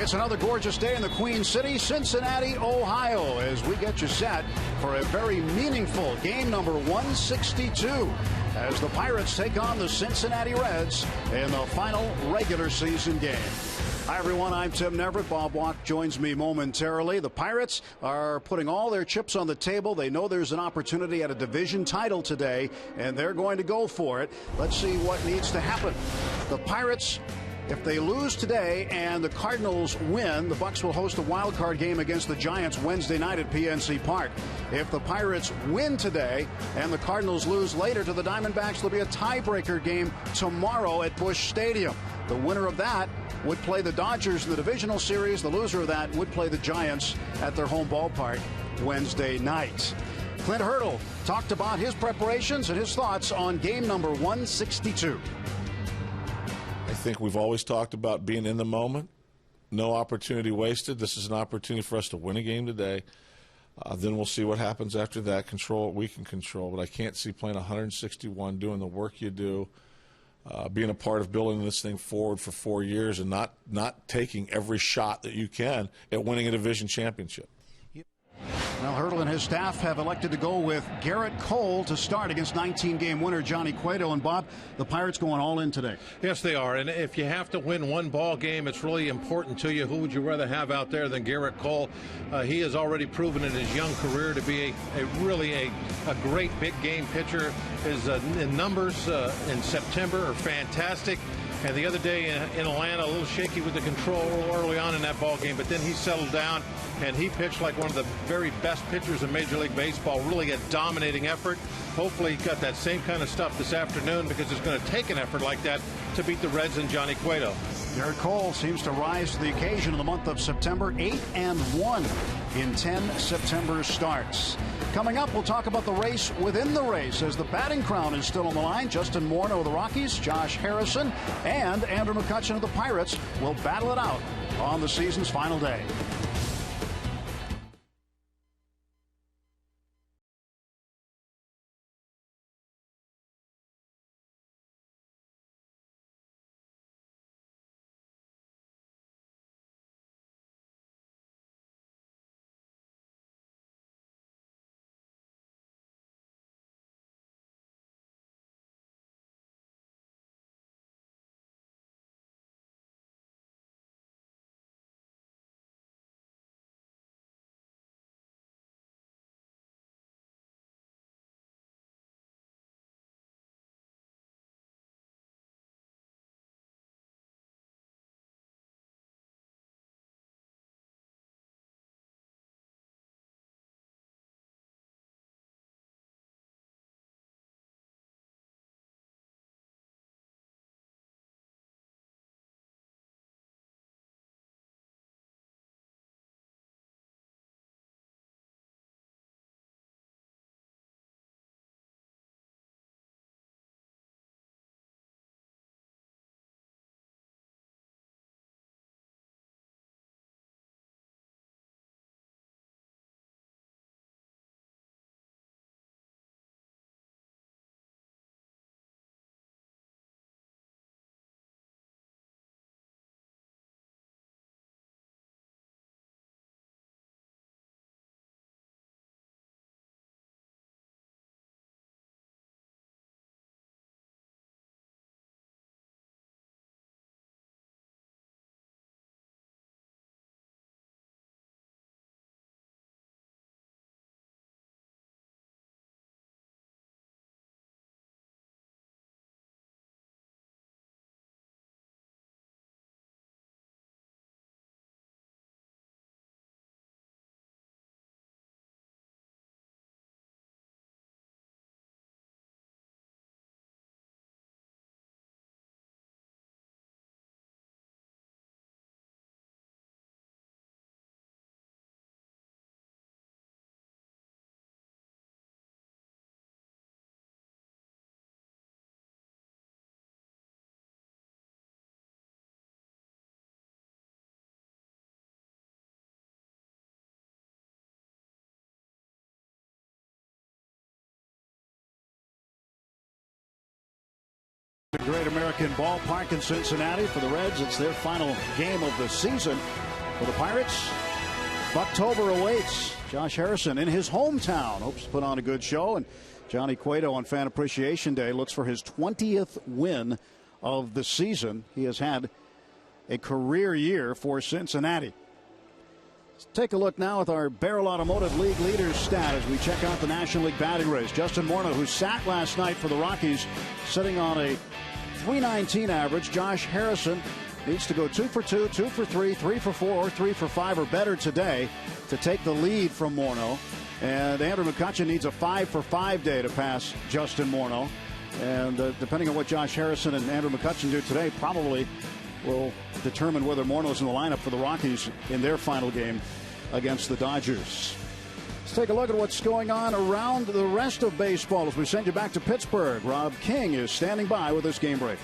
It's another gorgeous day in the Queen City, Cincinnati, Ohio, as we get you set for a very meaningful game number 162 as the Pirates take on the Cincinnati Reds in the final regular season game. Hi, everyone. I'm Tim Neverett. Bob Walk joins me momentarily. The Pirates are putting all their chips on the table. They know there's an opportunity at a division title today, and they're going to go for it. Let's see what needs to happen. The Pirates, if they lose today and the Cardinals win, the Bucs will host a wild card game against the Giants Wednesday night at PNC Park. If the Pirates win today and the Cardinals lose later to the Diamondbacks, there'll be a tiebreaker game tomorrow at Busch Stadium. The winner of that would play the Dodgers in the divisional series. The loser of that would play the Giants at their home ballpark Wednesday night. Clint Hurdle talked about his preparations and his thoughts on game number 162. I think we've always talked about being in the moment, no opportunity wasted. This is an opportunity for us to win a game today. Then we'll see what happens after that, control what we can control. But I can't see playing 161, doing the work you do, being a part of building this thing forward for 4 years and not taking every shot that you can at winning a division championship. Now, Hurdle and his staff have elected to go with Garrett Cole to start against 19-game winner Johnny Cueto. And, Bob, the Pirates going all in today. Yes, they are. And if you have to win one ball game, it's really important to you. Who would you rather have out there than Garrett Cole? He has already proven in his young career to be a great big-game pitcher. His numbers in September are fantastic. And the other day in Atlanta, a little shaky with the control early on in that ball game, but then he settled down and he pitched like one of the very best pitchers in Major League Baseball, really a dominating effort. Hopefully he got that same kind of stuff this afternoon, because it's going to take an effort like that to beat the Reds and Johnny Cueto. Garrett Cole seems to rise to the occasion in the month of September. 8-1 in 10 September starts. Coming up, we'll talk about the race within the race as the batting crown is still on the line. Justin Morneau of the Rockies, Josh Harrison, and Andrew McCutchen of the Pirates will battle it out on the season's final day. The Great American Ballpark in Cincinnati for the Reds. It's their final game of the season. For the Pirates, Bucktober awaits. Josh Harrison in his hometown hopes to put on a good show, and Johnny Cueto on Fan Appreciation Day looks for his 20th win of the season. He has had a career year for Cincinnati. Let's take a look now at our Barrel Automotive League leaders stat as we check out the National League batting race. Justin Morneau, who sat last night for the Rockies, sitting on a .319 average. Josh Harrison needs to go 2 for 2, 2 for 3, 3 for 4, or 3 for 5 or better today to take the lead from Morneau. And Andrew McCutchen needs a 5 for 5 day to pass Justin Morneau. And depending on what Josh Harrison and Andrew McCutchen do today, probably will determine whether Morneau's in the lineup for the Rockies in their final game against the Dodgers. Let's take a look at what's going on around the rest of baseball as we send you back to Pittsburgh. Rob King is standing by with this game break.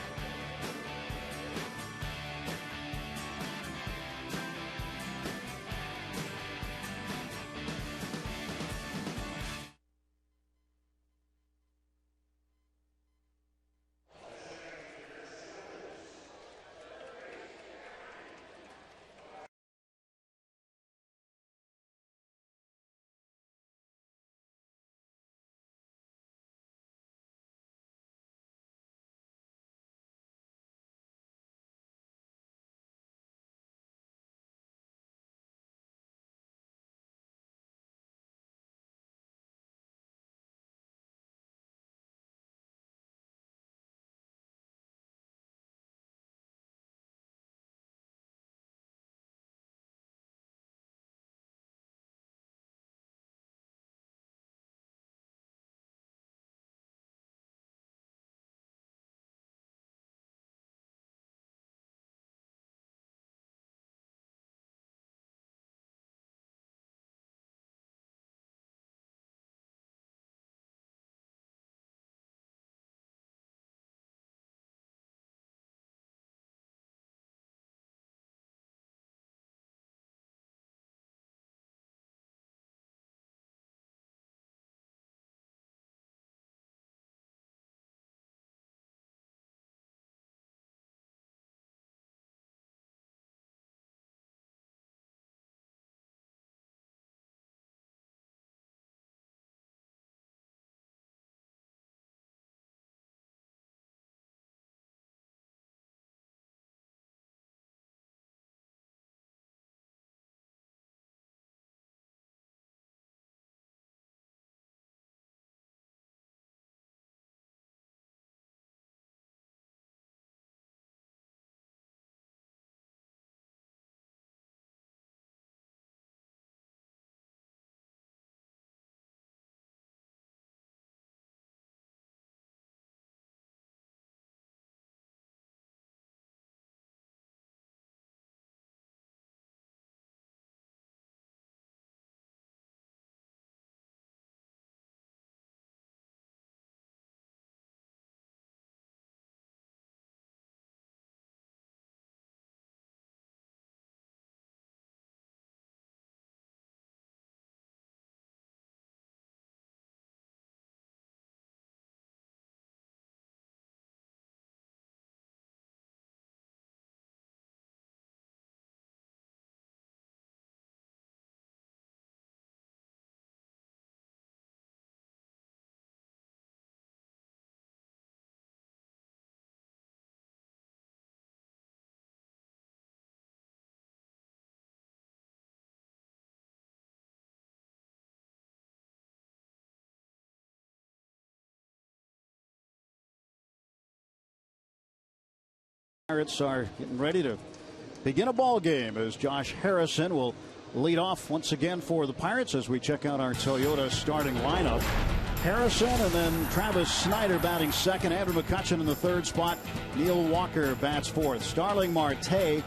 Pirates are getting ready to begin a ball game as Josh Harrison will lead off once again for the Pirates as we check out our Toyota starting lineup. Harrison and then Travis Snyder batting second. Andrew McCutchen in the third spot. Neil Walker bats fourth. Starling Marte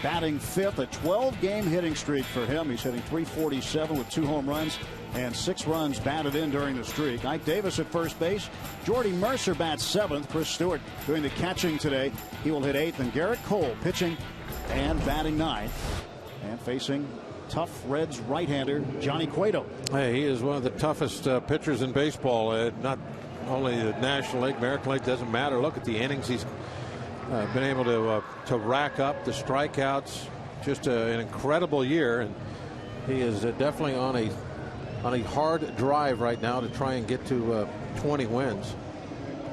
batting fifth. A 12-game hitting streak for him. He's hitting .347 with 2 home runs and 6 runs batted in during the streak. Ike Davis at first base. Jordy Mercer bats seventh. Chris Stewart doing the catching today. He will hit eighth. And Garrett Cole pitching and batting ninth. And facing tough Reds right-hander Johnny Cueto. Hey, he is one of the toughest pitchers in baseball. Not only the National League, American League, doesn't matter. Look at the innings he's been able to rack up, the strikeouts, just an incredible year, and he is definitely on a hard drive right now to try and get to 20 wins.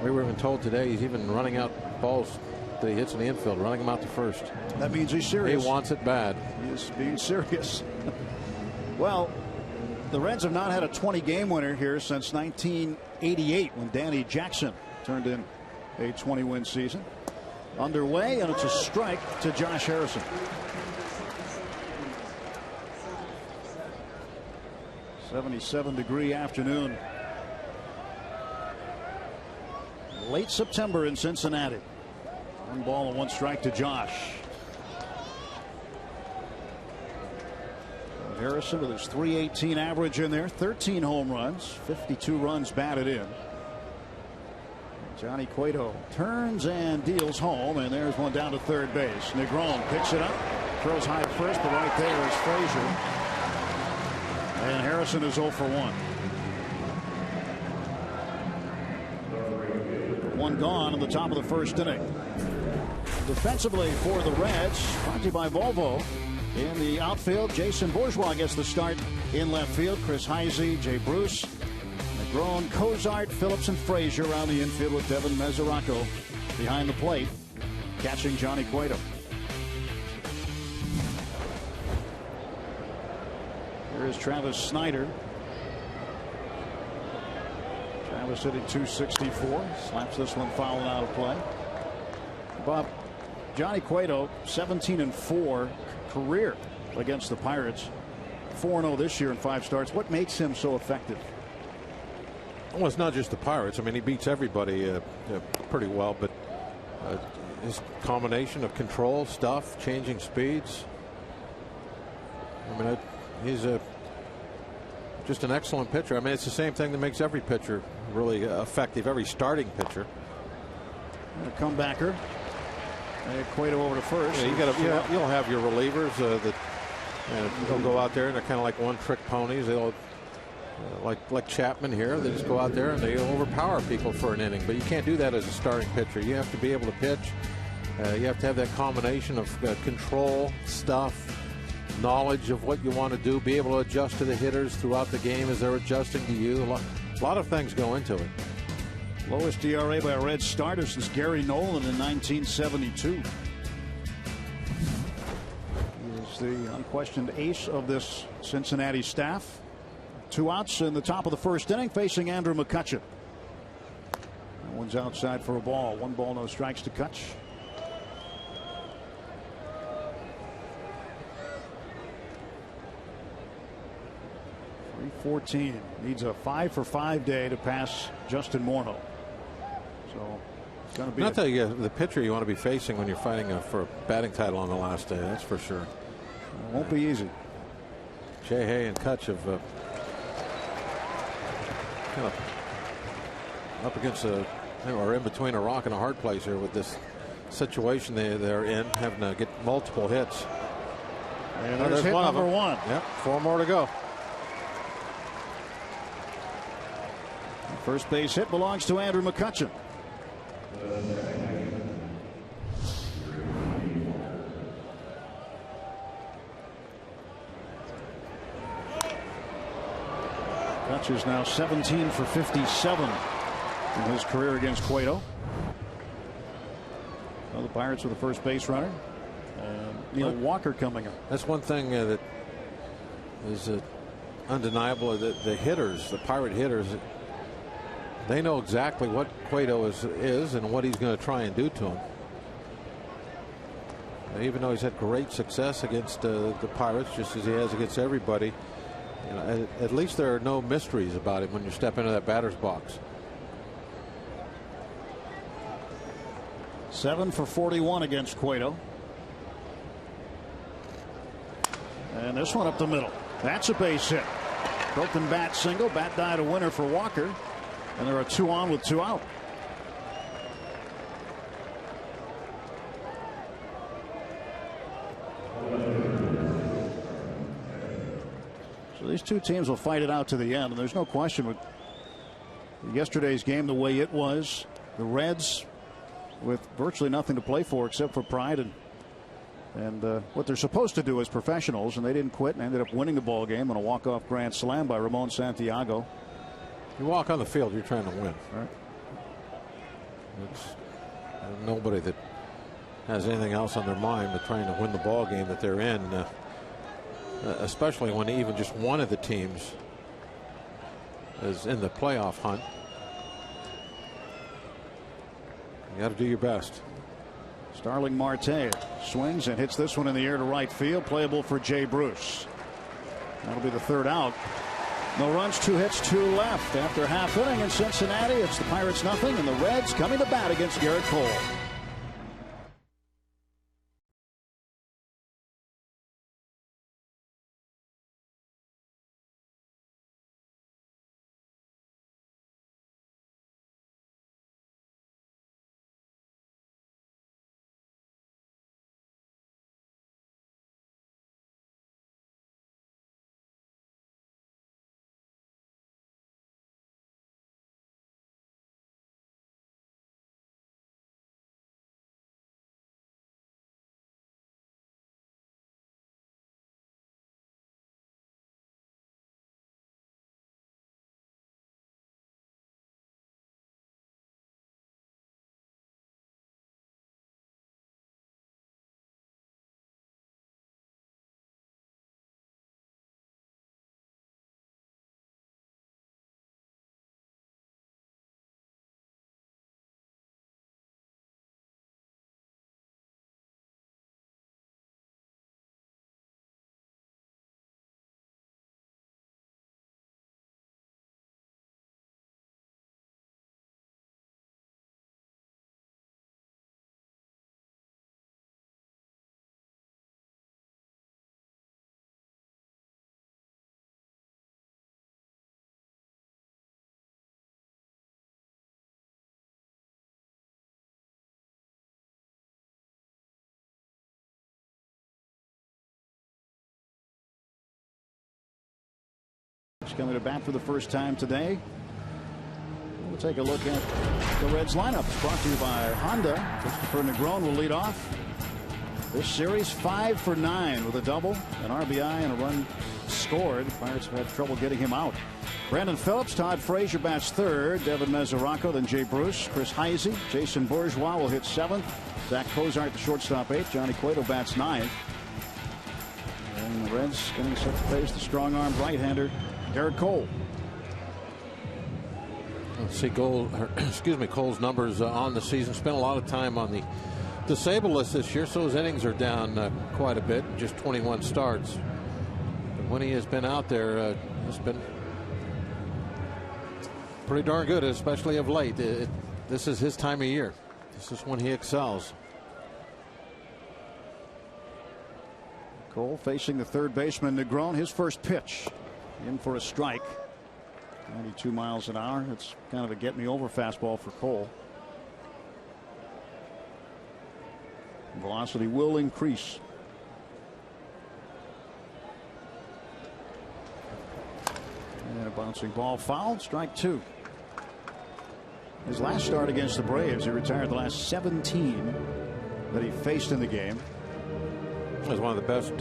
We were even told today he's even running out balls that he hits in the infield, running them out to first. That means he's serious. He wants it bad. He is being serious. Well, the Reds have not had a 20-game winner here since 1988 when Danny Jackson turned in a 20-win season. Underway, and it's a strike to Josh Harrison. '77-degree afternoon. Late September in Cincinnati. 1 ball and 1 strike to Josh. Harrison with his .318 average in there, 13 home runs, 52 runs batted in. Johnny Cueto turns and deals home, and there's one down to third base. Negron picks it up, throws high at first, but right there is Frazier. And Harrison is 0 for 1. 1 gone in the top of the first inning. Defensively for the Reds, brought to you by Volvo. In the outfield, Jason Bourgeois gets the start in left field. Chris Heisey, Jay Bruce, Negron, Cozart, Phillips, and Frazier around the infield with Devin Mesoraco behind the plate, catching Johnny Cueto. Here is Travis Snyder. Travis hitting .264, slaps this one foul and out of play. Bob, Johnny Cueto, 17-4 career against the Pirates. 4-0 this year in 5 starts. What makes him so effective? Well, it's not just the Pirates. I mean, he beats everybody pretty well, but his combination of control, stuff, changing speeds. I mean, he's just an excellent pitcher. I mean, it's the same thing that makes every pitcher really effective, every starting pitcher. And a comebacker. Cueto over to first. Yeah, you'll have your relievers that they'll go out there and they're kind of like one-trick ponies. They'll like Chapman here. They just go out there and they overpower people for an inning. But you can't do that as a starting pitcher. You have to be able to pitch. You have to have that combination of control, stuff, knowledge of what you want to do, be able to adjust to the hitters throughout the game as they're adjusting to you. A lot of things go into it. Lowest ERA by a Red starter since Gary Nolan in 1972. He is the unquestioned ace of this Cincinnati staff. 2 outs in the top of the first inning, facing Andrew McCutchen. That one's outside for a ball. 1 ball, no strikes to Kutch. .314 needs a 5-for-5 day to pass Justin Morneau. So it's going to be not the pitcher you want to be facing when you're fighting for a batting title on the last day. That's for sure. It won't be easy. Jay Hay and Kutch have kind of up against or in between a rock and a hard place here with this situation they're in, having to get multiple hits. And there's hit number 1. Yep, 4 more to go. First base hit belongs to Andrew McCutchen. Kutch is now 17 for 57 in his career against Cueto. Well, the Pirates with the first base runner. Neil Walker coming up. That's one thing that is undeniable. The hitters, the Pirate hitters, they know exactly what Cueto is and what he's going to try and do to him. Even though he's had great success against the Pirates, just as he has against everybody, you know, at least there are no mysteries about him when you step into that batter's box. 7 for 41 against Cueto. And this one up the middle. That's a base hit. Broken bat single. Bat died a winner for Walker. And there are 2 on with 2 out. So these 2 teams will fight it out to the end. And there's no question with yesterday's game the way it was. The Reds with virtually nothing to play for except for pride and And what they're supposed to do as professionals, and they didn't quit and ended up winning the ball game on a walk-off grand slam by Ramon Santiago. You walk on the field, you're trying to win. Right. It's nobody that has anything else on their mind but trying to win the ball game that they're in, especially when even just one of the teams is in the playoff hunt. You got to do your best. Starling Marte swings and hits this one in the air to right field. Playable for Jay Bruce. That'll be the third out. No runs, 2 hits, 2 left. After half inning in Cincinnati, it's the Pirates nothing, and the Reds coming to bat against Garrett Cole. He's coming to bat for the first time today. We'll take a look at the Reds lineup. It's brought to you by Honda. Christopher Negron will lead off this series. 5 for 9 with a double, an RBI, and a run scored. The Pirates have had trouble getting him out. Brandon Phillips, Todd Frazier bats third. Devin Mesoraco, then Jay Bruce. Chris Heisey, Jason Bourgeois will hit 7th. Zach Cozart, the shortstop, 8th. Johnny Cueto bats 9th. And the Reds getting set to face the strong-armed right-hander Garrett Cole. Let's see Cole's numbers on the season. Spent a lot of time on the disabled list this year, so his innings are down quite a bit, just 21 starts. But when he has been out there, it's been pretty darn good, especially of late. This is his time of year. This is when he excels. Cole facing the third baseman Negron. His first pitch in for a strike. 92 miles an hour. It's kind of a get me over fastball for Cole. Velocity will increase. And a bouncing ball fouled. Strike 2. His last start against the Braves, he retired the last 17 that he faced in the game. It was one of the best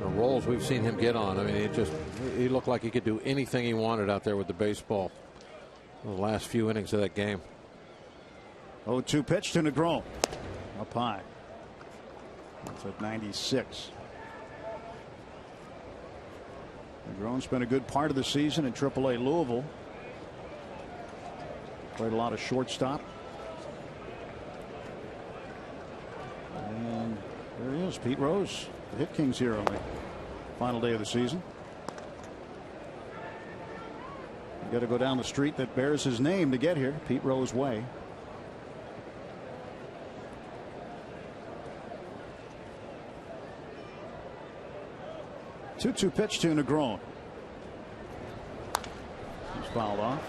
roles we've seen him get on. I mean, he looked like he could do anything he wanted out there with the baseball in the last few innings of that game. 0-2 pitch to Negron. Up high. That's at 96. Negron's been a good part of the season in AAA Louisville. Played a lot of shortstop. And there he is, Pete Rose, the Hit Kings here on the final day of the season. You got to go down the street that bears his name to get here, Pete Rose Way. Two pitch to Negron. He's fouled off.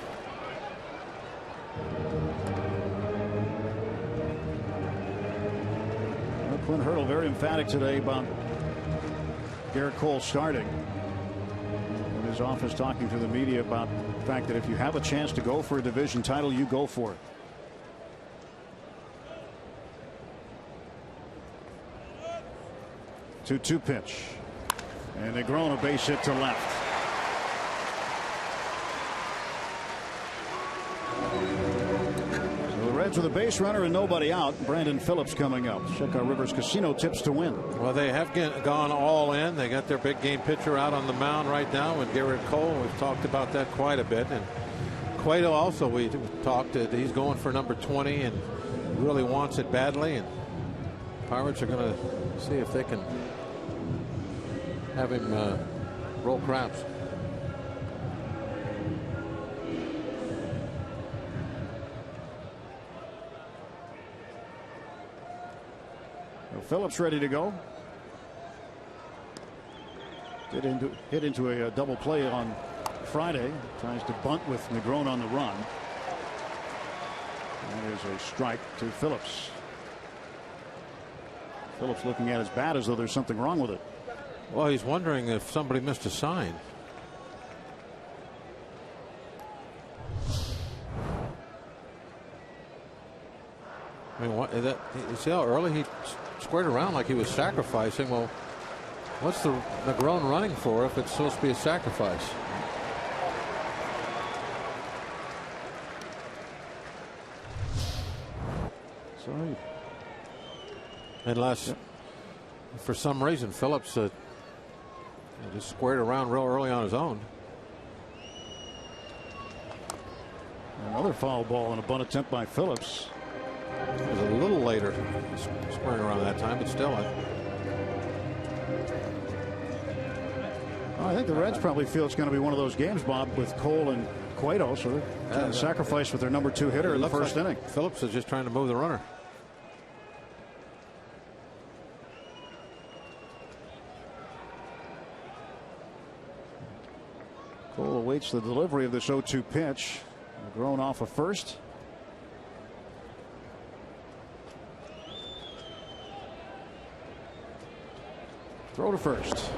Clint Hurdle very emphatic today about Garrett Cole starting. In his office talking to the media about the fact that if you have a chance to go for a division title, you go for it. 2-2 pitch. And Negron a base hit to left. So the Reds with a base runner and nobody out. Brandon Phillips coming up. Check our Rivers Casino tips to win. Well, they have gone all in. They got their big game pitcher out on the mound right now with Garrett Cole. We've talked about that quite a bit. And Cueto also, we talked that he's going for number 20 and really wants it badly. And Pirates are going to see if they can have him roll craps. Phillips ready to go. Hit into a double play on Friday. Tries to bunt with Negron on the run. That is a strike to Phillips. Phillips looking at his bat as though there's something wrong with it. Well, he's wondering if somebody missed a sign. I mean, you see how early he squared around like he was sacrificing. Well, what's the Negron running for if it's supposed to be a sacrifice? Sorry. Unless, for some reason, Phillips just squared around real early on his own. Another foul ball and a bunt attempt by Phillips. It was a little later squaring around that time, but still. I think the Reds probably feel it's going to be one of those games, Bob, with Cole and Cueto. So they're trying to sacrifice with their number 2 hitter in the first inning. Phillips is just trying to move the runner. Cole awaits the delivery of this 0-2 pitch. Grown off of first. Throw to first.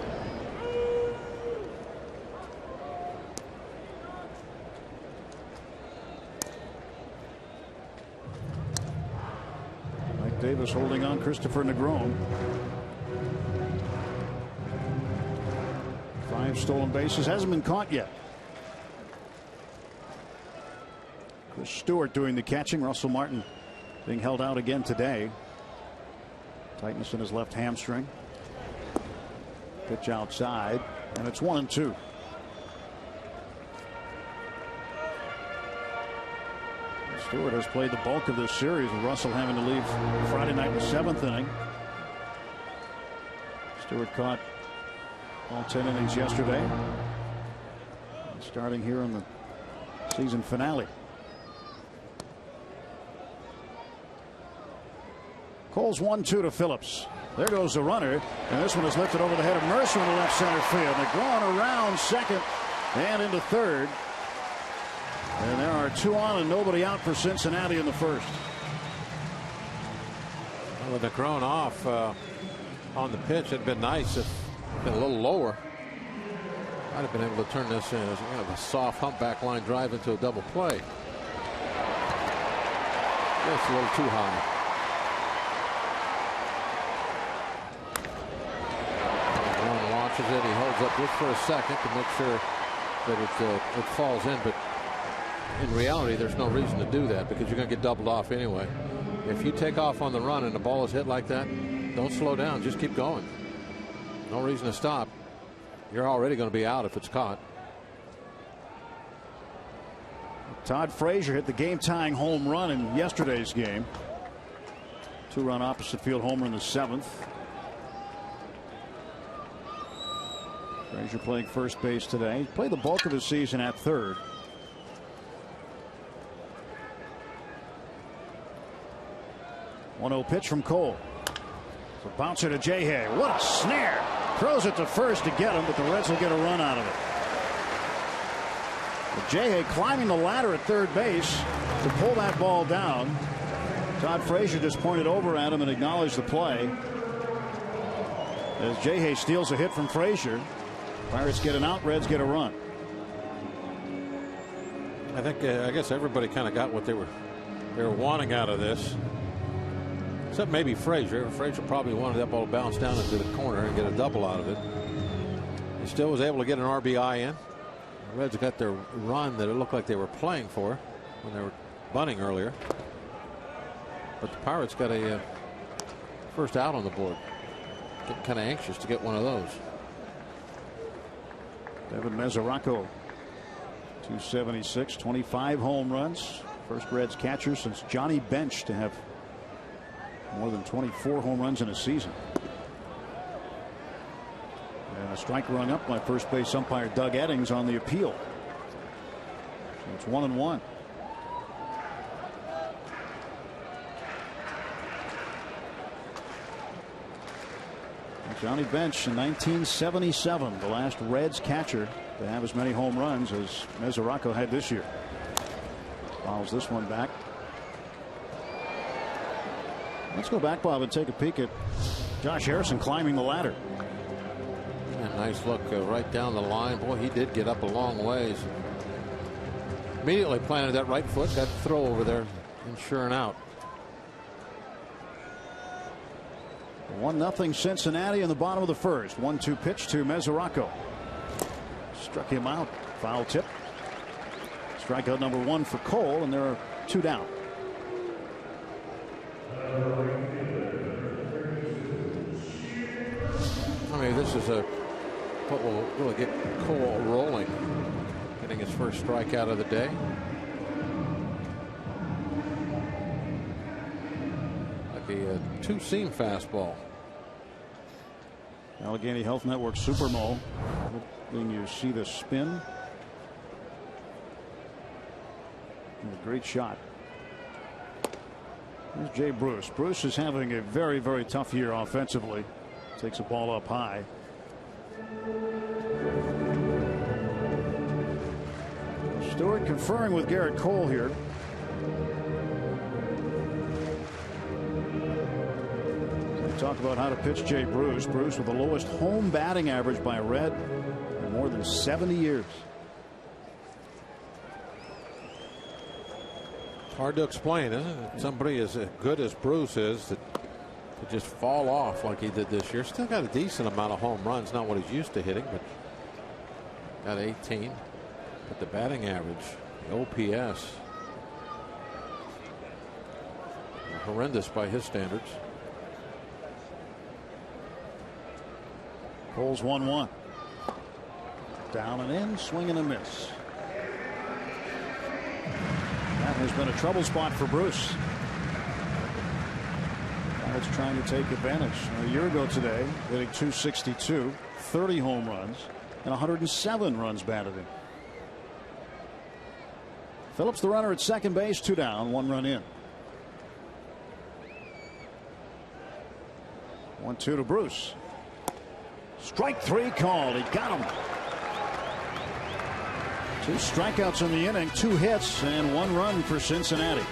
Mike Davis holding on Christopher Negron. 5 stolen bases. Hasn't been caught yet. Chris Stewart doing the catching. Russell Martin being held out again today. Tightness in his left hamstring. Pitch outside, and it's 1-2. Stewart has played the bulk of this series, with Russell having to leave Friday night in the 7th inning. Stewart caught all 10 innings yesterday. Starting here in the season finale. Cole's 1-2 to Phillips. There goes the runner, and this one is lifted over the head of Mercer in the left center field. Negron around second and into third. And there are 2 on and nobody out for Cincinnati in the first. Well, with Negron off on the pitch, it'd been nice if been a little lower. Might have been able to turn this in as kind of a soft humpback line drive into a double play. That's a little too high. It. He holds up just for a second to make sure that it falls in, but in reality there's no reason to do that because you're going to get doubled off anyway. If you take off on the run and the ball is hit like that, don't slow down, just keep going. No reason to stop. You're already going to be out if it's caught. Todd Frazier hit the game-tying home run in yesterday's game. 2-run opposite field homer in the 7th. Frazier playing first base today. He played the bulk of his season at third. .1-0 pitch from Cole. So bouncer to Jay. What a snare! Throws it to first to get him, but the Reds will get a run out of it. Jay climbing the ladder at third base to pull that ball down. Todd Frazier just pointed over at him and acknowledged the play. As Jay steals a hit from Frazier. Pirates get an out, Reds get a run. I guess everybody kind of got what they were wanting out of this. Except maybe Frazier. Frazier probably wanted that ball to bounce down into the corner and get a double out of it. He still was able to get an RBI in. The Reds got their run that it looked like they were playing for when they were bunting earlier. But the Pirates got a first out on the board. Getting kind of anxious to get one of those. Devin Mesoraco, 276, 25 home runs. First Reds catcher since Johnny Bench to have more than 24 home runs in a season. And a strike run up by first base umpire Doug Eddings on the appeal. So it's 1-1. Johnny Bench in 1977, the last Reds catcher to have as many home runs as Mesoraco had this year. Fouls this one back. Let's go back, Bob, and take a peek at Josh Harrison climbing the ladder. Yeah, nice look right down the line. Boy, he did get up a long ways. Immediately planted that right foot, got the throw over there, ensuring out. 1-0 Cincinnati in the bottom of the first. 1-2 pitch to Mesoraco. Struck him out. Foul tip. Strikeout number 1 for Cole, and there are 2 down. I mean, this is what will really get Cole rolling. Getting his first strikeout of the day. Like a two-seam fastball. Allegheny Health Network Super Mole. Letting you see the spin. And a great shot. Here's Jay Bruce. Bruce is having a very, very tough year offensively. Takes a ball up high. Stewart conferring with Garrett Cole here. Talk about how to pitch Jay Bruce. Bruce with the lowest home batting average by a Red in more than 70 years. Hard to explain, isn't it? Somebody as good as Bruce is to just fall off like he did this year. Still got a decent amount of home runs, not what he's used to hitting, but got 18. But the batting average, the OPS, horrendous by his standards. Cole's 1-1. Down and in, swing and a miss. That has been a trouble spot for Bruce. Pirates trying to take advantage. A year ago today, hitting .262, 30 home runs, and 107 runs batted in. Phillips, the runner at second base, 2 down, 1 run in. 1-2 to Bruce. Strike 3 called. He got him. 2 strikeouts in the inning, 2 hits, and 1 run for Cincinnati.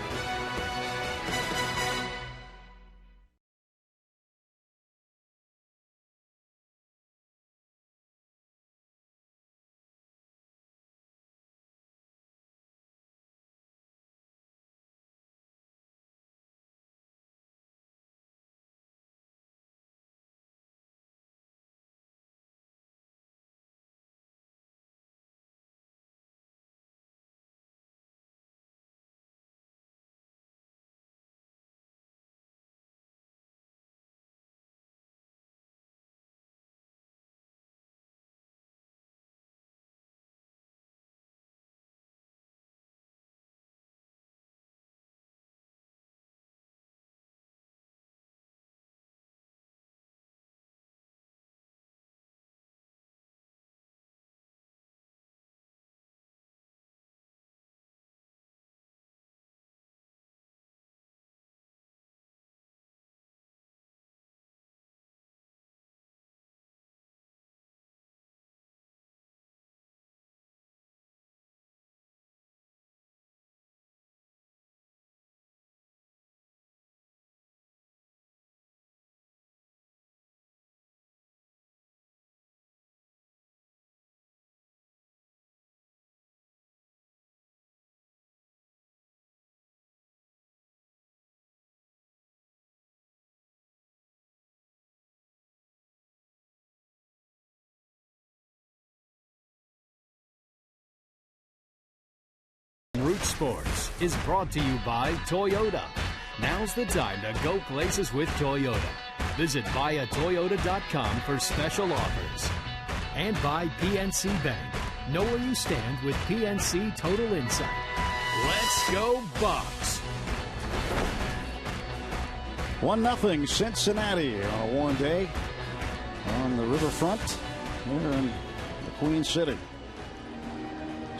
Sports is brought to you by Toyota. Now's the time to go places with Toyota. Visit buyatoyota.com for special offers. And by PNC Bank. Know where you stand with PNC Total Insight. Let's go Bucks. 1-0 Cincinnati on a warm day on the riverfront here in the Queen City.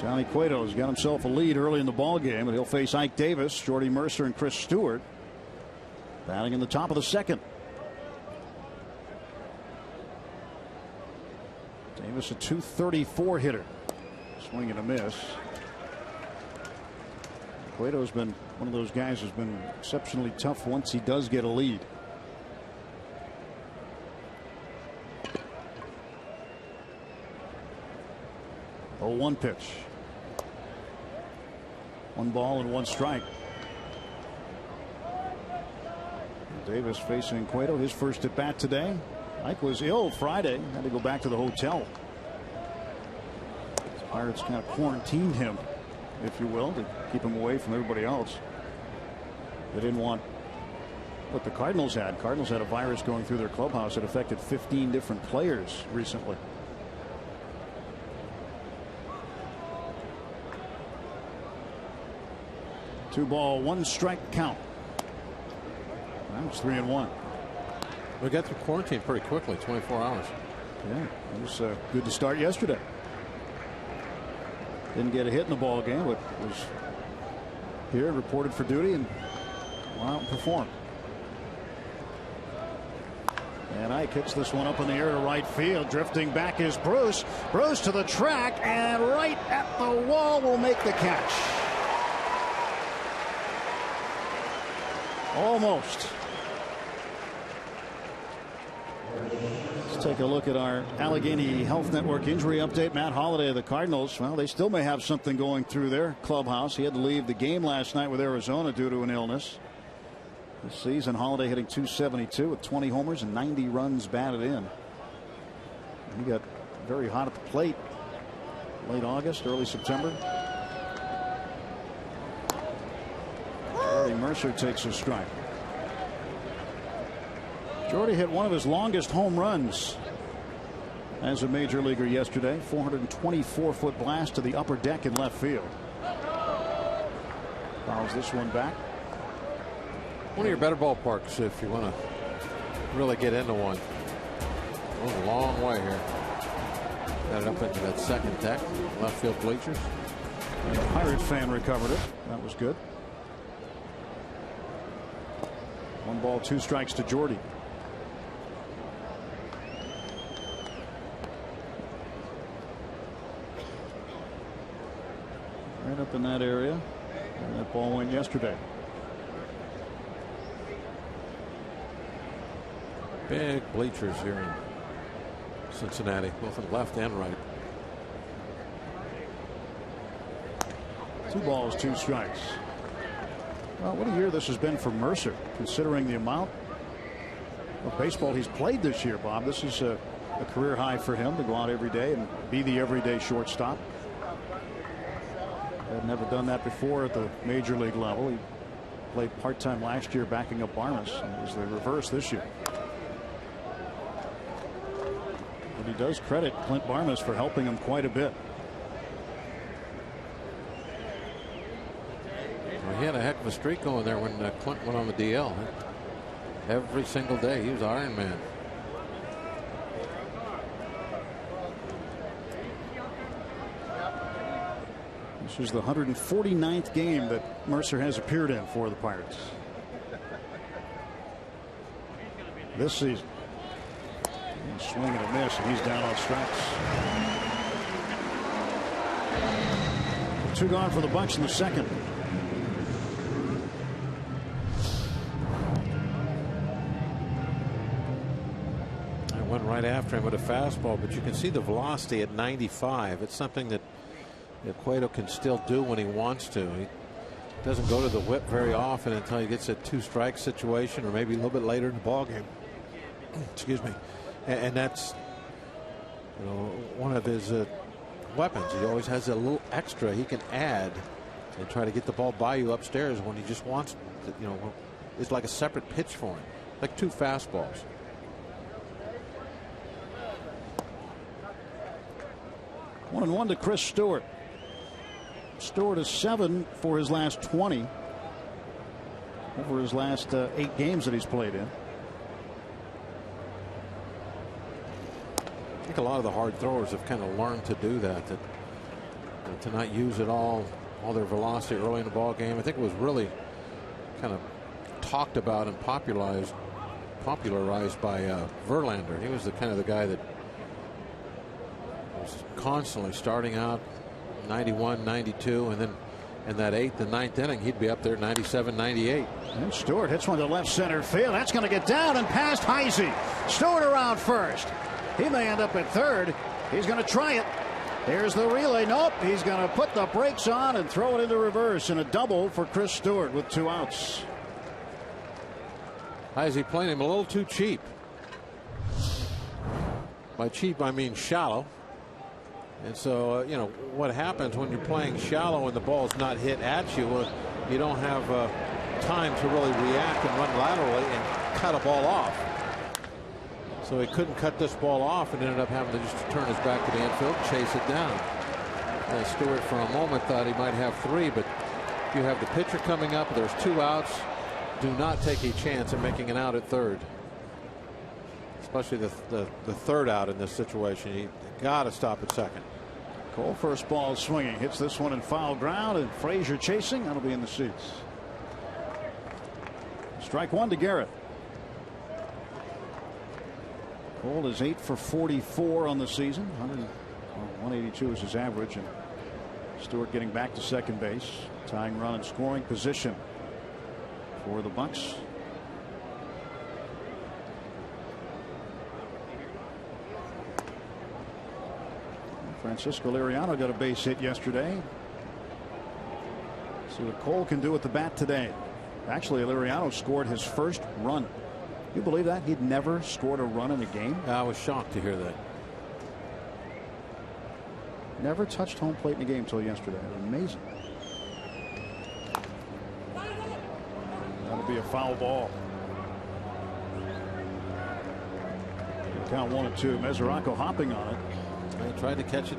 Johnny Cueto's got himself a lead early in the ball game, and he'll face Ike Davis, Jordy Mercer, and Chris Stewart batting in the top of the second. Davis a .234 hitter. Swing and a miss. Cueto's been one of those guys who's been exceptionally tough once he does get a lead. Oh, 1 pitch. 1 ball and 1 strike. Davis facing Cueto, his first at bat today. Ike was ill Friday, had to go back to the hotel. The Pirates kind of quarantined him, if you will, to keep him away from everybody else. They didn't want what the Cardinals had. Cardinals had a virus going through their clubhouse that affected 15 different players recently. Two ball, 1 strike count. That was 3-1. We got through quarantine pretty quickly, 24 hours. Yeah, it was good to start yesterday. Didn't get a hit in the ball game, but was here, reported for duty, and went out and performed. And Ike hits this one up in the air to right field. Drifting back is Bruce. Bruce to the track, and right at the wall will make the catch. Almost. Let's take a look at our Allegheny Health Network injury update. Matt Holliday of the Cardinals. Well, they still may have something going through their clubhouse. He had to leave the game last night with Arizona due to an illness. This season, Holliday hitting .272 with 20 homers and 90 runs batted in. He got very hot at the plate late August, early September. Jordy Mercer takes a strike. Jordy hit one of his longest home runs as a major leaguer yesterday. 424-foot blast to the upper deck in left field. Fouls this one back. One of your better ballparks if you want to really get into one. Goes a long way here. Got it up into that second deck, left field bleachers. And a Pirate fan recovered it. That was good. 1 ball, 2 strikes to Jordy. Right up in that area. And that ball went yesterday. Big bleachers here in Cincinnati, both on left and right. 2 balls, 2 strikes. Well, what a year this has been for Mercer, considering the amount of baseball he's played this year, Bob. This is a career high for him to go out every day and be the everyday shortstop. Had never done that before at the major league level. He played part-time last year backing up Barnes, and it was the reverse this year. But he does credit Clint Barnes for helping him quite a bit. Well, he had a heck of a streak going there when Clint went on the DL. Every single day he was Iron Man. This is the 149th game that Mercer has appeared in for the Pirates this season. Swing and a miss, and he's down on strikes. 2 gone for the Bucks in the second. I went right after him with a fastball, but you can see the velocity at 95. It's something that Cueto can still do when he wants to. He doesn't go to the whip very often until he gets a 2-strike situation, or maybe a little bit later in the ball game. Excuse me. And that's, one of his weapons. He always has a little extra he can add and try to get the ball by you upstairs when he just wants to, you know, it's like a separate pitch for him, like 2 fastballs. One and one to Chris Stewart. Stewart is 7 for his last 20 over his last 8 games that he's played in. I think a lot of the hard throwers have kind of learned to do that, to not use it all their velocity early in the ball game. I think it was really kind of talked about and popularized by Verlander. He was the kind of the guy that was constantly starting out 91, 92, and then in that 8th and 9th inning he'd be up there 97, 98. And Stewart hits one to left center field. That's going to get down and past Heisey. Stewart around first. He may end up at third. He's going to try it. Here's the relay. Nope. He's going to put the brakes on and throw it into reverse, and a double for Chris Stewart with 2 outs. Heisey playing him a little too cheap. By cheap I mean shallow. And so you know what happens when you're playing shallow and the ball's not hit at you. You don't have time to really react and run laterally and cut a ball off. So he couldn't cut this ball off and ended up having to just turn his back to the infield and chase it down. Stewart for a moment thought he might have 3, but if you have the pitcher coming up, there's 2 outs. Do not take a chance at making an out at third, especially the third out in this situation. You got to stop at second. Cole, first ball swinging, hits this one in foul ground, and Frazier chasing. That'll be in the seats. Strike 1 to Garrett. Cole is 8 for 44 on the season. 182 is his average, and Stewart getting back to second base, tying run in scoring position for the Bucks. Francisco Liriano got a base hit yesterday. See what Cole can do with the bat today. Actually, Liriano scored his first run. You believe that? He'd never scored a run in a game. I was shocked to hear that. Never touched home plate in a game until yesterday. Amazing. That'll be a foul ball. Count 1 and 2. Mesoraco hopping on it. He tried to catch it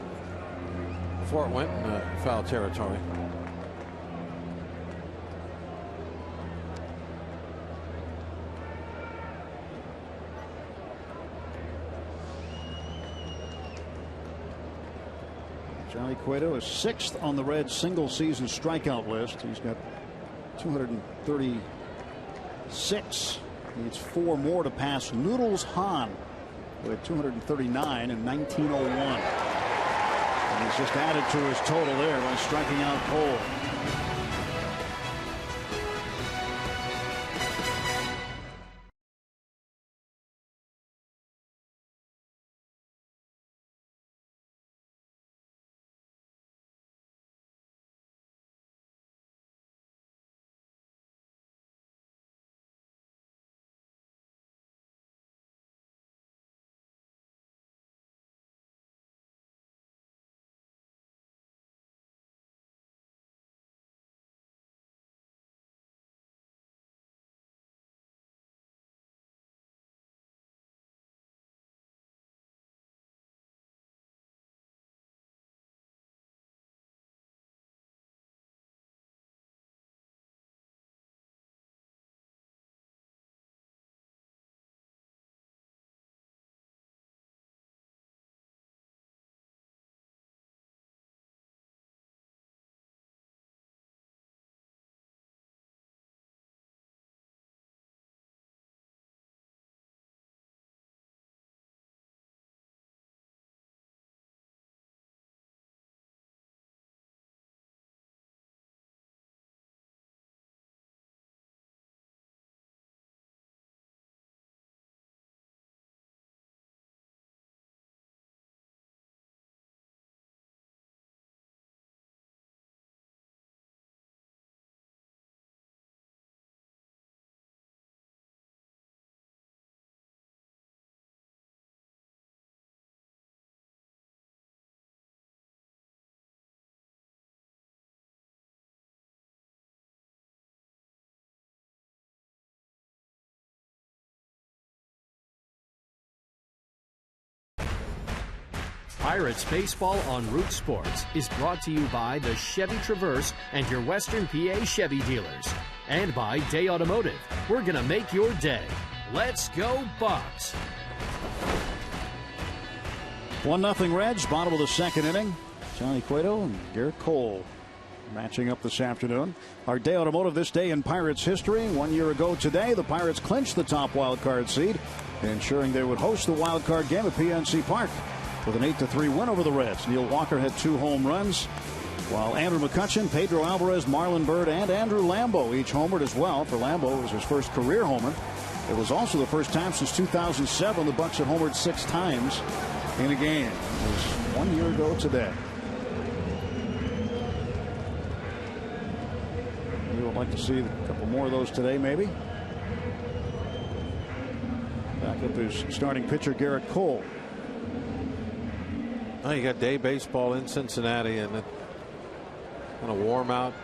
before it went in foul territory. Johnny Cueto is 6th on the Reds single season strikeout list. He's got 236. He needs 4 more to pass Noodles Hahn, who had 239 in 1901. And he's just added to his total there by striking out Cole. Pirates Baseball on Root Sports is brought to you by the Chevy Traverse and your Western PA Chevy dealers. And by Day Automotive. We're going to make your day. Let's go, Bucks. 1-0 Reds, bottom of the second inning. Johnny Cueto and Garrett Cole matching up this afternoon. Our Day Automotive this day in Pirates history. 1 year ago today, the Pirates clinched the top wild card seed, ensuring they would host the wild card game at PNC Park with an 8-3 win over the Reds. Neil Walker had 2 home runs, while Andrew McCutchen, Pedro Alvarez, Marlon Byrd, and Andrew Lambeau each homered as well. For Lambeau, it was his first career homer. It was also the first time since 2007 the Bucks had homered 6 times in a game. It was 1 year ago today. We would like to see a couple more of those today, maybe. Back up is starting pitcher Garrett Cole. Well, you got day baseball in Cincinnati, and it's going to warm out.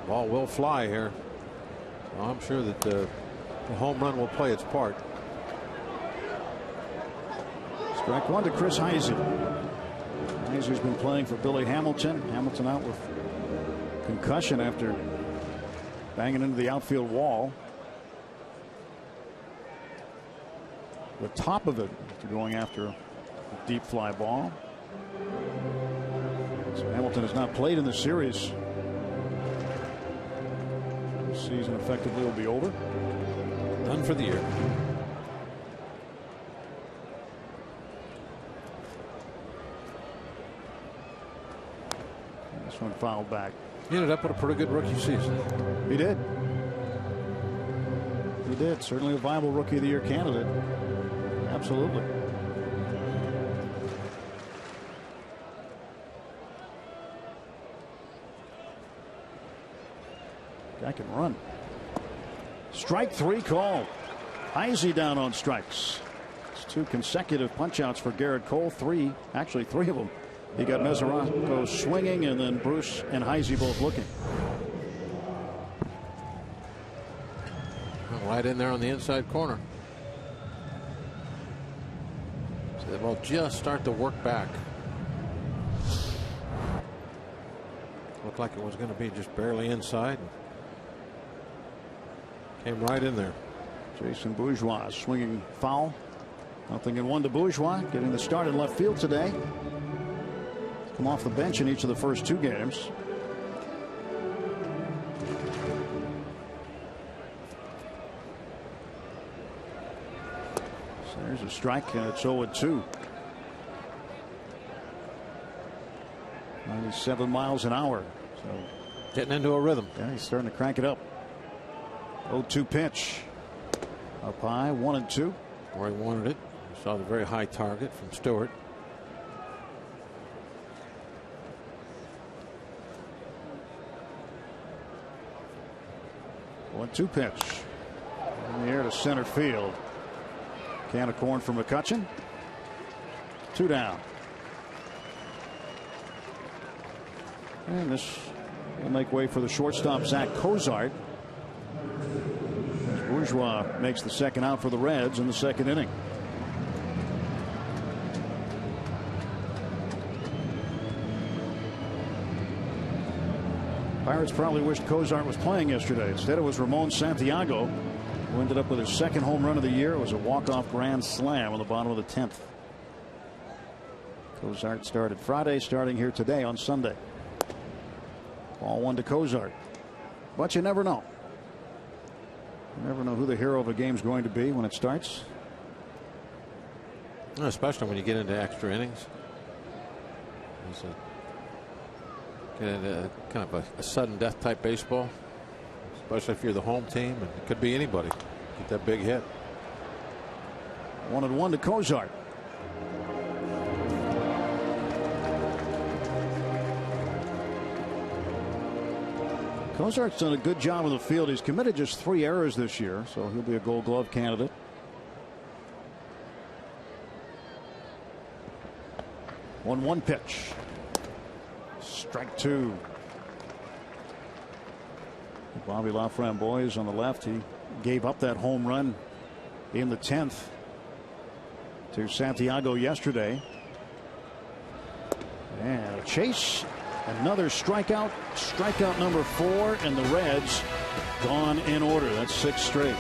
Ball will fly here. So I'm sure that the home run will play its part. Strike one to Chris Heisey. Heisey's been playing for Billy Hamilton. Hamilton out with concussion after banging into the outfield wall. The top of it after going after a deep fly ball. So Hamilton has not played in the series. The season effectively will be over. Done for the year. This one fouled back. He ended up with a pretty good rookie season. He did. He did. Certainly a viable Rookie of the Year candidate. Absolutely. Guy can run. Strike 3 called. Heisey down on strikes. It's 2 consecutive punch-outs for Garrett Cole. Actually 3 of them. He got Mesoraco swinging, and then Bruce and Heisey both looking. Right in there on the inside corner. So they will just start to work back. Looked like it was going to be just barely inside. Came right in there. Jason Bourgeois swinging foul. 0-1 to Bourgeois, getting the start in left field today. Come off the bench in each of the first 2 games. So there's a strike, and it's 0-2. 97 miles an hour. So getting into a rhythm. Yeah, he's starting to crank it up. 0-2 pitch. Up high, 1-2. Where he wanted it. Saw the very high target from Stewart. 1-2 pitch. In the air to center field. Can of corn from McCutchen. 2 down. And this will make way for the shortstop, Zach Cozart. As Bourgeois makes the second out for the Reds in the second inning. Pirates probably wished Cozart was playing yesterday. Instead, it was Ramon Santiago, who ended up with his second home run of the year. It was a walk-off grand slam on the bottom of the 10th. Cozart started Friday, starting here today on Sunday. Ball 1 to Cozart. But you never know. You never know who the hero of a game's going to be when it starts. Especially when you get into extra innings. Get into kind of a sudden death type baseball. Especially if you're the home team, and it could be anybody. Get that big hit. 1-1 to Cozart. Cozart's done a good job in the field. He's committed just 3 errors this year, so he'll be a Gold Glove candidate. One pitch. Strike 2. Bobby LaFramboise on the left. He gave up that home run in the 10th to Santiago yesterday. And a chase. Another strikeout. Strikeout number 4, and the Reds gone in order. That's 6 straight.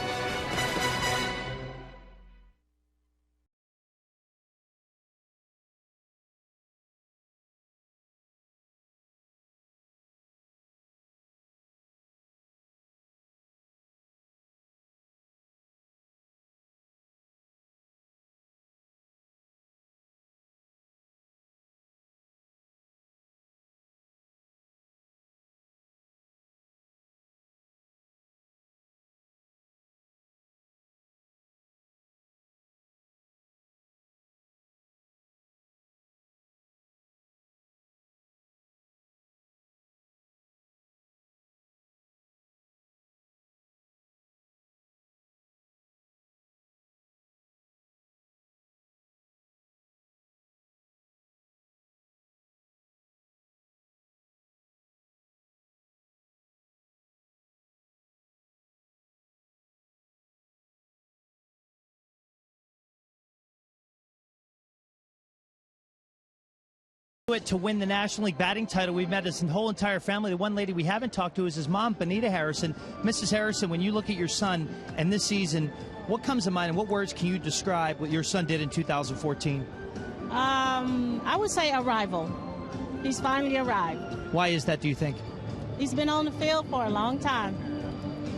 To win the National League batting title. We've met his whole entire family. The one lady we haven't talked to is his mom, Benita Harrison. Mrs. Harrison, when you look at your son and this season, what comes to mind and what words can you describe what your son did in 2014? I would say arrival. He's finally arrived. Why is that, do you think? He's been on the field for a long time.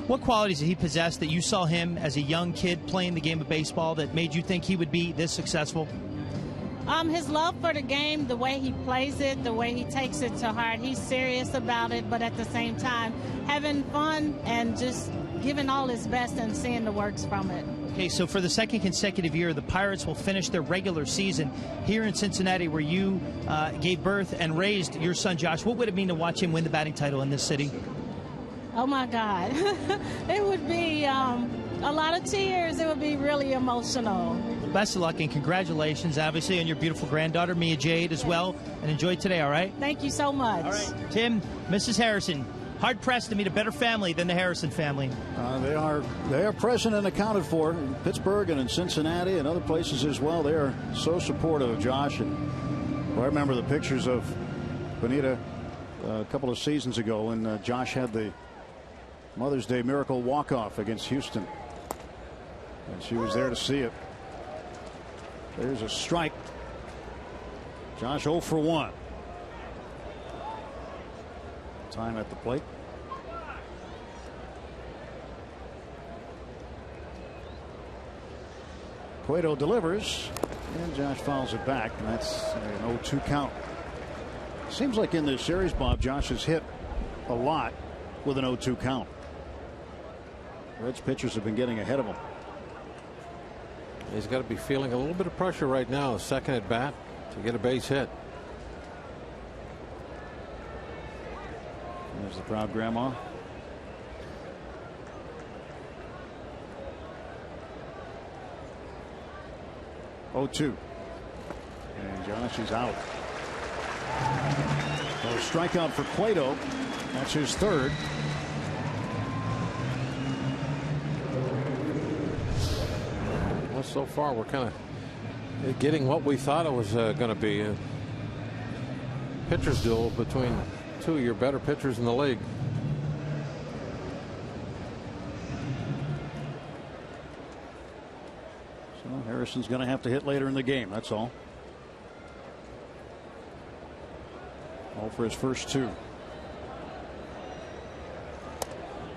What qualities did he possess that you saw him as a young kid playing the game of baseball that made you think he would be this successful? His love for the game, the way he plays it, the way he takes it to heart. He's serious about it, but at the same time, having fun and just giving all his best and seeing the works from it. Okay, so for the second consecutive year, the Pirates will finish their regular season here in Cincinnati, where you gave birth and raised your son, Josh. What would it mean to watch him win the batting title in this city? Oh, my God. It would be a lot of tears. It would be really emotional. Best of luck and congratulations, obviously, on your beautiful granddaughter, Mia Jade, as well. And enjoy today, all right? Thank you so much. All right. Tim, Mrs. Harrison, hard-pressed to meet a better family than the Harrison family. They are present and accounted for in Pittsburgh and in Cincinnati and other places as well. They are so supportive of Josh. And I remember the pictures of Benita a couple of seasons ago when Josh had the Mother's Day miracle walk-off against Houston. And she was there to see it. There's a strike. Josh 0 for 1. Time at the plate. Cueto delivers, and Josh fouls it back, and that's an 0-2 count. Seems like in this series, Bob, Josh has hit a lot with an 0-2 count. Reds pitchers have been getting ahead of him. He's got to be feeling a little bit of pressure right now, second at bat, to get a base hit. There's the proud grandma. Oh, 2. And Josh is out. So strikeout for Cueto. That's his third. So far, we're kind of getting what we thought it was going to be. A pitcher's duel between two of your better pitchers in the league. So Harrison's going to have to hit later in the game. That's all. All for his first 2.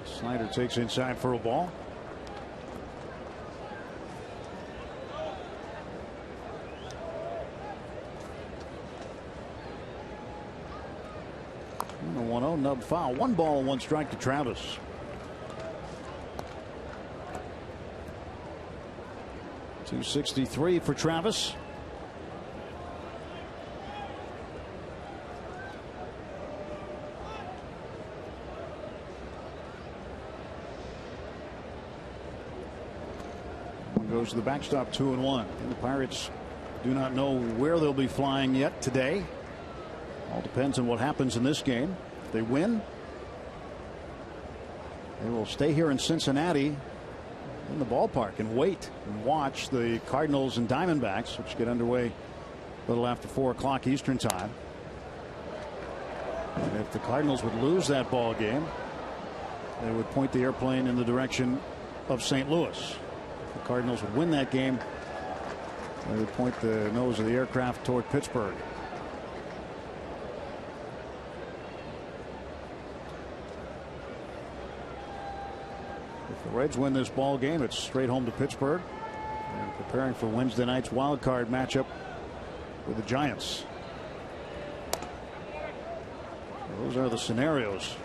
Snyder takes inside for a ball. A 1-0 nub foul. 1 ball, 1 strike to Travis. .263 for Travis. One goes to the backstop, 2-1. And the Pirates do not know where they'll be flying yet today. All depends on what happens in this game. If they win, they will stay here in Cincinnati in the ballpark and wait and watch the Cardinals and Diamondbacks, which get underway a little after 4 o'clock Eastern time. And if the Cardinals would lose that ball game, they would point the airplane in the direction of St. Louis. If the Cardinals would win that game, they would point the nose of the aircraft toward Pittsburgh. If the Reds win this ball game, it's straight home to Pittsburgh and preparing for Wednesday night's wild card matchup with the Giants. Those are the scenarios.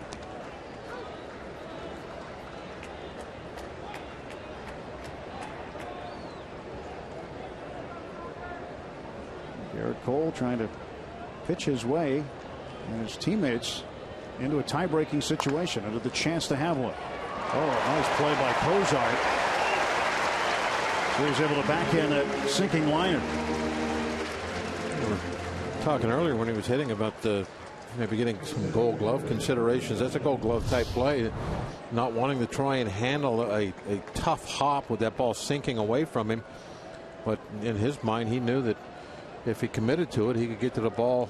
Garrett Cole trying to pitch his way and his teammates into a tie-breaking situation, under the chance to have one. Oh, nice play by Cozart. So he's able to backhand that sinking liner. We were talking earlier when he was hitting about maybe getting some Gold Glove considerations. That's a Gold Glove type play. Not wanting to try and handle a tough hop with that ball sinking away from him. But in his mind, he knew that if he committed to it, he could get to the ball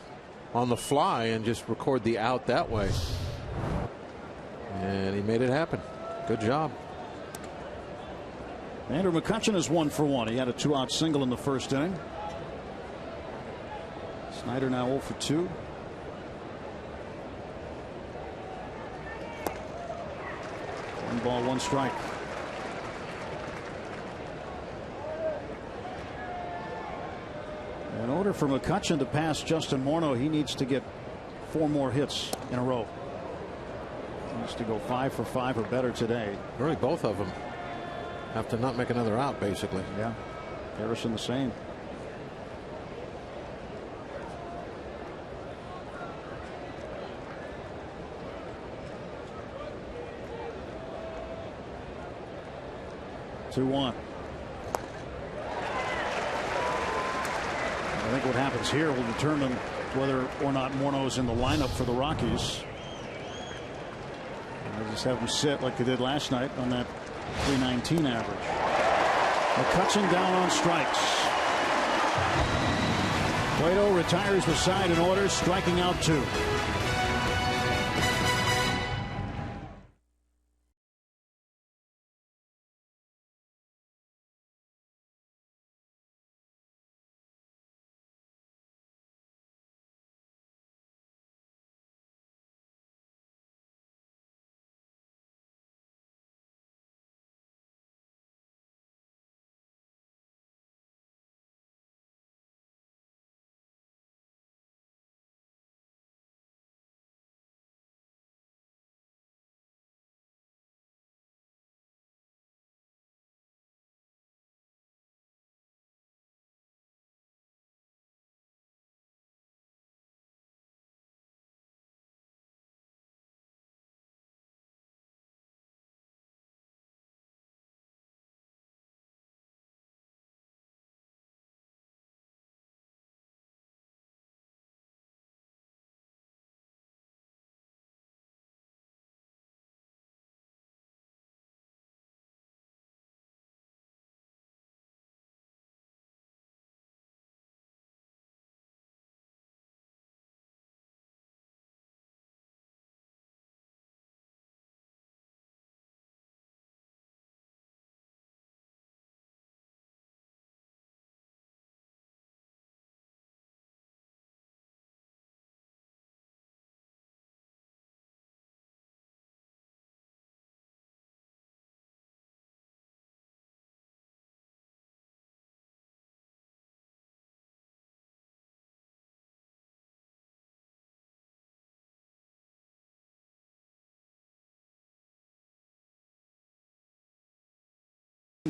on the fly and just record the out that way. And he made it happen. Good job. Andrew McCutchen is 1 for 1. He had a 2-out single in the first inning. Snyder now 0 for 2. One ball, one strike. In order for McCutchen to pass Justin Morneau, he needs to get 4 more hits in a row. He needs to go 5 for 5 or better today. Really, both of them have to not make another out, basically. Yeah. Harrison the same. Two one. I think what happens here will determine whether or not Morneau is in the lineup for the Rockies. They'll just have him sit like they did last night on that 319 average. McCutchen down on strikes. Cueto retires the side in order, striking out 2.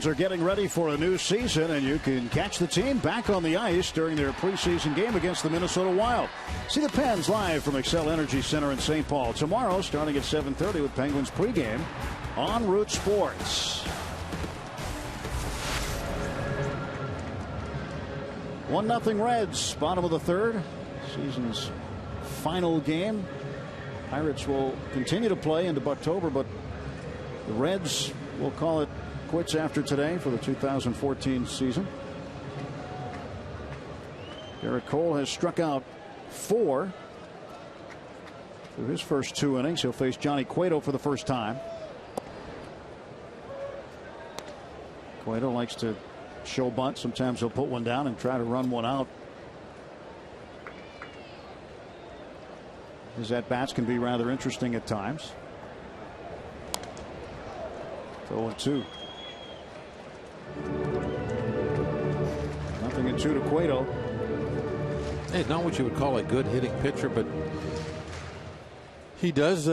Are getting ready for a new season, and you can catch the team back on the ice during their preseason game against the Minnesota Wild. See the Pens live from Xcel Energy Center in St. Paul tomorrow, starting at 7:30 with Penguins pregame on Root Sports. 1-0 Reds, bottom of the third. Season's final game. Pirates will continue to play into October, but the Reds will call it quits after today for the 2014 season. Garrett Cole has struck out 4. Through his first 2 innings, he'll face Johnny Cueto for the first time. Cueto likes to show bunt. Sometimes he'll put one down and try to run one out. His at-bats can be rather interesting at times. 0-2. 0-2 to Cueto. Hey, not what you would call a good hitting pitcher, but he does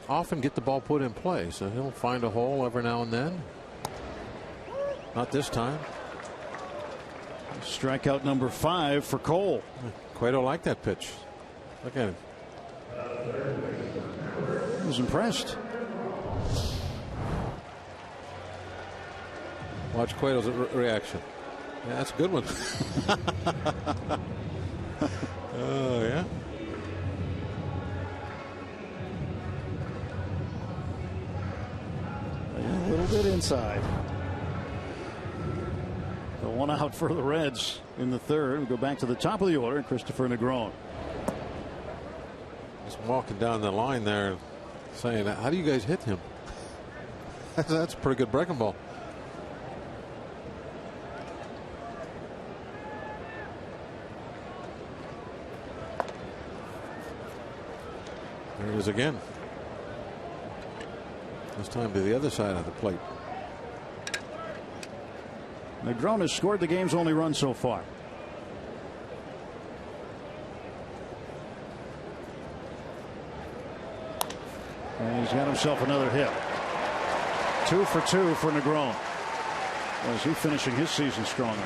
often get the ball put in play, so he'll find a hole every now and then. Not this time. Strikeout number 5 for Cole. Cueto liked that pitch. Look at him. He was impressed. Watch Cueto's reaction. Yeah, that's a good one. Oh, yeah. A little bit inside. The 1 out for the Reds in the 3rd. We go back to the top of the order. Christopher Negron. Just walking down the line there saying, how do you guys hit him? That's a pretty good breaking ball. There it is again. This time to the other side of the plate. Negron has scored the game's only run so far. And he's got himself another hit. 2 for 2 for Negron. Was he finishing his season stronger?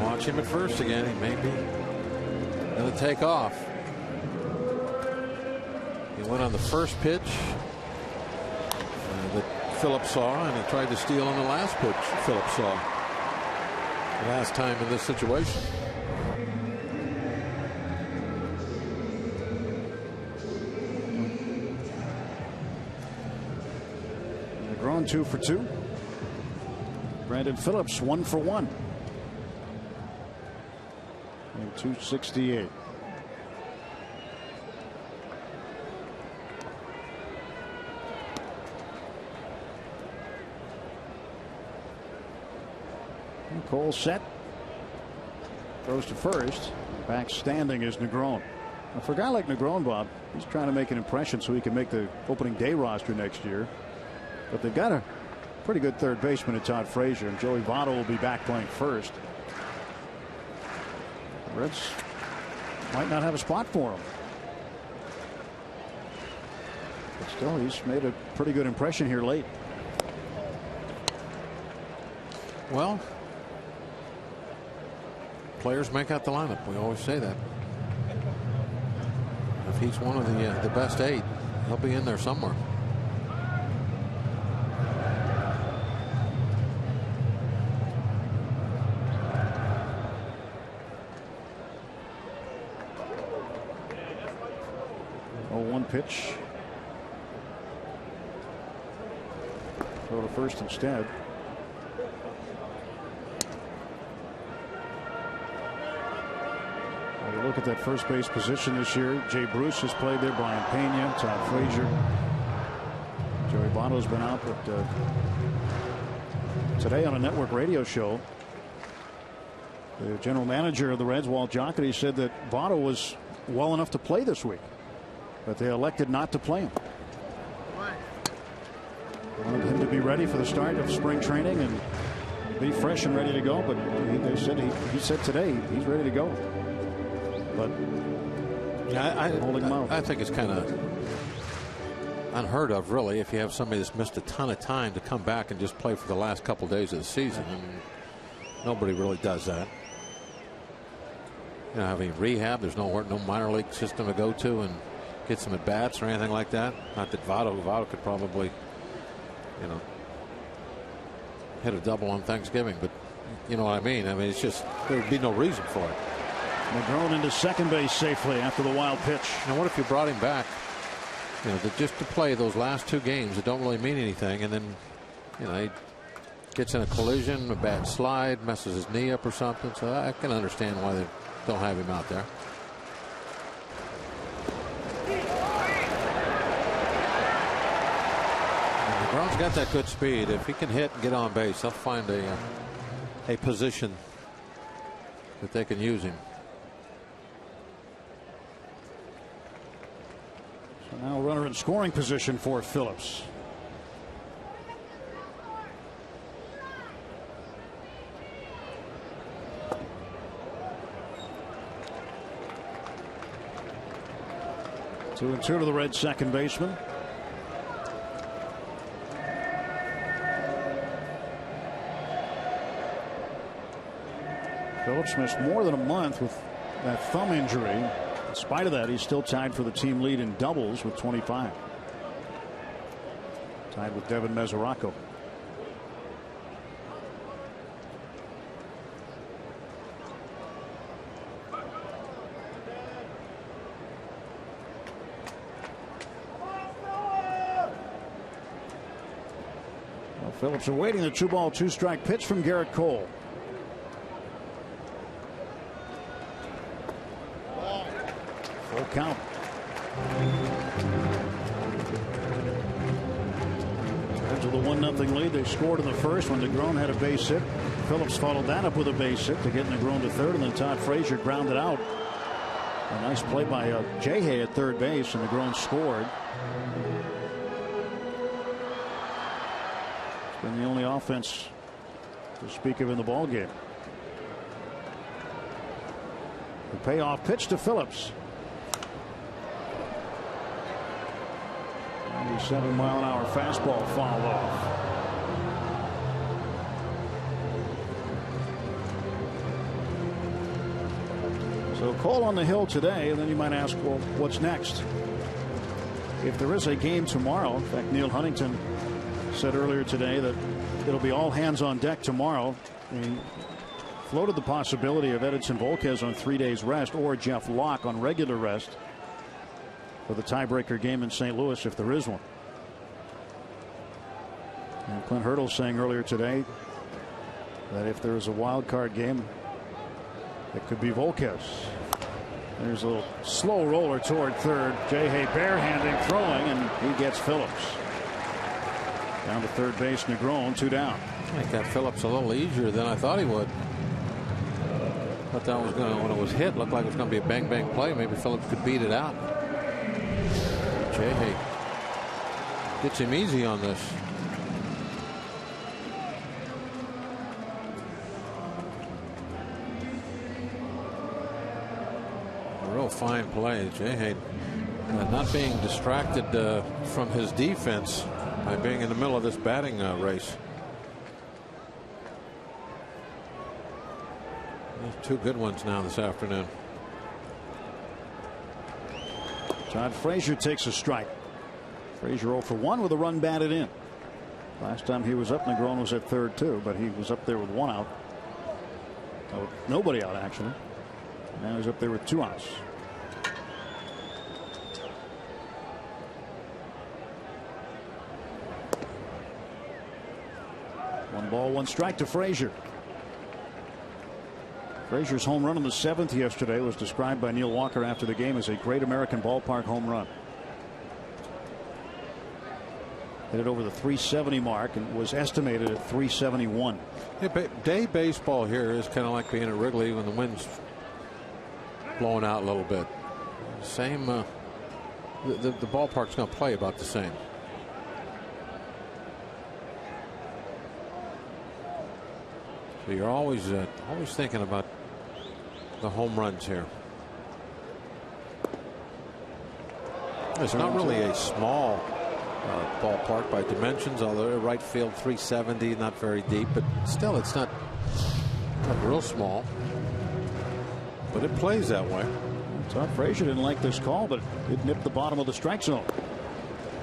Watch him at first again. He may be going to take off. He went on the first pitch that Phillips saw, and he tried to steal on the last pitch Phillips saw. Last time in this situation. Negron 2 for 2. Brandon Phillips 1 for 1. And 268. Cole set. Throws to first. Back standing is Negron. Now for a guy like Negron, Bob, he's trying to make an impression so he can make the opening day roster next year. But they've got a pretty good third baseman in Todd Frazier, and Joey Votto will be back playing first. The Reds might not have a spot for him. But still, he's made a pretty good impression here late. Well, players make out the lineup. We always say that. If he's one of the best 8, he'll be in there somewhere. One pitch. Throw to first instead. You look at that first base position this year. Jay Bruce has played there. Brian Pena, Todd Frazier. Joey Votto's been out, but today on a network radio show, the general manager of the Reds, Walt Jocketty, said that Votto was well enough to play this week, but they elected not to play him. Wanted him to be ready for the start of spring training and be fresh and ready to go, but he said today he's ready to go. But yeah, holding him out. I think it's kind of unheard of, really, if you have somebody that's missed a ton of time to come back and just play for the last couple days of the season. And nobody really does that. You know, having rehab, there's no minor league system to go to and get some at bats or anything like that. Not that Votto could probably, hit a double on Thanksgiving, but you know what I mean. I mean, it's just there would be no reason for it. Negron into second base safely after the wild pitch. Now, what if you brought him back, just to play those last 2 games that don't really mean anything, and then, he gets in a collision, a bad slide, messes his knee up or something. So I can understand why they don't have him out there. Negron's got that good speed. If he can hit and get on base, they'll find a position that they can use him. So now runner in scoring position for Phillips. Two and two to the Reds' second baseman. Phillips missed more than a month with that thumb injury. In spite of that, he's still tied for the team lead in doubles with 25. Tied with Devin Mesoraco. Well, Phillips awaiting the 2-ball, 2-strike pitch from Garrett Cole. Full count. Into the 1-0 lead. They scored in the first when Negron had a base hit. Phillips followed that up with a base hit to get Negron to third, and then Todd Frazier grounded out. A nice play by Jay at third base, and Negron scored. It's been the only offense to speak of in the ball game. The payoff pitch to Phillips. 97-mile-an-hour fastball fouled off. So Cole on the hill today, and then you might ask, well, what's next? If there is a game tomorrow, in fact, Neil Huntington said earlier today that it'll be all hands on deck tomorrow. He floated the possibility of Edinson Volquez on 3 days rest or Jeff Locke on regular rest for the tiebreaker game in St. Louis if there is one. And Clint Hurdle saying earlier today that if there is a wild card game, it could be Volquez. There's a little slow roller toward third. Jay barehanding throwing, and he gets Phillips. Down to third base, Negron, 2 down. I think that Phillips a little easier than I thought he would. Thought that was going to, when it was hit, looked like it was going to be a bang play. Maybe Phillips could beat it out. Jay gets him easy on this. A real fine play. Jay not being distracted from his defense by being in the middle of this batting race. Two good ones now this afternoon. Todd Frazier takes a strike. Frazier 0 for 1 with a run batted in. Last time he was up, Negron was at third too, but he was up there with 1 out. Oh, nobody out actually. Now he's up there with 2 outs. One ball, 1 strike to Frazier. Frazier's home run in the 7th yesterday was described by Neil Walker after the game as a great American ballpark home run. Hit it over the 370 mark and was estimated at 371. Yeah, day baseball here is kind of like being at Wrigley when the wind's blowing out a little bit. Same. The ballpark's going to play about the same. So you're always thinking about the home runs here. It's not really a small ballpark by dimensions, although right field 370, not very deep, but still it's not real small. But it plays that way. Todd Frazier didn't like this call, but it nipped the bottom of the strike zone.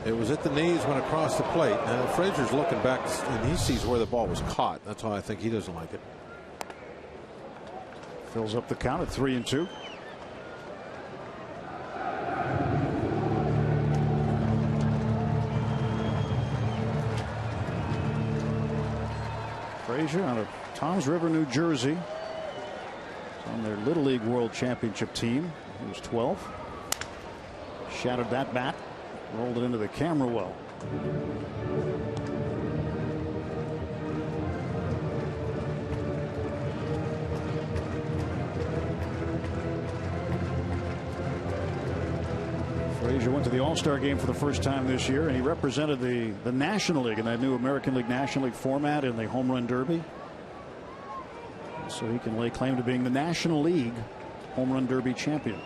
It was at the knees when across the plate. Now Frazier's looking back and he sees where the ball was caught. That's why I think he doesn't like it. Fills up the count at 3-2. Frazier out of Toms River, New Jersey. He's on their Little League World Championship team. He was 12. Shattered that bat. Rolled it into the camera well. Frazier went to the All-Star game for the first time this year, and he represented the National League in that new American League National League format in the Home Run Derby. So he can lay claim to being the National League Home Run Derby champion.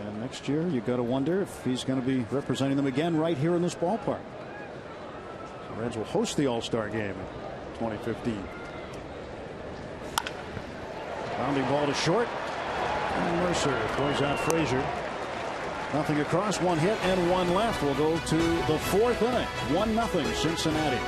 And next year, you've got to wonder if he's going to be representing them again right here in this ballpark. The Reds will host the All-Star game in 2015. Bounding ball to short. And Mercer throws out Frazier. Nothing across, one hit and one left. We'll go to the fourth inning. 1-0 Cincinnati.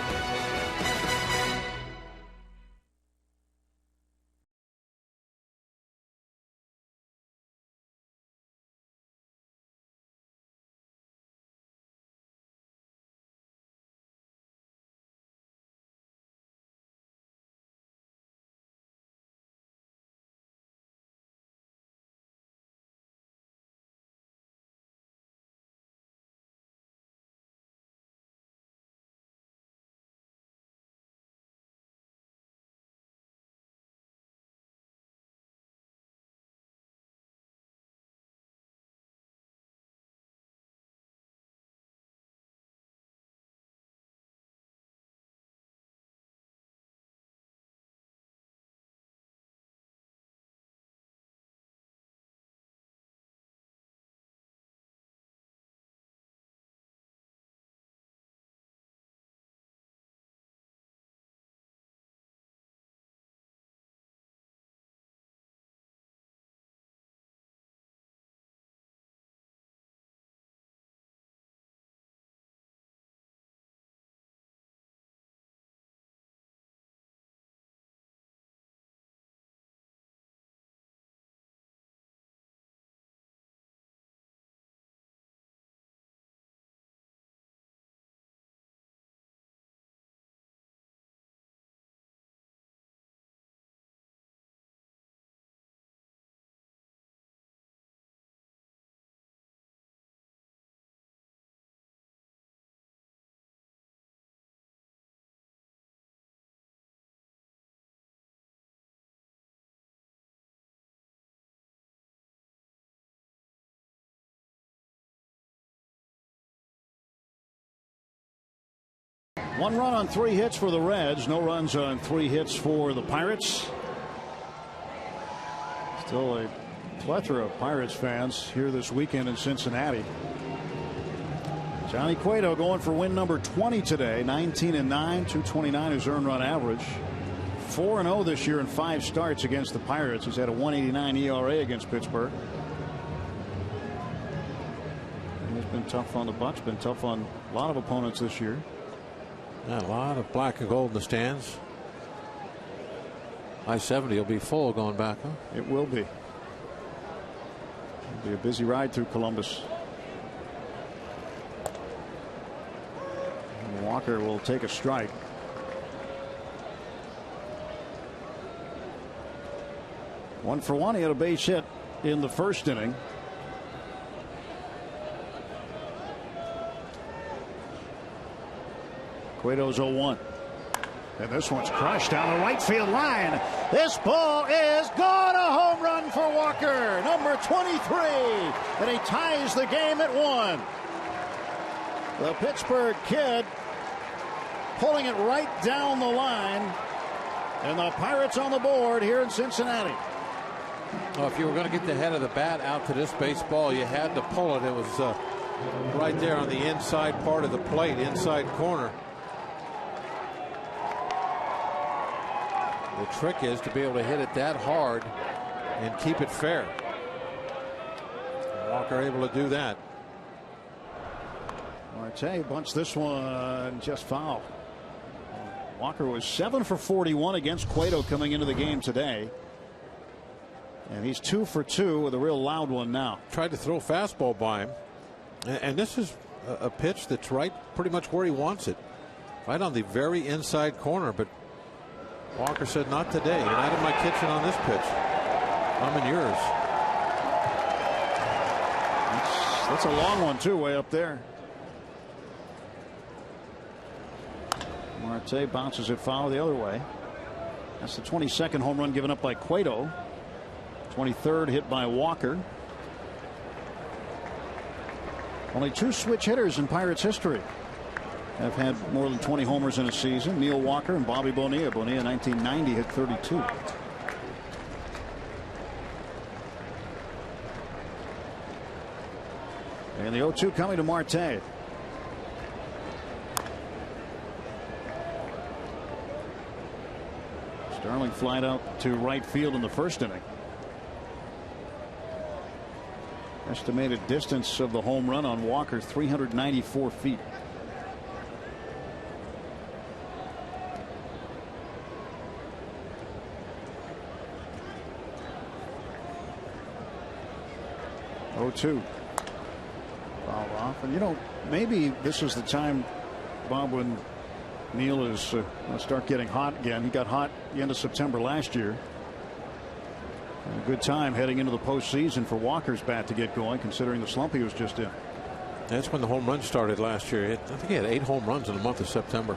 One run on 3 hits for the Reds. No runs on 3 hits for the Pirates. Still a plethora of Pirates fans here this weekend in Cincinnati. Johnny Cueto going for win number 20 today. 19-9, 229 his earned run average. 4-0 this year in 5 starts against the Pirates. He's had a 1.89 ERA against Pittsburgh. And he's been tough on the Bucs. Been tough on a lot of opponents this year. Yeah, a lot of black and gold in the stands. I-70 will be full going back, huh? It will be. It'll be a busy ride through Columbus. And Walker will take a strike. One for one. He had a base hit in the first inning. Cueto's 0-1. And this one's crushed down the right field line. This ball is gone. A home run for Walker, number 23. And he ties the game at 1. The Pittsburgh kid pulling it right down the line. And the Pirates on the board here in Cincinnati. Well, if you were going to get the head of the bat out to this baseball, you had to pull it. It was right there on the inside part of the plate, inside corner. The trick is to be able to hit it that hard and keep it fair. Walker able to do that. Marte bunts this one just foul. Walker was 7 for 41 against Cueto coming into the game today. And he's 2 for 2 with a real loud one now. Tried to throw a fastball by him. And this is a pitch that's right pretty much where he wants it. Right on the very inside corner. But Walker said, not today. You're not in my kitchen on this pitch. I'm in yours. That's a long one, too, way up there. Marte bounces it foul the other way. That's the 22nd home run given up by Cueto. 23rd hit by Walker. Only 2 switch hitters in Pirates history have had more than 20 homers in a season. Neil Walker and Bobby Bonilla. Bonilla in 1990 hit 32. And the 0-2 coming to Marte. Sterling flied out to right field in the first inning. Estimated distance of the home run on Walker, 394 feet. Oh, 2. Foul off. And you know, maybe this is the time, Bob, when Neil is going to start getting hot again. He got hot the end of September last year. And a good time heading into the postseason for Walker's bat to get going, considering the slump he was just in. That's when the home run started last year. I think he had 8 home runs in the month of September.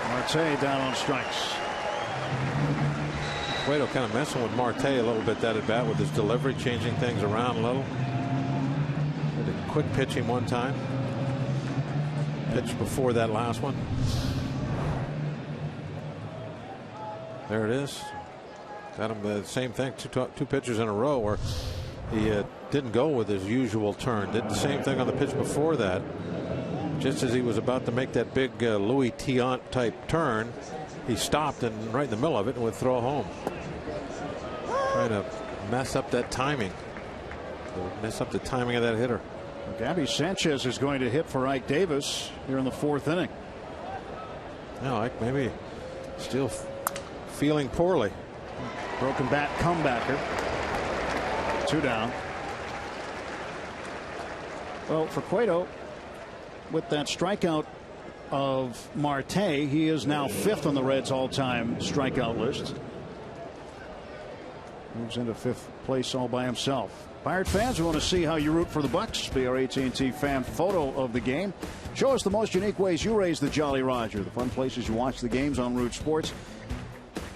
Marte down on strikes. Cueto kind of messing with Marte a little bit that at bat with his delivery, changing things around a little. Had a quick pitch him one time. Pitch before that last one. There it is. Got him the same thing. Two pitches in a row where he didn't go with his usual turn. Did the same thing on the pitch before that. Just as he was about to make that big Louis Tiant type turn, he stopped and right in the middle of it and would throw home. Trying to mess up that timing. Mess up the timing of that hitter. Gabby Sanchez is going to hit for Ike Davis here in the 4th inning. No, Ike maybe still feeling poorly. Broken bat comebacker. 2 down. Well, for Cueto, with that strikeout of Marte, he is now 5th on the Reds all-time strikeout list. Moves into 5th place all by himself. Pirate fans, we want to see how you root for the Bucks. Be our AT&T fan photo of the game. Show us the most unique ways you raise the Jolly Roger, the fun places you watch the games on Root Sports.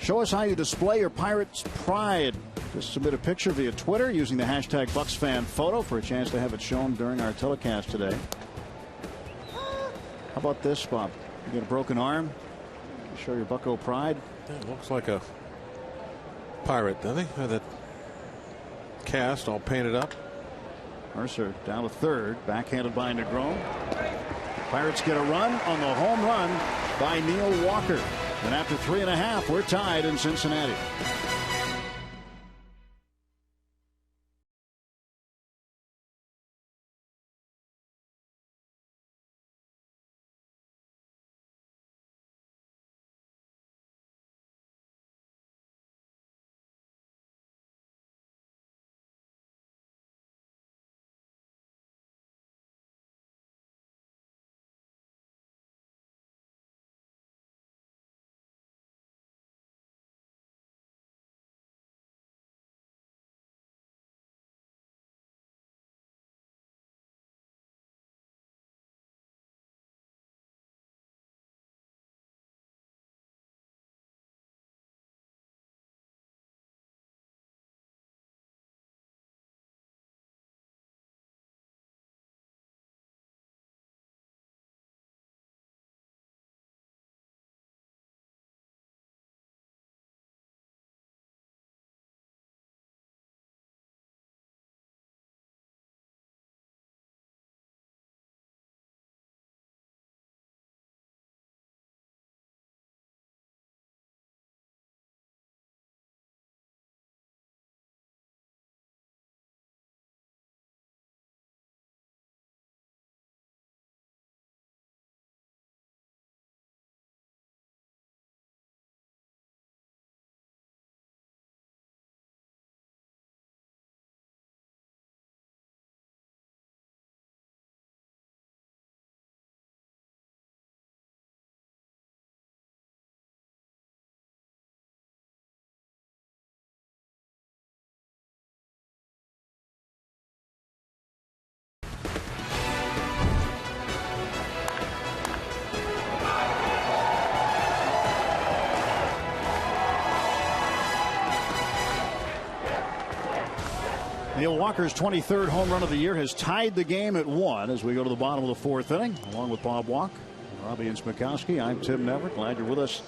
Show us how you display your Pirates pride. Just submit a picture via Twitter using the hashtag BucksFanPhoto for a chance to have it shown during our telecast today. How about this, Bob? You got a broken arm? Show your Bucko pride. It looks like a Pirate, doesn't he? That cast all painted up. Mercer down to 3rd, backhanded by Negron. Pirates get a run on the home run by Neil Walker. And after 3.5, we're tied in Cincinnati. Neil Walker's 23rd home run of the year has tied the game at 1 as we go to the bottom of the 4th inning. Along with Bob Walk, Robbie and Smikowski, I'm Tim Neverett. Glad you're with us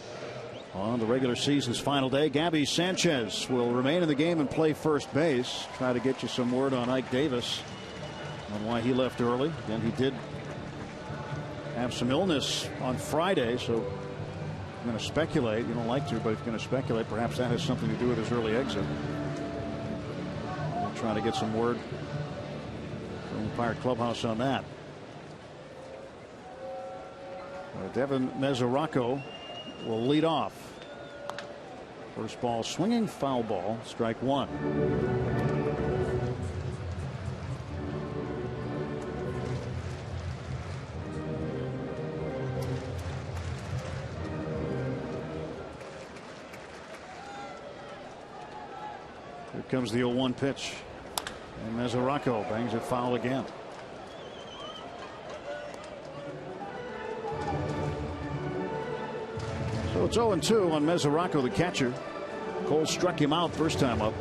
on the regular season's final day. Gabby Sanchez will remain in the game and play first base. Try to get you some word on Ike Davis on why he left early. Again, he did have some illness on Friday, so I'm going to speculate. You don't like to, but if you're going to speculate, perhaps that has something to do with his early exit. Trying to get some word from the Pirate clubhouse on that. Devin Mesoraco will lead off. First ball swinging, foul ball, strike 1. Here comes the 0-1 pitch. And Mesoraco bangs it foul again. So it's 0-2 on Mesoraco, the catcher. Cole struck him out first time up.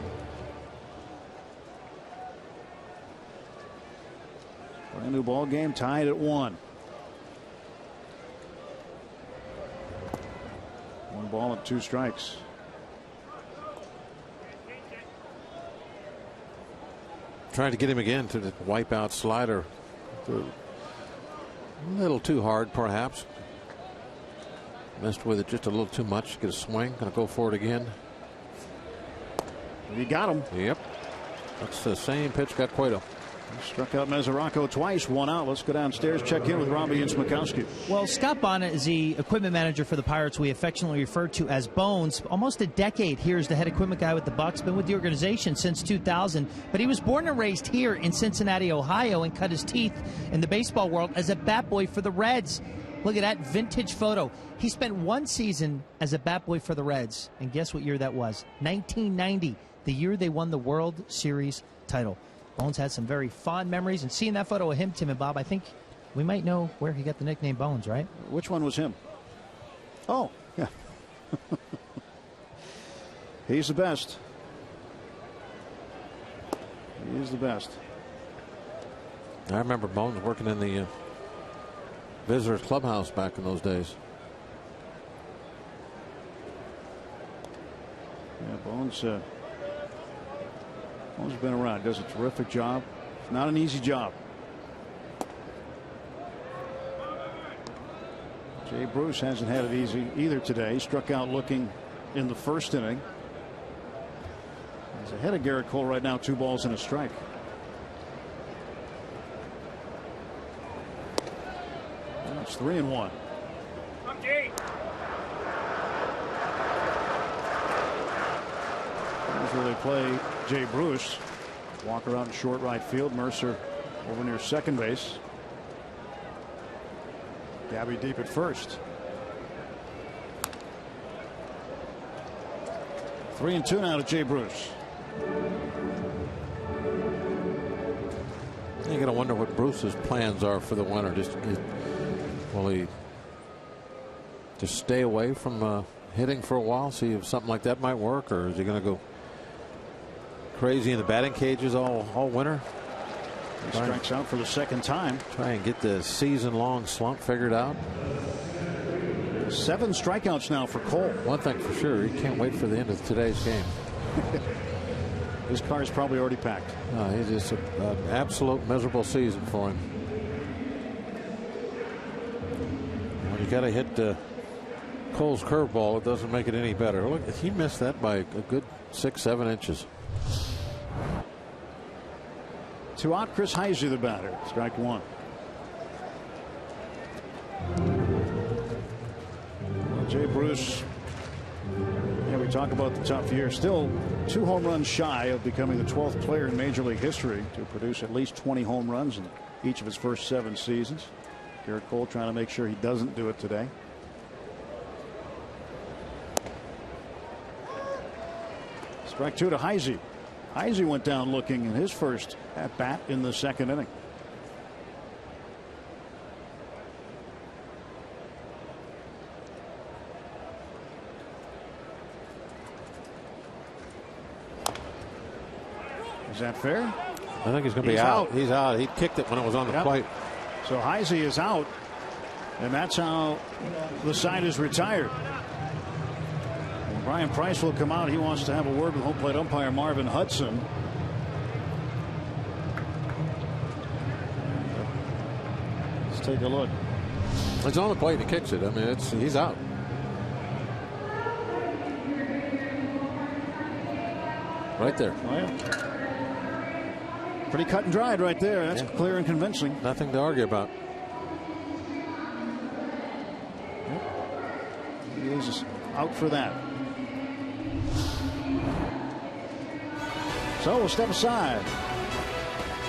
Brand new ball game, tied at 1. 1 ball and 2 strikes. Trying to get him again to the wipeout slider. A little too hard, perhaps. Messed with it just a little too much. Get a swing. Going to go for it again. You got him. Yep. That's the same pitch. Got Cueto. Struck out Mesoraco twice, 1 out. Let's go downstairs, check in with Robbie and Smikowski. Well, Scott Bonnet is the equipment manager for the Pirates we affectionately refer to as Bones. Almost a decade here as the head equipment guy with the Bucks. Been with the organization since 2000. But he was born and raised here in Cincinnati, Ohio, and cut his teeth in the baseball world as a bat boy for the Reds. Look at that vintage photo. He spent 1 season as a bat boy for the Reds. And guess what year that was? 1990, the year they won the World Series title. Bones had some very fond memories, and seeing that photo of him, Tim and Bob, I think we might know where he got the nickname Bones, right? Which one was him? Oh, yeah. He's the best. He is the best. I remember Bones working in the visitors clubhouse back in those days. Yeah, Bones has been around, does a terrific job. It's not an easy job. Jay Bruce hasn't had it easy either today. Struck out looking in the first inning. He's ahead of Garrett Cole right now, 2 balls and a strike. Well, it's 3-1. Okay. Here's where they play Jay Bruce. Walker out in short right field. Mercer over near second base. Gabby deep at first. 3-2 now to Jay Bruce. You got to wonder what Bruce's plans are for the winter. Will he just stay away from hitting for a while, see if something like that might work, or is he going to go crazy in the batting cages all winter? He strikes out for the second time. Try and get the season-long slump figured out. 7 strikeouts now for Cole. One thing for sure, he can't wait for the end of today's game. His car's probably already packed. It's just an absolute miserable season for him. When you got to hit Cole's curveball, it doesn't make it any better. Look, he missed that by a good 6-7 inches. 2 out. Chris Heisey, the batter. Strike 1. Well, Jay Bruce, we talk about the tough year. Still 2 home runs shy of becoming the 12th player in Major League history to produce at least 20 home runs in each of his first 7 seasons. Garrett Cole trying to make sure he doesn't do it today. Strike 2 to Heisey. Heisey went down looking in his first at bat in the second inning. Is that fair? I think he's going to be out. He's out. He kicked it when it was on the plate. So Heise is out, and that's how the side is retired. And Brian Price will come out. He wants to have a word with home plate umpire Marvin Hudson. Let's take a look. It's on the plate. He kicks it. I mean, he's out. Right there. Oh, yeah. Pretty cut and dried right there. That's clear and convincing. Nothing to argue about. He is out for that. So we'll step aside.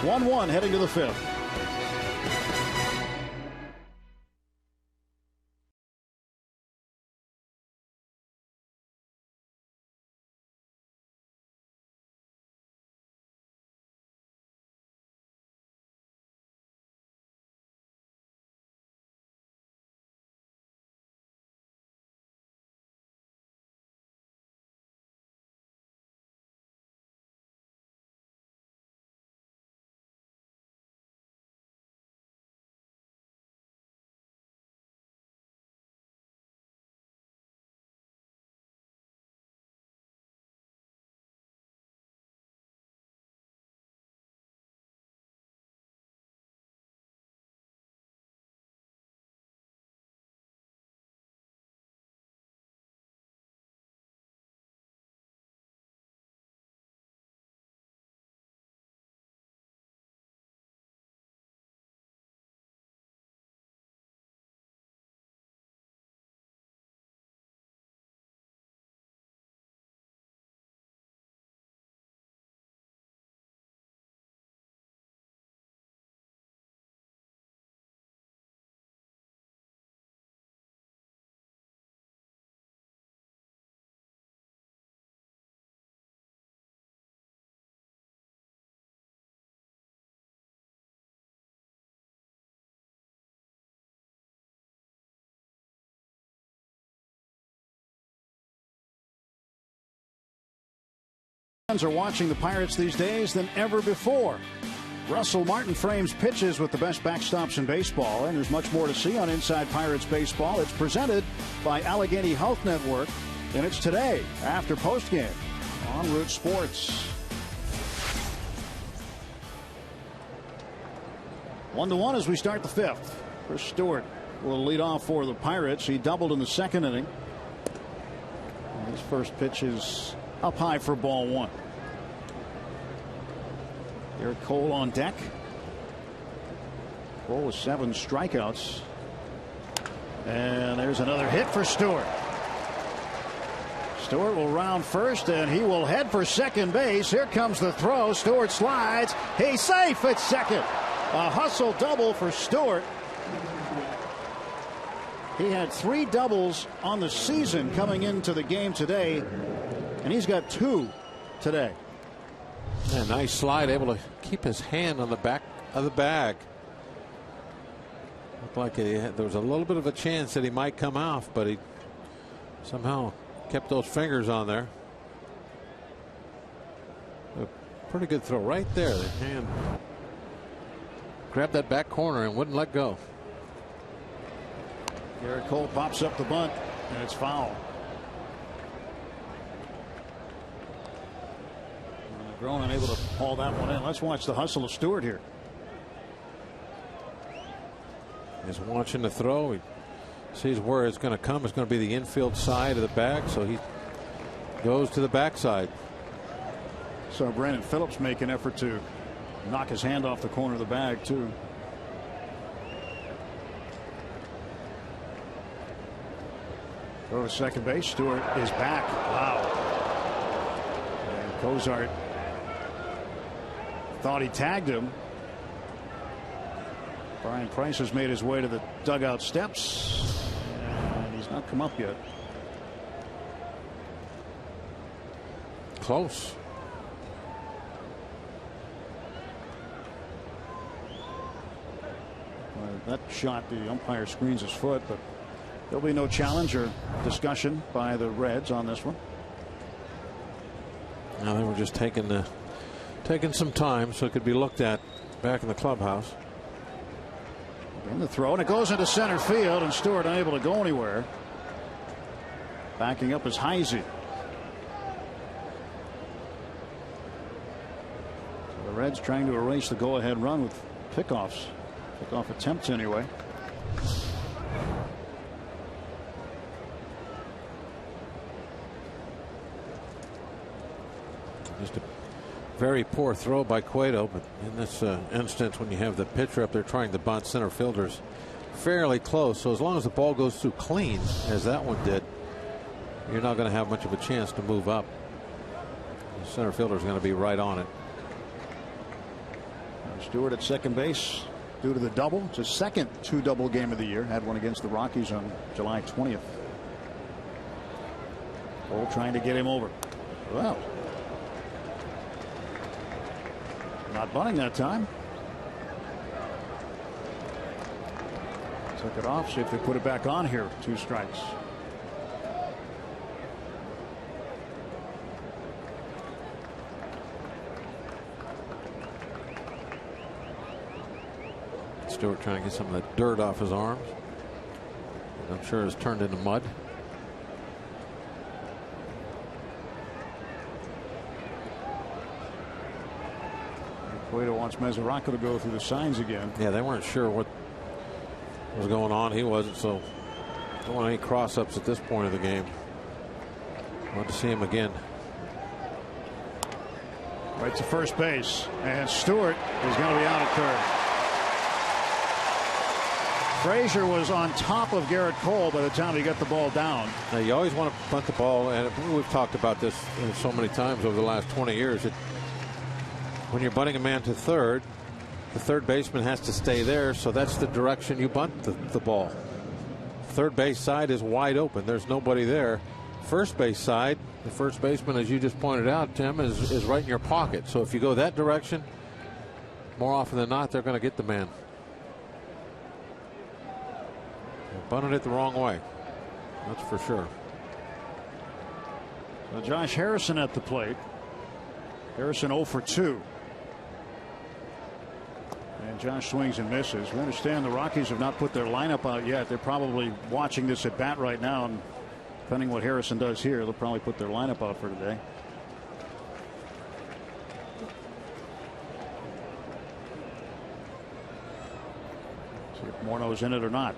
1-1 heading to the fifth. Fans are watching the Pirates these days than ever before. Russell Martin frames pitches with the best backstops in baseball, and there's much more to see on Inside Pirates Baseball. It's presented by Allegheny Health Network, and it's today after postgame on Root Sports. 1-1 as we start the fifth. Chris Stewart will lead off for the Pirates. He doubled in the second inning. And his first pitch is up high for ball one. Garrett Cole on deck. Cole with 7 strikeouts. And there's another hit for Stewart. Stewart will round first, and he will head for second base. Here comes the throw. Stewart slides. He's safe at second. A hustle double for Stewart. He had 3 doubles on the season coming into the game today, and he's got 2 today. Yeah, nice slide, able to keep his hand on the back of the bag. Looked like there was a little bit of a chance that he might come off, but he somehow kept those fingers on there. A pretty good throw right there. The hand grabbed that back corner and wouldn't let go. Garrett Cole pops up the bunt, and it's foul. Grown unable to haul that one in. Let's watch the hustle of Stewart here. He's watching the throw. He sees where it's going to come. It's going to be the infield side of the bag, so he goes to the backside. So Brandon Phillips make an effort to knock his hand off the corner of the bag too. Throw to second base. Stewart is back. Wow. And Cozart thought he tagged him. Brian Price has made his way to the dugout steps, and he's not come up yet. Close. That shot, the umpire screens his foot, but there'll be no challenge or discussion by the Reds on this one. Now they were just taking the taking some time so it could be looked at back in the clubhouse. In the throw, and it goes into center field, and Stewart unable to go anywhere. Backing up is Heisey. So the Reds trying to erase the go-ahead run with pickoffs. Pickoff attempts anyway. Just a very poor throw by Cueto, but in this instance, when you have the pitcher up there trying to bunt, center fielder's fairly close. So as long as the ball goes through clean, as that one did, you're not going to have much of a chance to move up. The center fielder's going to be right on it. Stewart at second base due to the double. It's his second two-double game of the year. Had one against the Rockies on July 20th. Cole trying to get him over. Well, not bunting that time. Took it off. See if they put it back on here. 2 strikes. Stewart trying to get some of that dirt off his arms. I'm sure it's turned into mud. Cueto wants Mesoraco to go through the signs again. Yeah, they weren't sure what was going on. He wasn't, so don't want any cross-ups at this point of the game. Want to see him again. Right to first base, and Stewart is going to be out at third. Frazier was on top of Garrett Cole by the time he got the ball down. Now, you always want to bunt the ball, and we've talked about this so many times over the last 20 years. When you're bunting a man to third, the third baseman has to stay there, so that's the direction you bunt the ball. Third base side is wide open. There's nobody there. First base side, the first baseman, as you just pointed out, Tim, is right in your pocket. So if you go that direction, more often than not, they're going to get the man. Bunted it the wrong way. That's for sure. So Josh Harrison at the plate. Harrison 0 for 2. And Josh swings and misses. We understand the Rockies have not put their lineup out yet. They're probably watching this at bat right now, and depending what Harrison does here, they'll probably put their lineup out for today. See if Morneau's in it or not.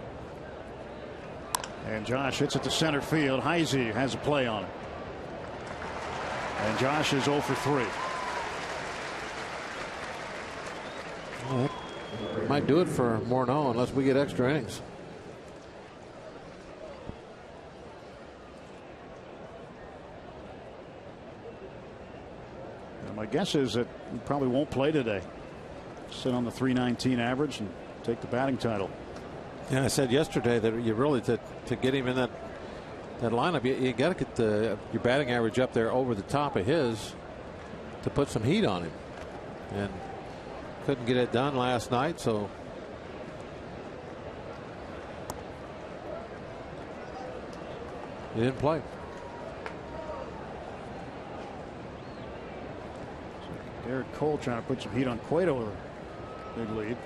And Josh hits it to center field. Heisey has a play on it. And Josh is 0 for 3. Well, that might do it for Morneau unless we get extra innings. And my guess is that he probably won't play today. Sit on the 319 average and take the batting title. Yeah, I said yesterday that you really to get him in that lineup, you got to get your batting average up there over the top of his to put some heat on him, and couldn't get it done last night. So he didn't play. So Garrett Cole trying to put some heat on Cueto with a big lead.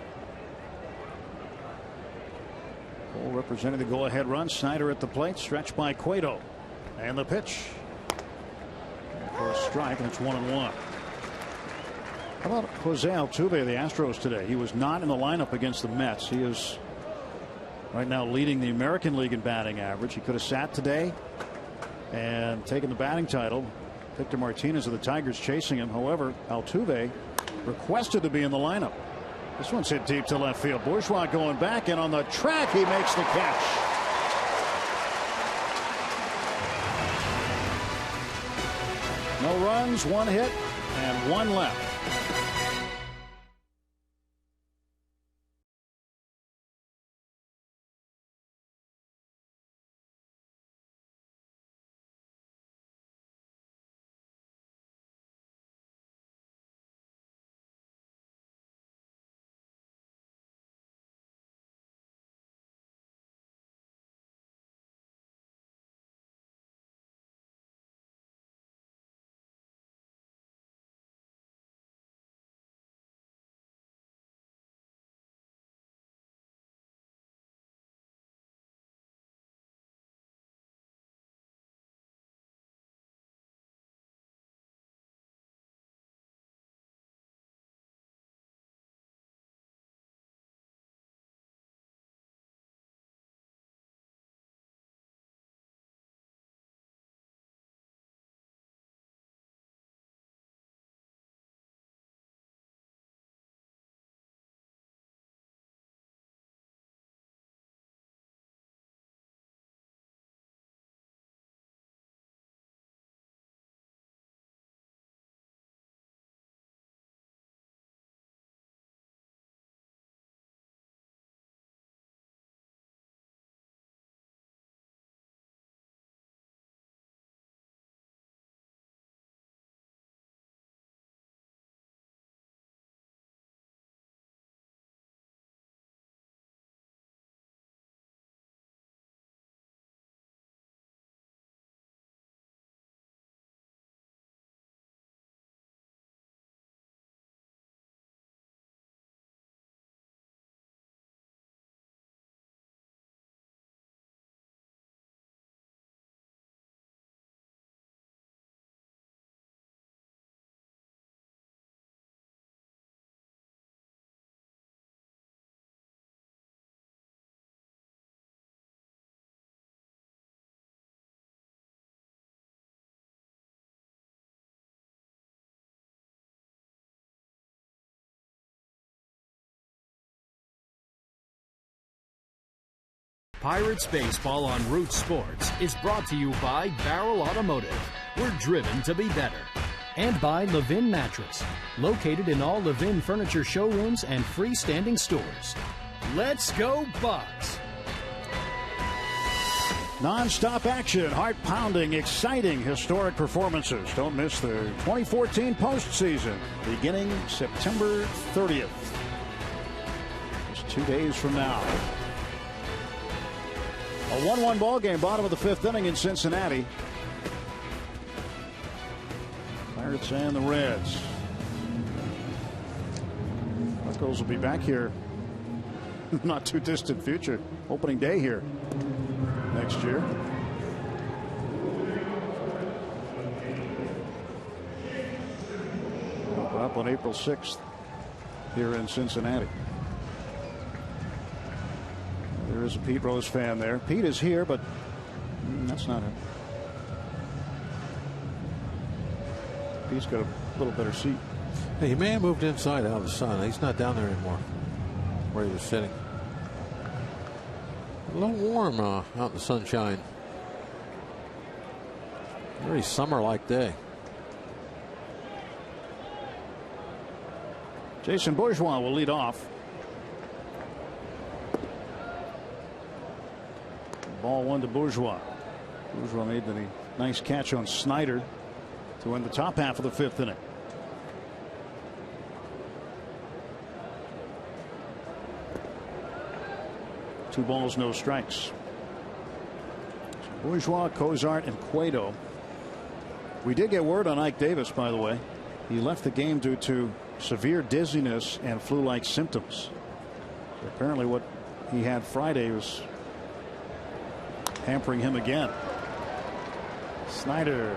Cole representing the go-ahead run. Snyder at the plate, stretched by Cueto, and the pitch. And for a strike, and it's 1-1. How about Jose Altuve of the Astros today? He was not in the lineup against the Mets. He is right now leading the American League in batting average. He could have sat today and taken the batting title. Victor Martinez of the Tigers chasing him. However, Altuve requested to be in the lineup. This one's hit deep to left field. Bourgeois going back, and on the track he makes the catch. No runs, 1 hit, and 1 left. Pirates Baseball on Root Sports is brought to you by Barrel Automotive. We're driven to be better. And by Levin Mattress, located in all Levin furniture showrooms and freestanding stores. Let's go Bucks! Non-stop action, heart-pounding, exciting, historic performances. Don't miss the 2014 postseason beginning September 30th. Just 2 days from now. A 1-1 ball game, bottom of the 5th inning in Cincinnati. Pirates and the Reds. Buckles will be back here not too distant future. Opening day here next year. Up on April 6th here in Cincinnati. There is a Pete Rose fan there. Pete is here, but that's not it. Pete's got a little better seat. Hey, he may have moved inside out of the sun. He's not down there anymore where he was sitting. A little warm out in the sunshine. Very summer-like day. Jason Bourgeois will lead off. Ball 1 to Bourgeois. Bourgeois made the nice catch on Snyder to end the top half of the 5th inning. Two balls, no strikes. Bourgeois, Cozart, and Cueto. We did get word on Ike Davis, by the way. He left the game due to severe dizziness and flu-like symptoms. So apparently what he had Friday was hampering him again. Snyder,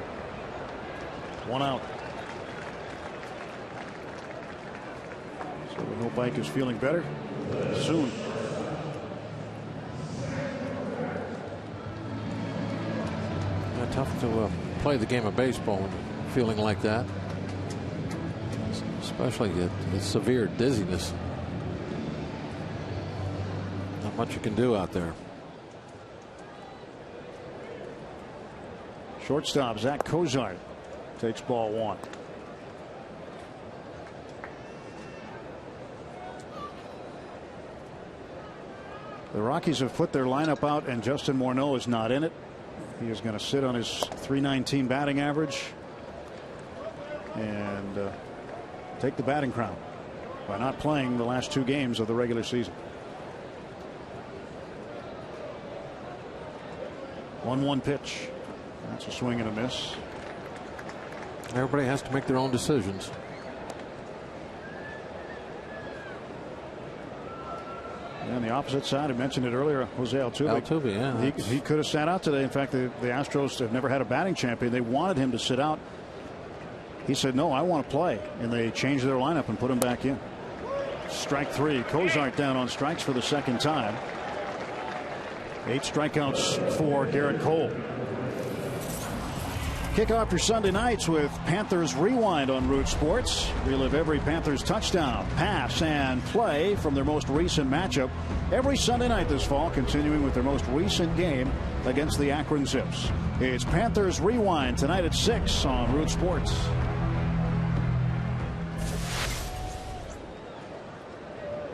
1 out. So we hope Ike is feeling better soon. Tough to play the game of baseball when you're feeling like that, especially the severe dizziness. Not much you can do out there. Shortstop Zach Cozart takes ball 1. The Rockies have put their lineup out, and Justin Morneau is not in it. He is going to sit on his .319 batting average and take the batting crown by not playing the last 2 games of the regular season. 1-1 pitch. That's a swing and a miss. Everybody has to make their own decisions. And the opposite side, I mentioned it earlier, Jose Altuve. Altuve, yeah. He could have sat out today. In fact, the Astros have never had a batting champion. They wanted him to sit out. He said, no, I want to play. And they changed their lineup and put him back in. Strike 3. Cozart down on strikes for the 2nd time. 8 strikeouts for Garrett Cole. Kick off your Sunday nights with Panthers Rewind on Root Sports. Relive every Panthers touchdown, pass, and play from their most recent matchup every Sunday night this fall, continuing with their most recent game against the Akron Zips. It's Panthers Rewind tonight at 6 on Root Sports.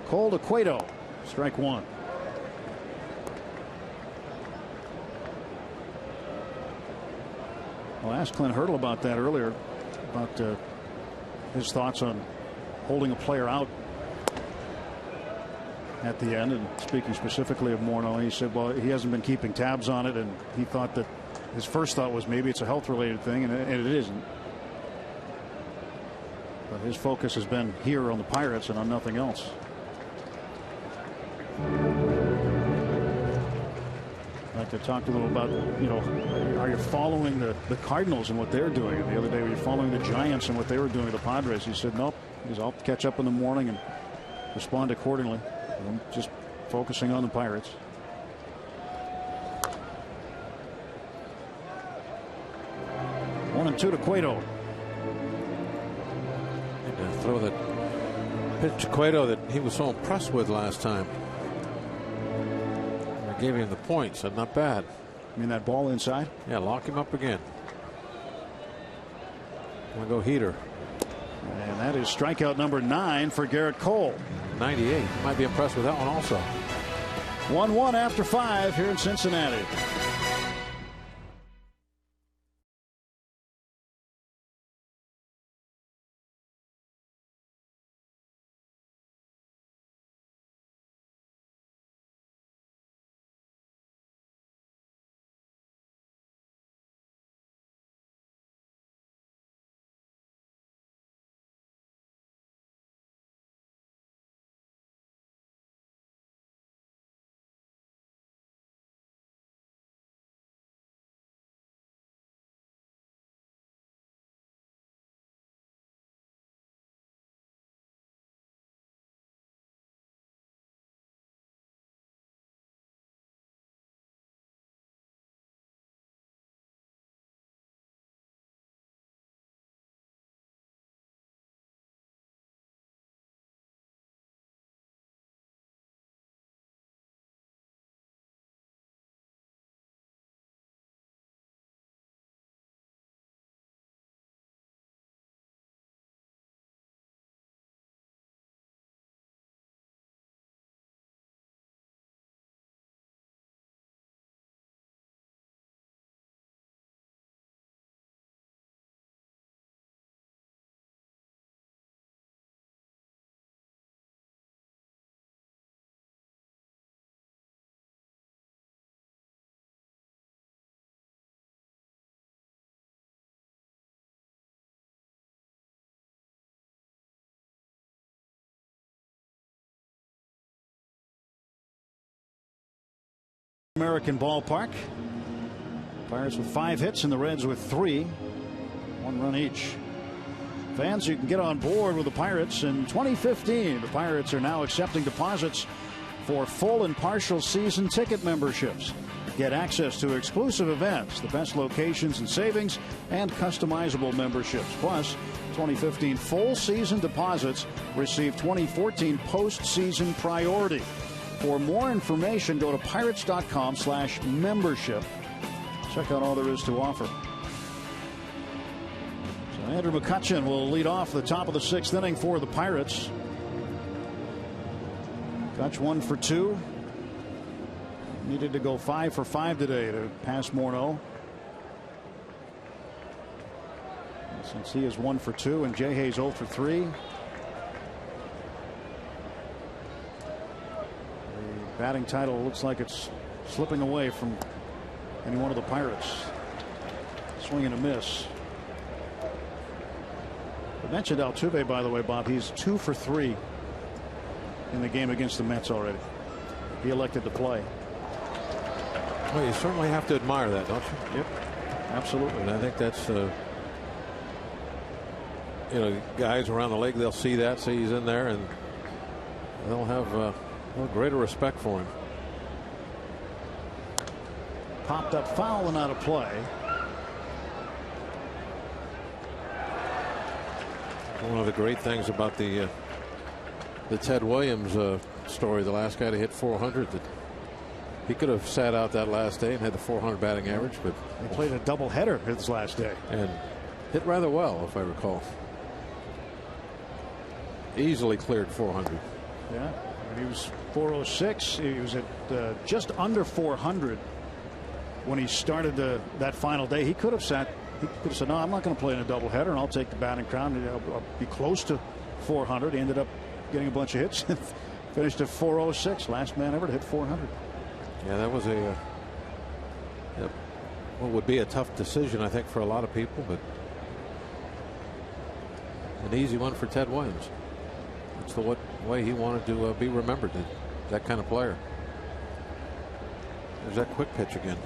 Cole to Cueto. Strike 1. Well, I asked Clint Hurdle about that earlier, about his thoughts on holding a player out at the end, and speaking specifically of Morneau, he said, well, he hasn't been keeping tabs on it, and he thought that his first thought was maybe it's a health-related thing, and it isn't. But his focus has been here on the Pirates and on nothing else. I'd like to talk a little about, are you following the Cardinals and what they're doing? And the other day, were you following the Giants and what they were doing to the Padres? He said, nope. I'll catch up in the morning and respond accordingly. I'm just focusing on the Pirates. One and two to Cueto. And to throw that pitch to Cueto that he was so impressed with last time. gave him the point, so not bad. I mean, that ball inside? Yeah, lock him up again. Gonna go heater. And that is strikeout number 9 for Garrett Cole. 98. You might be impressed with that one also. 1-1 after 5 here in Cincinnati. American Ballpark. Pirates with 5 hits and the Reds with 3. 1 run each. Fans, you can get on board with the Pirates in 2015. The Pirates are now accepting deposits for full and partial season ticket memberships. Get access to exclusive events, the best locations and savings, and customizable memberships. Plus, 2015 full season deposits receive 2014 postseason priority. For more information, go to pirates.com/membership. Check out all there is to offer. So Andrew McCutchen will lead off the top of the 6th inning for the Pirates. Kutch 1 for 2. Needed to go 5 for 5 today to pass Morneau. And since he is 1 for 2 and Jay Hayes 0 for 3. Batting title looks like it's slipping away from any one of the Pirates. Swing and a miss. I mentioned Altuve, by the way, Bob. He's 2 for 3 in the game against the Mets already. He elected to play. Well, you certainly have to admire that, don't you? Yep, absolutely. And I think that's guys around the league, they'll see that, see he's in there, and they'll have greater respect for him. Popped up foul and out of play. One of the great things about the Ted Williams story, the last guy to hit 400, that he could have sat out that last day and had the 400 batting average, but he played a doubleheader his last day and hit rather well, if I recall. Easily cleared 400. Yeah, he was 406. He was at just under 400 when he started that final day. He could have sat. He could have said, "No, I'm not going to play in a doubleheader, and I'll take the batting crown. I'll be close to 400." He ended up getting a bunch of hits and finished at 406. Last man ever to hit 400. Yeah, that was what would be a tough decision, I think, for a lot of people, but an easy one for Ted Williams. That's the way he wanted to be remembered, that kind of player. There's that quick pitch again.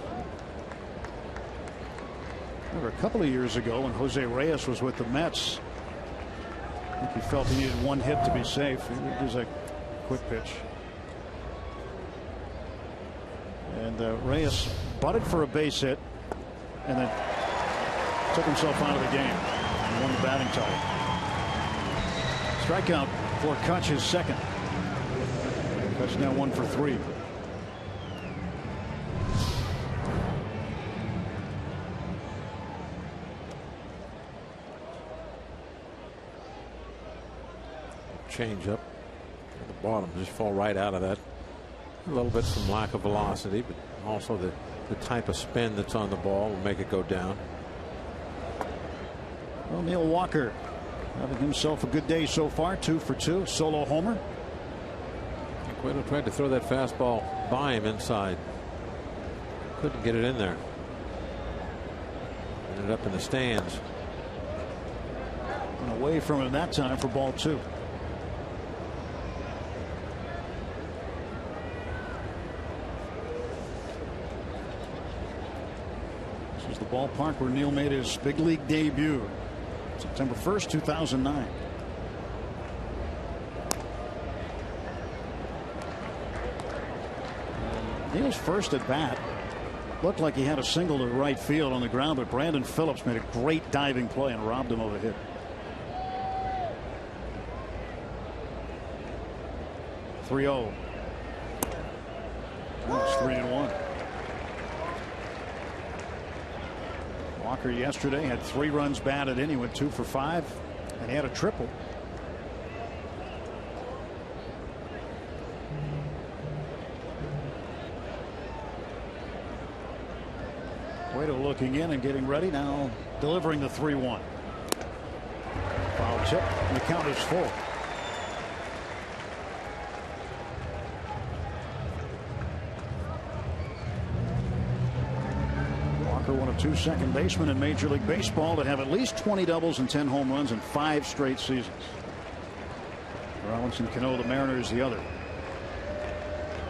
Remember a couple of years ago when Jose Reyes was with the Mets, I think he felt he needed 1 hit to be safe. Here's a quick pitch. And Reyes butted for a base hit and then took himself out of the game and won the batting title. Strikeout for Kutch, his second. Kutch now 1 for 3. changeup at the bottom. Just fall right out of that. A little bit from lack of velocity, but also the type of spin that's on the ball will make it go down. Well, Neil Walker having himself a good day so far. 2 for 2, solo homer. Cueto tried to throw that fastball by him inside. Couldn't get it in there. Ended up in the stands. And away from it that time for ball 2. This is the ballpark where Neil made his big league debut. September 1st, 2009. Neil's first at bat looked like he had a single to right field on the ground, but Brandon Phillips made a great diving play and robbed him of a hit. .30. It's 3-1. Walker yesterday had 3 runs batted in. He went 2 for 5, and he had a triple. Cueto looking in and getting ready now, delivering the 3-1. Foul tip, and the count is full. Walker, one of 2 second basemen in Major League Baseball to have at least 20 doubles and 10 home runs in 5 straight seasons. Robinson Cano, the Mariners, the other.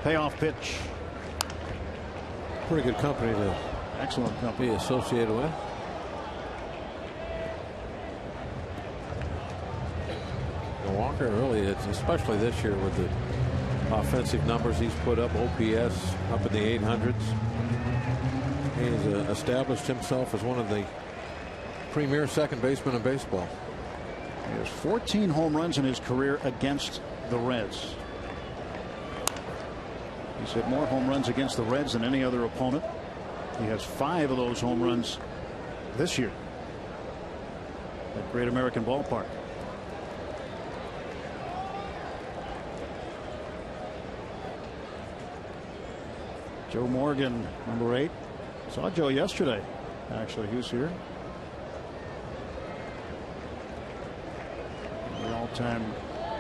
Payoff pitch. Pretty good company to Excellent company. be associated with. And Walker really, it's especially this year with the offensive numbers he's put up, OPS up in the 800s. He's established himself as one of the premier second basemen in baseball. He has 14 home runs in his career against the Reds. He's hit more home runs against the Reds than any other opponent. He has 5 of those home runs this year at Great American Ballpark. Joe Morgan, number 8. Saw Joe yesterday. Actually, he was here. The all-time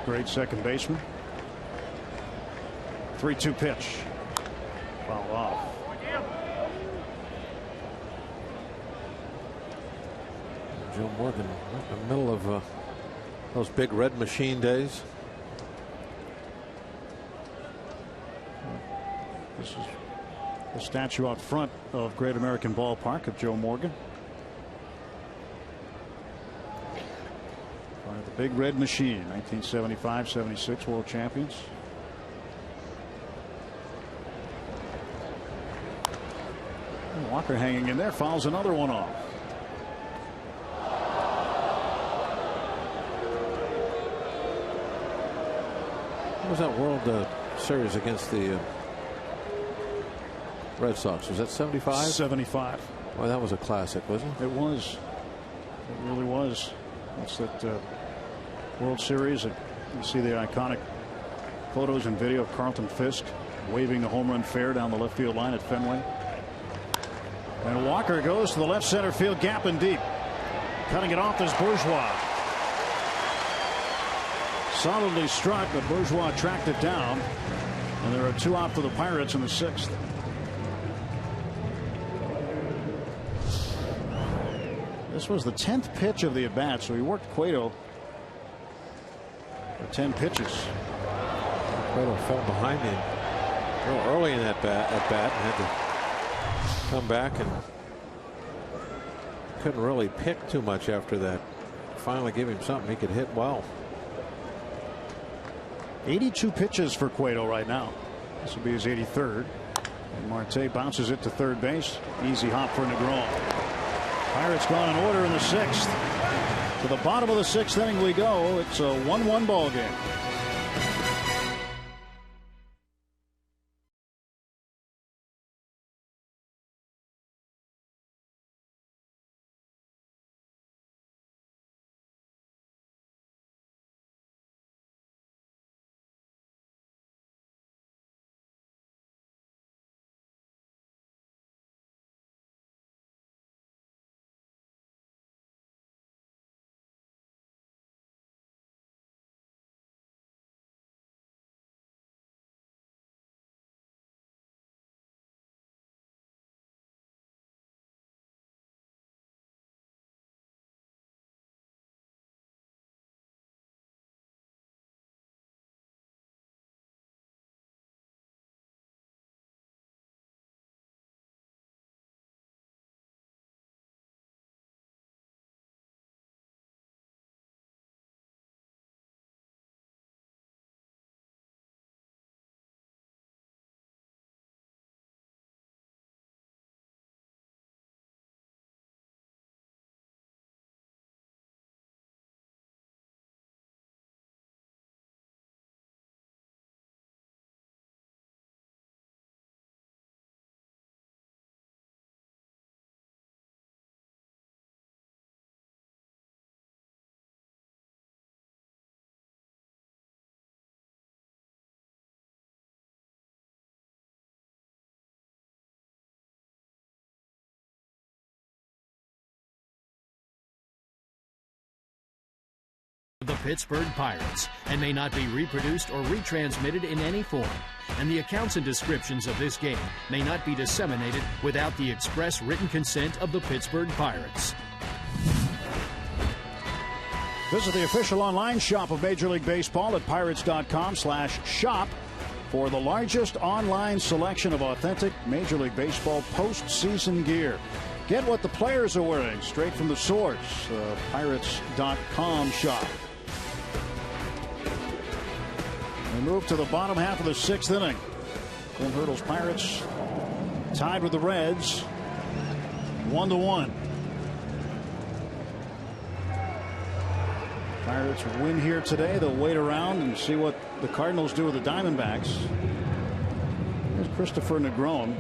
great second baseman. 3-2 pitch. Foul off. Joe Morgan in the middle of those big red machine days. This is the statue out front of Great American Ballpark of Joe Morgan. The big red machine, 1975-76 world champions. Walker hanging in there, fouls another one off. What was that World Series against the Red Sox? Was that 75? 75. Well, that was a classic, wasn't it? It was. It really was. That's that World Series. You see the iconic photos and video of Carlton Fisk waving the home run fair down the left field line at Fenway. And Walker goes to the left center field gap and deep. Cutting it off is Bourgeois. Solidly struck, but Bourgeois tracked it down. And there are 2 out for the Pirates in the 6th. This was the 10th pitch of the at bat, so he worked Cueto for 10 pitches. Cueto fell behind him a little early in that at bat and had to come back and couldn't really pick too much after that. Finally give him something he could hit well. 82 pitches for Cueto right now. This will be his 83rd. And Marte bounces it to third base. Easy hop for Negron. Pirates gone in order in the 6th. To the bottom of the 6th inning we go. It's a 1-1 ball game. the Pittsburgh Pirates and may not be reproduced or retransmitted in any form. And the accounts and descriptions of this game may not be disseminated without the express written consent of the Pittsburgh Pirates. Visit the official online shop of Major League Baseball at pirates.com/shop for the largest online selection of authentic Major League Baseball postseason gear. Get what the players are wearing straight from the source, pirates.com shop. We move to the bottom half of the 6th inning. Clint Hurdle's Pirates tied with the Reds 1-1. Pirates win here today. They'll wait around and see what the Cardinals do with the Diamondbacks. There's Christopher Negron.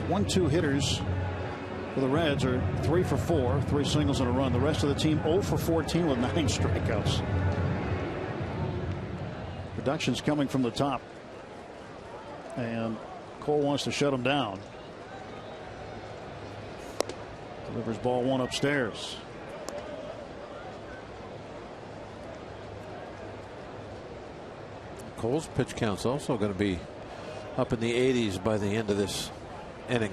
1-2 hitters for the Reds are 3 for 4, 3 singles and a run. The rest of the team 0 for 14 with 9 strikeouts. Production's coming from the top, and Cole wants to shut him down. Delivers ball 1 upstairs. Cole's pitch count's also going to be up in the 80s by the end of this inning.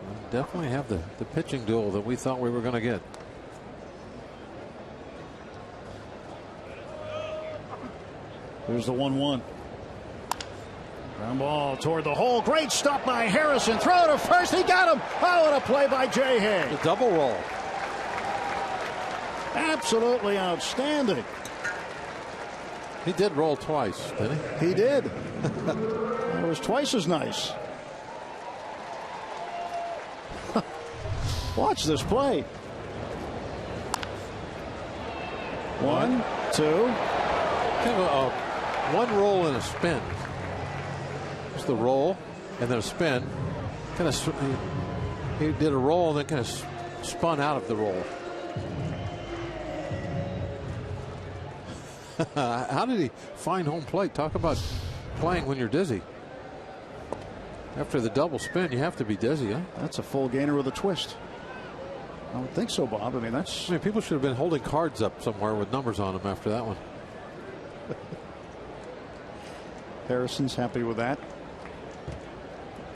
We'll definitely have the pitching duel that we thought we were going to get. Here's the 1-1. Ground ball toward the hole. Great stop by Harrison. Throw to first. He got him. Oh, what a play by Jay Hay. The double roll. Absolutely outstanding. He did roll twice, didn't he? He did. It was twice as nice. Watch this play. 1, 2. Kind of one roll and a spin. Just the roll and then a spin. Kind of, he did a roll and then kind of spun out of the roll. How did he find home plate? Talk about playing when you're dizzy. After the double spin, you have to be dizzy, huh? That's a full gainer with a twist. I would think so, Bob. I mean, people should have been holding cards up somewhere with numbers on them after that one. Harrison's happy with that.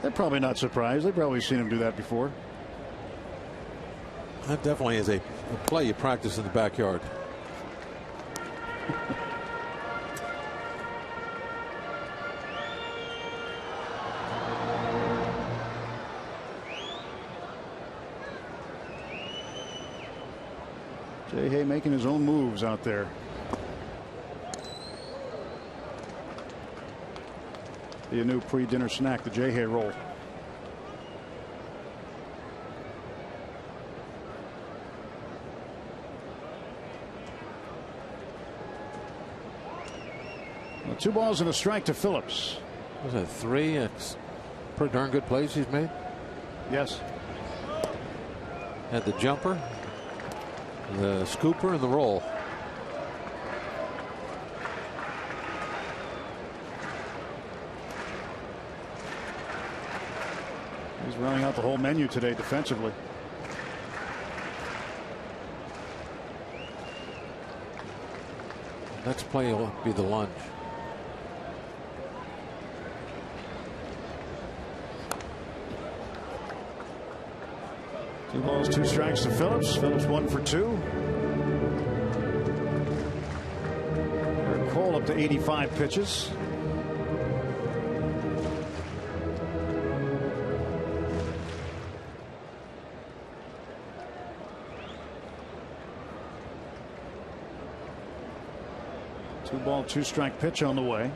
They're probably not surprised. They've probably seen him do that before. That definitely is a play you practice in the backyard. Jay Hay making his own moves out there. Be a new pre-dinner snack, the Jay Hay roll. Well, 2 balls and a strike to Phillips. Was that 3? It's pretty darn good plays he's made. Yes. Had the jumper, the scooper, and the roll. He's running out the whole menu today defensively. Next play will be the lunge. Two balls, 2 strikes to Phillips. Phillips 1 for 2. Eric Cole up to 85 pitches. Two ball, 2 strike pitch on the way.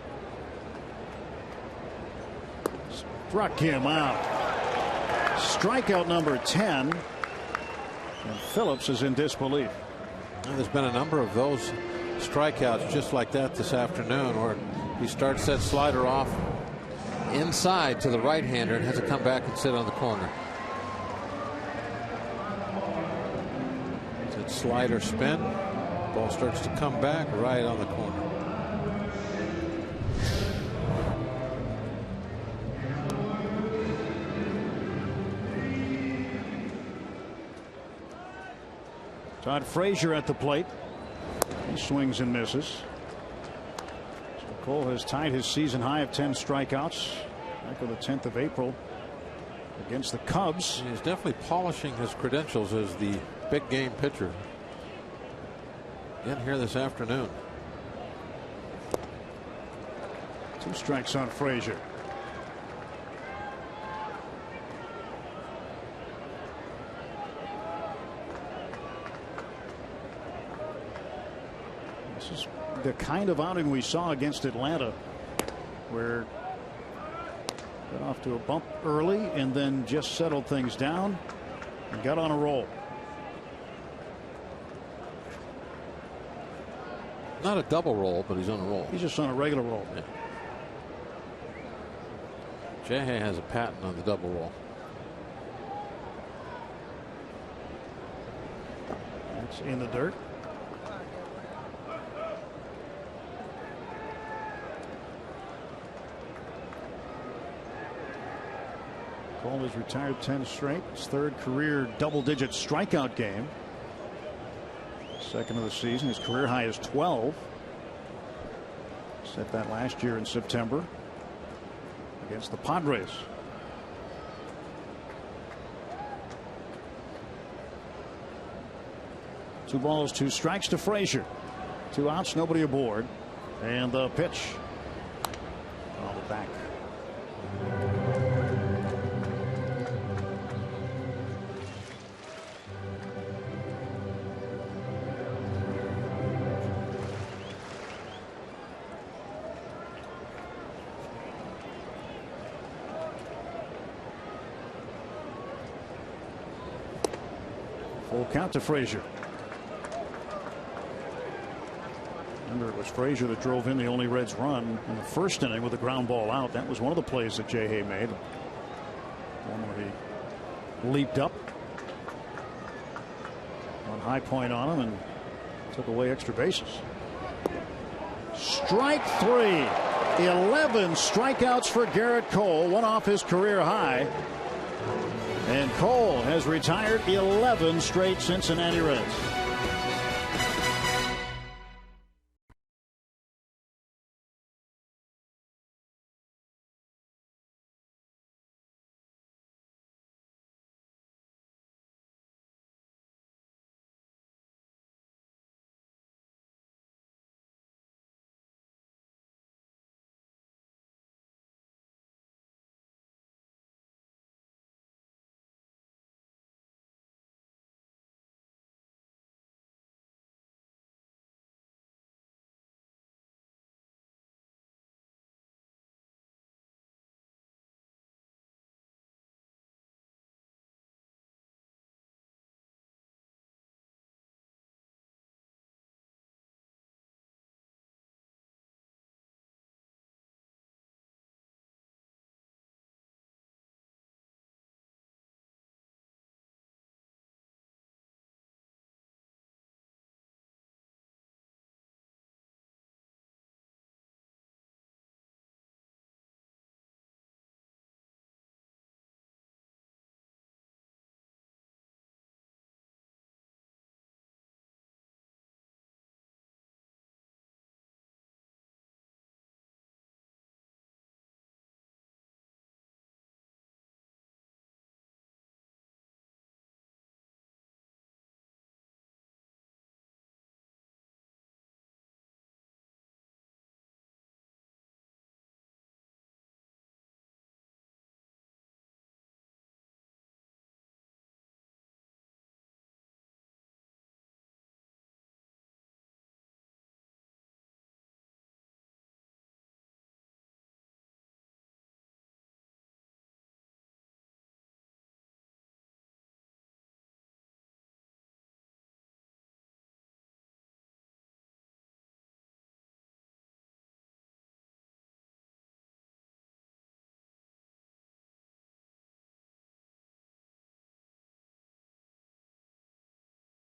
Struck him out. Strikeout number 10. And Phillips is in disbelief. And there's been a number of those strikeouts just like that this afternoon, where he starts that slider off inside to the right-hander and has to come back and sit on the corner. That slider spin. Ball starts to come back right on the corner. Todd Frazier at the plate. He swings and misses. So Cole has tied his season high of 10 strikeouts back on the 10th of April against the Cubs. He's definitely polishing his credentials as the big game pitcher. Again here this afternoon. 2 strikes on Frazier. This is the kind of outing we saw against Atlanta, where got off to a bump early and then just settled things down and got on a roll. Not a double roll, but he's on a roll. He's just on a regular roll. Yeah. Jay has a patent on the double roll. It's in the dirt. Cole has retired 10 straight. His 3rd career double-digit strikeout game. 2nd of the season. His career high is 12. Set that last year in September against the Padres. Two balls, 2 strikes to Frazier. 2 outs, nobody aboard. And the pitch. On the back. Full count to Frazier. Remember, it was Frazier that drove in the only Reds run in the 1st inning with a ground ball out. That was one of the plays that Jay Hay made. One where he leaped up on high point on him and took away extra bases. Strike 3. 11 strikeouts for Garrett Cole, one off his career high. And Cole has retired 11 straight Cincinnati Reds.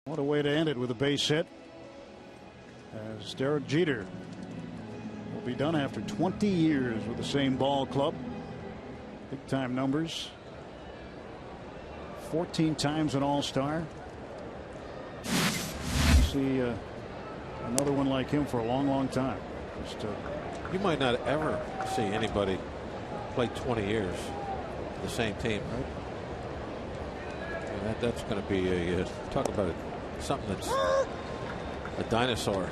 What a way to end it with a base hit, as Derek Jeter will be done after 20 years with the same ball club. Big time numbers. 14 times an All-Star. see another one like him for a long, long time. You might not ever see anybody play 20 years the same team, right? And that's going to be a talk about it, something that's a dinosaur.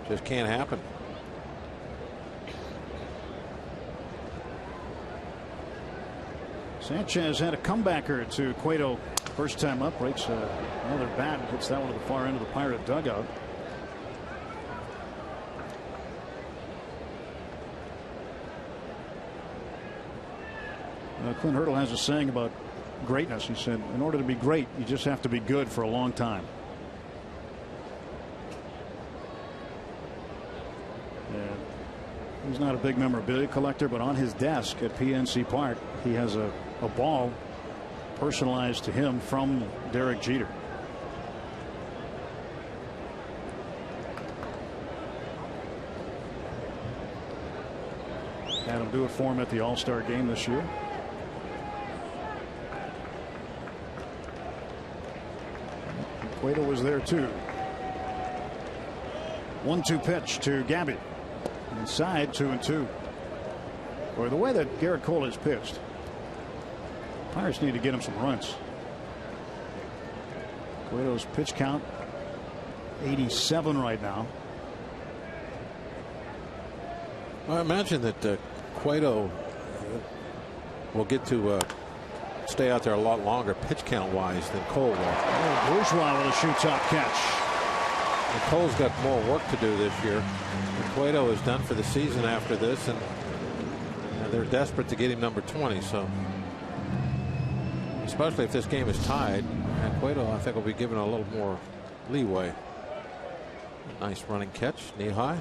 Just can't happen. Sanchez had a comebacker to Cueto. First time up, breaks another bat and hits that one to the far end of the Pirate dugout. Clint Hurdle has a saying about greatness. He said, in order to be great, you just have to be good for a long time. And he's not a big memorabilia collector, but on his desk at PNC Park, he has a ball personalized to him from Derek Jeter. Had him do it for him at the All-Star game this year. Cueto was there too. 1-2 pitch to Gabby. Inside, 2-2. Or the way that Garrett Cole has pitched, Pirates need to get him some runs. Cueto's pitch count 87 right now. I imagine that Cueto will get to stay out there a lot longer pitch count wise than Cole will. Oh, Bourgeois with a shoot top catch. And Cole's got more work to do this year. And Cueto is done for the season after this, and they're desperate to get him number 20. So, especially if this game is tied, and Cueto, I think, will be given a little more leeway. Nice running catch, knee high.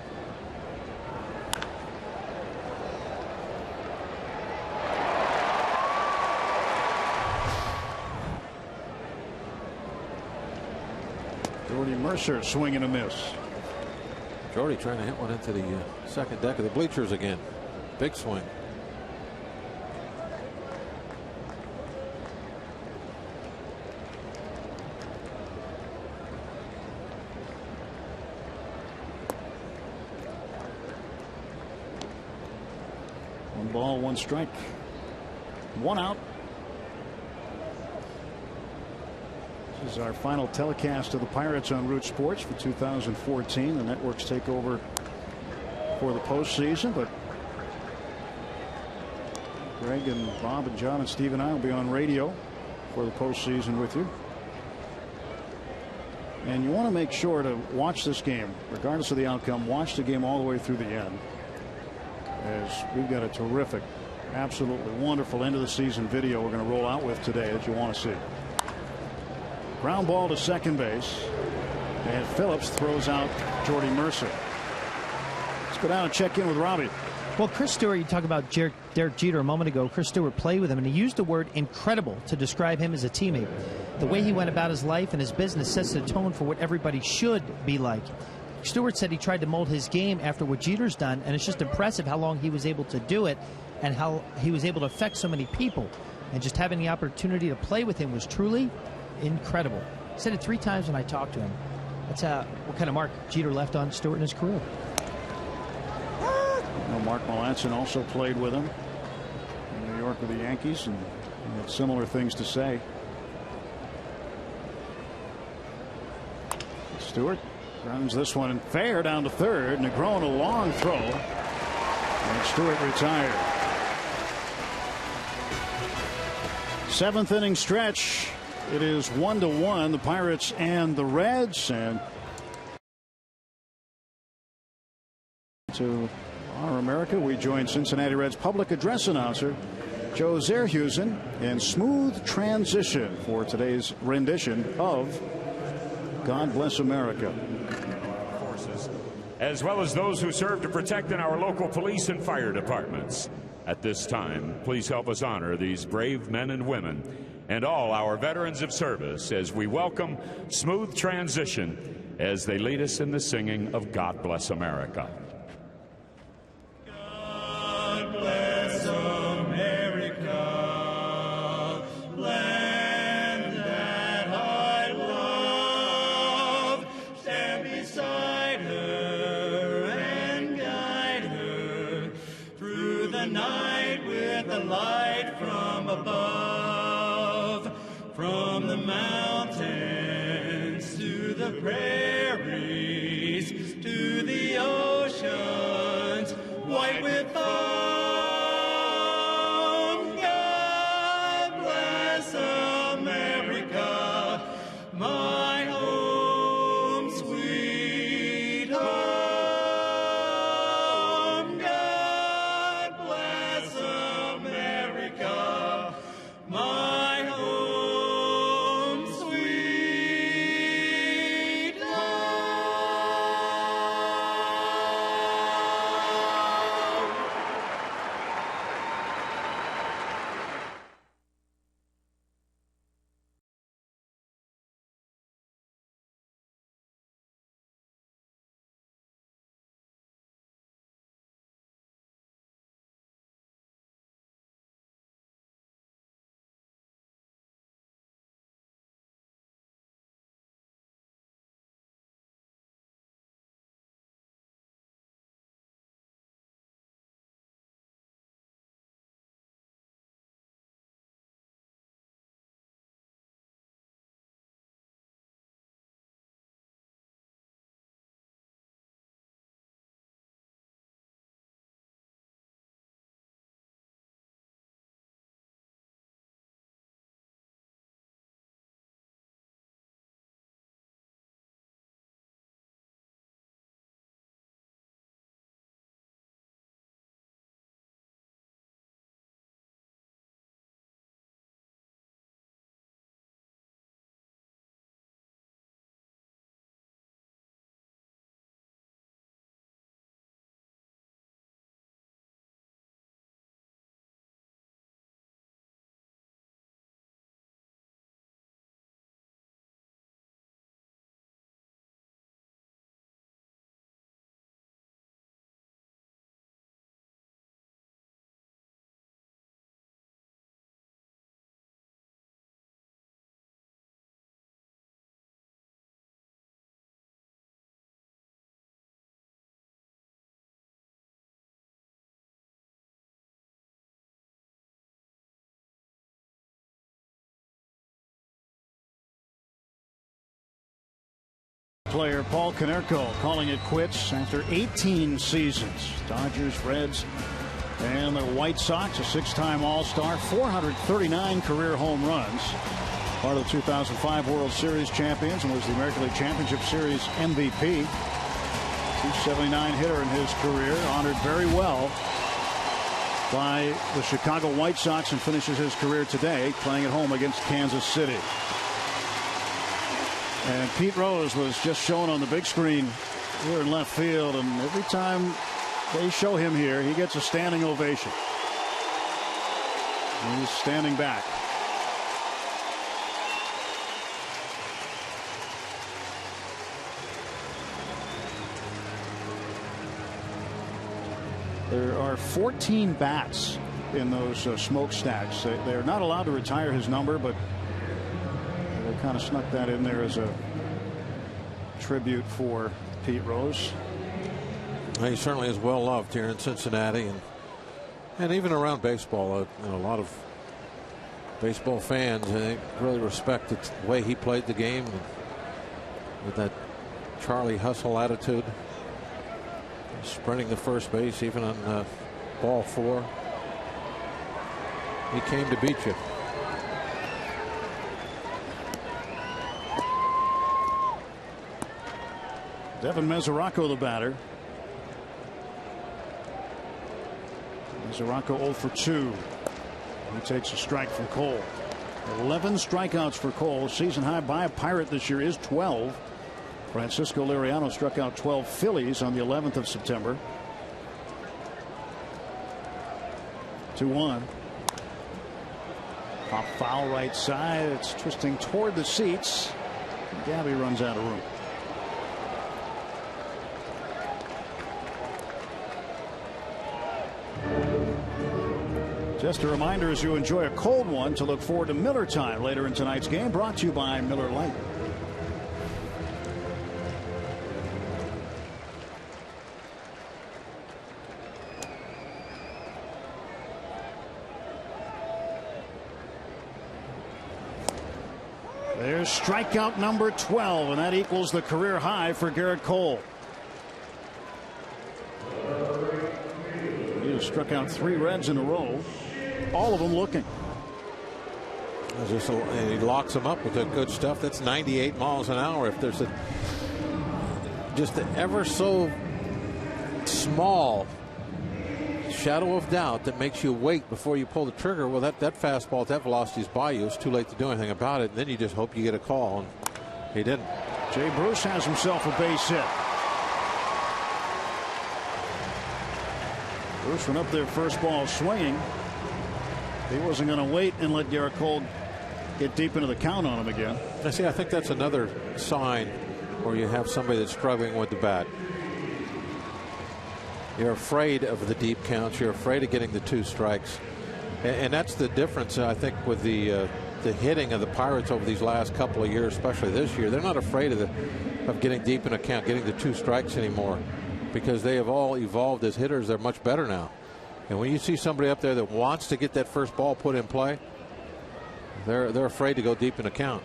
Jordy Mercer swing and a miss. Jordy trying to hit one into the second deck of the bleachers again. Big swing. One ball, one strike, one out. This is our final telecast of the Pirates on Root Sports for 2014. The networks take over for the postseason, but Greg and Bob and John and Steve and I will be on radio for the postseason with you. And you want to make sure to watch this game, regardless of the outcome. Watch the game all the way through the end, as we've got a terrific, absolutely wonderful end of the season video we're going to roll out with today that you want to see. Ground ball to second base, and Phillips throws out Jordy Mercer. Let's go down and check in with Robbie. Well, Chris Stewart, you talked about Derek Jeter a moment ago. Chris Stewart played with him, and he used the word incredible to describe him as a teammate. The way he went about his life and his business sets the tone for what everybody should be like. Stewart said he tried to mold his game after what Jeter's done, and it's just impressive how long he was able to do it and how he was able to affect so many people. And just having the opportunity to play with him was truly incredible. I said it 3 times when I talked to him. That's what kind of mark Jeter left on Stewart in his career. Well, Mark Melancon also played with him in New York with the Yankees, and he had similar things to say. Stewart runs this one fair down to third. Negron, a long throw, and Stewart retired. 7th inning stretch. It is 1-1, the Pirates and the Reds. And to Honor America, we join Cincinnati Reds public address announcer Joe Zerhusen in smooth transition for today's rendition of God Bless America. Forces, as well as those who serve to protect in our local police and fire departments. At this time, please help us honor these brave men and women and all our veterans of service as we welcome Smooth Transition as they lead us in the singing of God Bless America. God bless America, land that I love. light from above, from the mountains to the prairies, to the oceans, white with foam. God bless America, my home, sweet home. God bless America, my home, sweet home. Player Paul Konerko calling it quits after 18 seasons. Dodgers, Reds, and the White Sox, a six-time All-Star, 439 career home runs. Part of the 2005 World Series champions and was the American League Championship Series MVP. 279 hitter in his career, honored very well by the Chicago White Sox, and finishes his career today playing at home against Kansas City. And Pete Rose was just shown on the big screen here in left field, and every time they show him here, he gets a standing ovation. And he's standing back. There are 14 bats in those smokestacks. They're not allowed to retire his number, but they kind of snuck that in there as a tribute for Pete Rose. He certainly is well loved here in Cincinnati, and even around baseball. A lot of baseball fans, I think, really respect the way he played the game with that Charlie Hustle attitude, sprinting the first base even on ball 4. He came to beat you. Devin Mesoraco, the batter. Mesoraco 0 for 2. He takes a strike from Cole. 11 strikeouts for Cole. Season high by a Pirate this year is 12. Francisco Liriano struck out 12 Phillies on the 11th of September. 2-1. Pop foul right side. It's twisting toward the seats. Gabby runs out of room. Just a reminder, as you enjoy a cold one, to look forward to Miller Time later in tonight's game, brought to you by Miller Lite. There's strikeout number 12, and that equals the career high for Garrett Cole. He has struck out 3 Reds in a row, all of them looking. And he locks them up with that good stuff. That's 98 miles an hour. If there's just an ever so small shadow of doubt that makes you wait before you pull the trigger, well, that fastball at that velocity is by you. It's too late to do anything about it. And then you just hope you get a call, and he didn't. Jay Bruce has himself a base hit. Bruce went up there first ball swinging. He wasn't going to wait and let Garrett Cole get deep into the count on him again. I think that's another sign where you have somebody that's struggling with the bat. You're afraid of the deep counts. You're afraid of getting the 2 strikes. And that's the difference, I think, with the hitting of the Pirates over these last couple of years, especially this year. They're not afraid of getting deep in a count, getting the 2 strikes anymore, because they have all evolved as hitters. They're much better now. And when you see somebody up there that wants to get that first ball put in play, they're afraid to go deep in a count.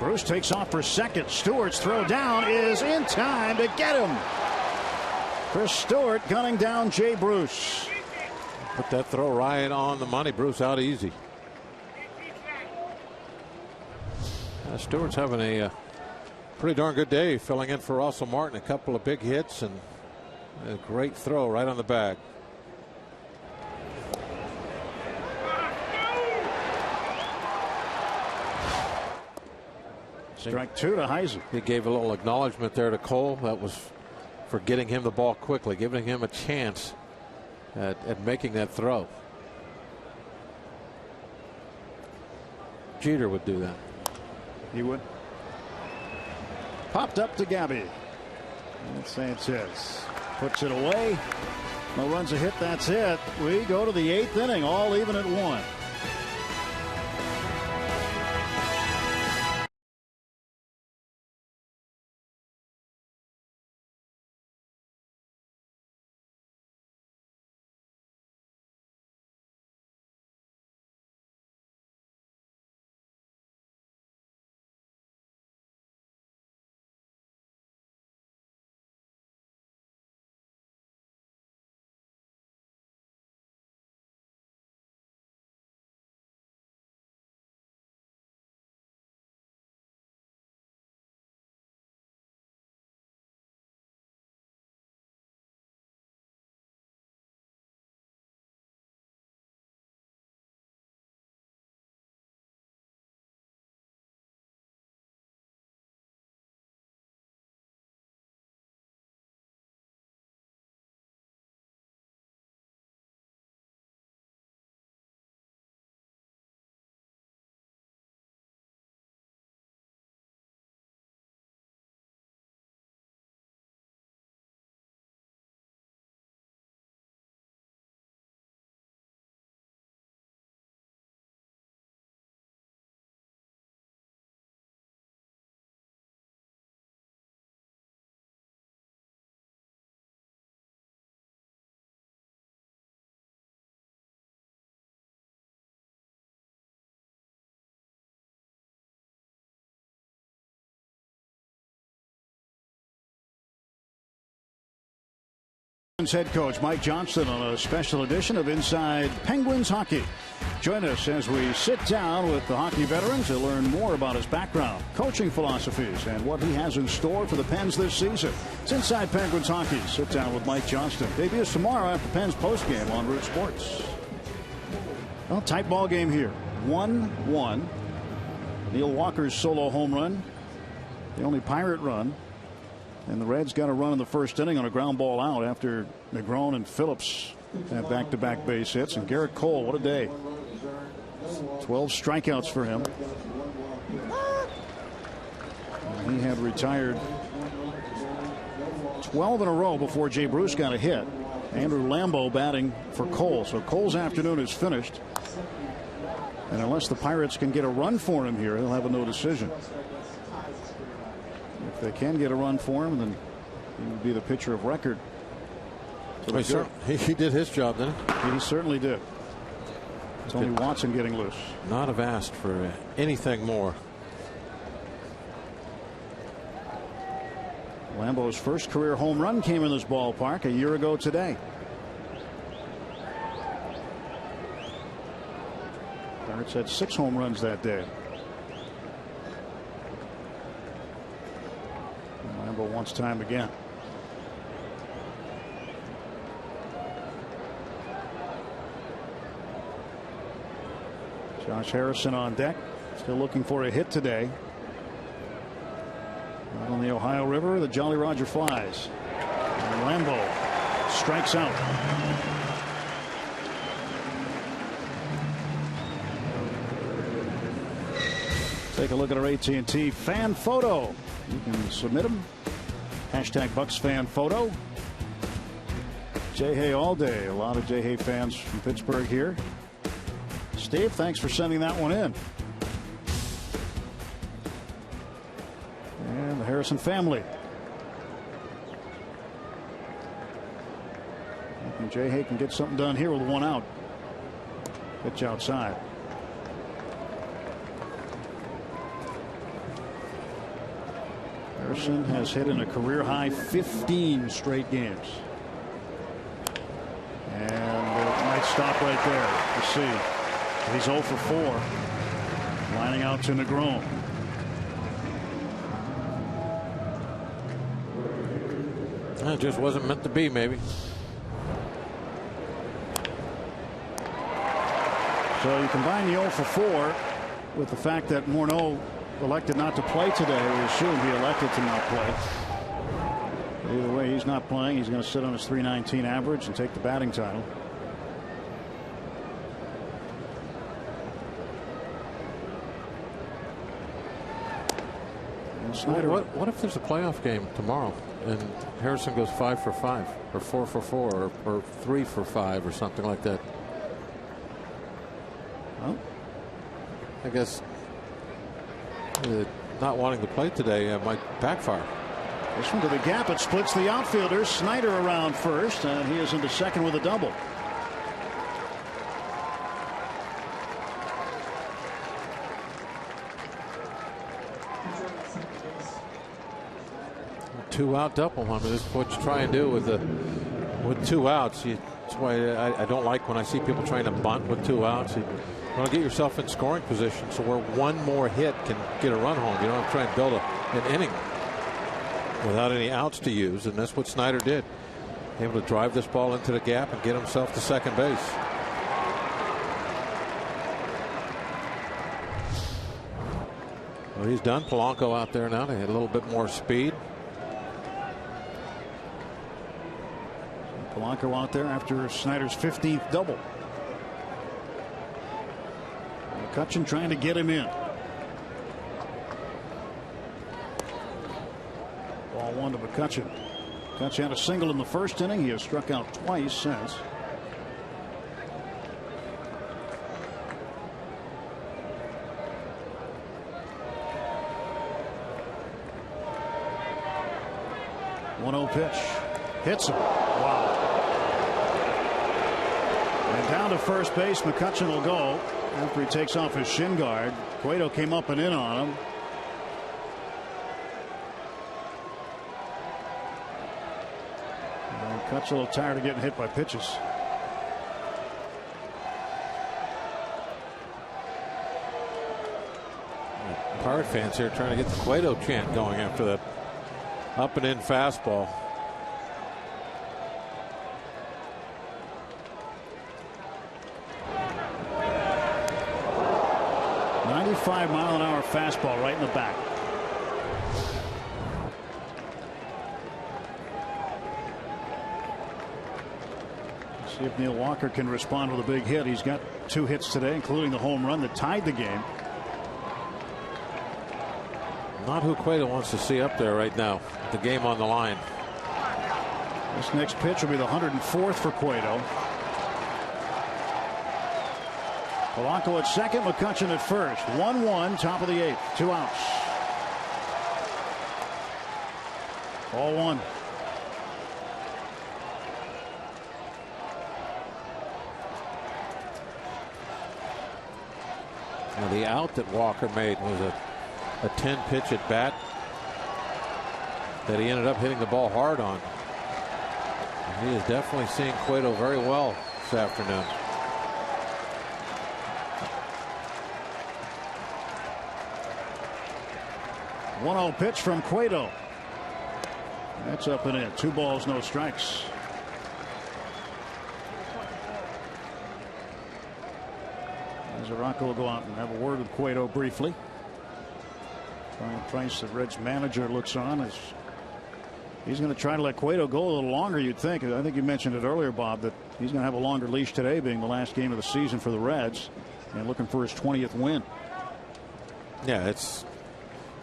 Bruce takes off for second. Stewart's throw down is in time to get him. Chris Stewart gunning down Jay Bruce. Put that throw right on the money. Bruce out easy. Stewart's having a pretty darn good day, filling in for Russell Martin. A couple of big hits and a great throw right on the bag. Strike 2 to Heisen. He gave a little acknowledgement there to Cole. That was for getting him the ball quickly, giving him a chance at making that throw. Jeter would do that. He would. Popped up to Gabby. And Sanchez puts it away. No runs, a hit. That's it. We go to the 8th inning, all even at 1. Head coach Mike Johnston on a special edition of Inside Penguins Hockey. Join us as we sit down with the hockey veteran to learn more about his background, coaching philosophies, and what he has in store for the Pens this season. It's Inside Penguins Hockey. Sit down with Mike Johnston. Debuts tomorrow after Pens postgame on Root Sports. Well, tight ball game here. 1-1. Neil Walker's solo home run, the only Pirate run. And the Reds got a run in the first inning on a ground ball out after Negron and Phillips had back-to-back base hits. And Garrett Cole, what a day. 12 strikeouts for him. And he had retired 12 in a row before Jay Bruce got a hit. Andrew Lambeau batting for Cole. So Cole's afternoon is finished. And unless the Pirates can get a run for him here, he'll have a no decision. If they can get a run for him, then he would be the pitcher of record. So he did his job, didn't he? He certainly did. It's only Watson getting loose. Not have asked for anything more. Lambeau's first career home run came in this ballpark a year ago today. Pirates had 6 home runs that day. Lambeau wants time again. Josh Harrison on deck, still looking for a hit today. Out on the Ohio River, the Jolly Roger flies. And Lambeau strikes out. Take a look at our AT&T fan photo. You can submit them. Hashtag Bucks fan photo. Jay Hay all day. A lot of Jay Hay fans from Pittsburgh here. Steve, thanks for sending that one in. And the Harrison family. And Jay Hay can get something done here with 1 out. Pitch outside. Harrison has hit in a career high 15 straight games. And it might stop right there. We'll see. He's 0 for 4. Lining out to Negron. It just wasn't meant to be, maybe. So you combine the 0 for 4 with the fact that Morneau elected not to play today. We assume he elected to not play. But either way, he's not playing. He's going to sit on his .319 average and take the batting title. Snyder. What if there's a playoff game tomorrow and Harrison goes 5 for 5 or 4 for 4 or 3 for 5 or something like that? Well, I guess not wanting to play today might backfire. This one to the gap. It splits the outfielders. Snyder around first, and he is into second with a double. Two-out double. I mean, this is what you try and do with 2 outs. That's why I don't like when I see people trying to bunt with 2 outs. You want to get yourself in scoring position so where one more hit can get a run home. You don't have to try and build an inning without any outs to use, and that's what Snyder did. Able to drive this ball into the gap and get himself to second base. Well, he's done. Polanco out there now. They had a little bit more speed. Polanco out there after Snyder's 15th double. McCutchen trying to get him in. Ball 1 to McCutchen. McCutchen had a single in the first inning. He has struck out twice since. One-0 pitch. Hits him. Wow. And down to first base, McCutchen will go after he takes off his shin guard. Cueto came up and in on him. And McCutchen a little tired of getting hit by pitches. Pirate fans here trying to get the Cueto chant going after that up and in fastball. .95-mile-an-hour fastball right in the back. See if Neil Walker can respond with a big hit. He's got 2 hits today, including the home run that tied the game. Not who Cueto wants to see up there right now. The game on the line. This next pitch will be the 104th for Cueto. Polanco at second, McCutchen at first. 1-1, top of the 8th. 2 outs. All 1. Now, the out that Walker made was a 10-pitch at bat that he ended up hitting the ball hard on. And he is definitely seeing Cueto very well this afternoon. One-zero pitch from Cueto. That's up and in. 2 balls, no strikes. Zarocco will go out and have a word with Cueto briefly. Brian Price, the Reds manager, looks on as he's going to try to let Cueto go a little longer, you'd think. I think you mentioned it earlier, Bob, that he's going to have a longer leash today, being the last game of the season for the Reds, and looking for his 20th win. Yeah, it's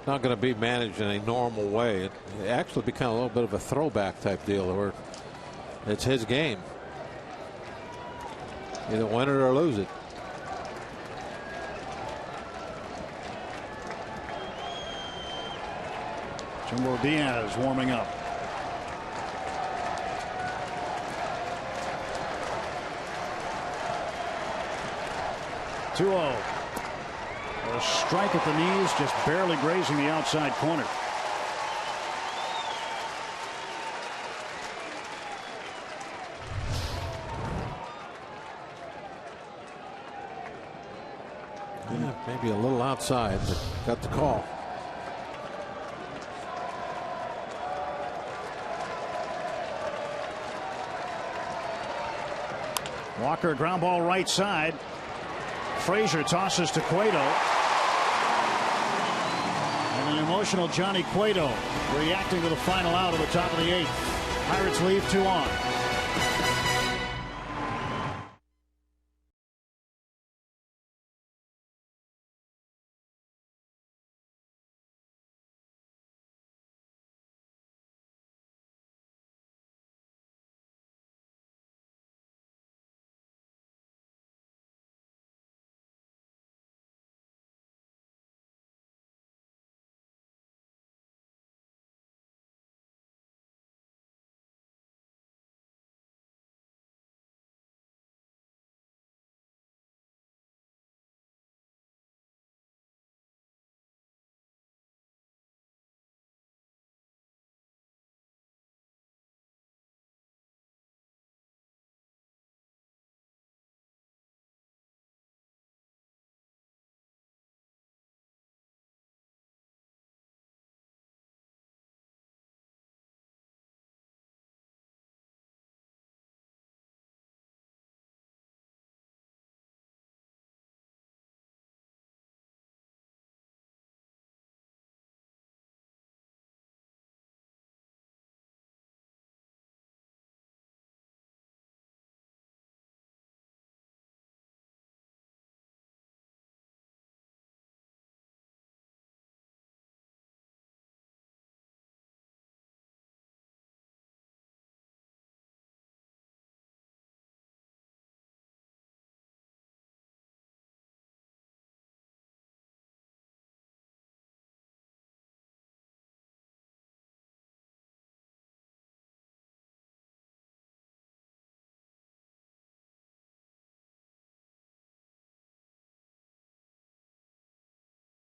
not going to be managed in a normal way. It actually become a little bit of a throwback type deal where it's his game. Either win it or lose it. Jumbo Diaz warming up. (2-0). A strike at the knees, just barely grazing the outside corner. Yeah, maybe a little outside, but got the call. Walker, ground ball right side. Frazier tosses to Cueto. And an emotional Johnny Cueto reacting to the final out of the top of the 8th. Pirates leave 2 on.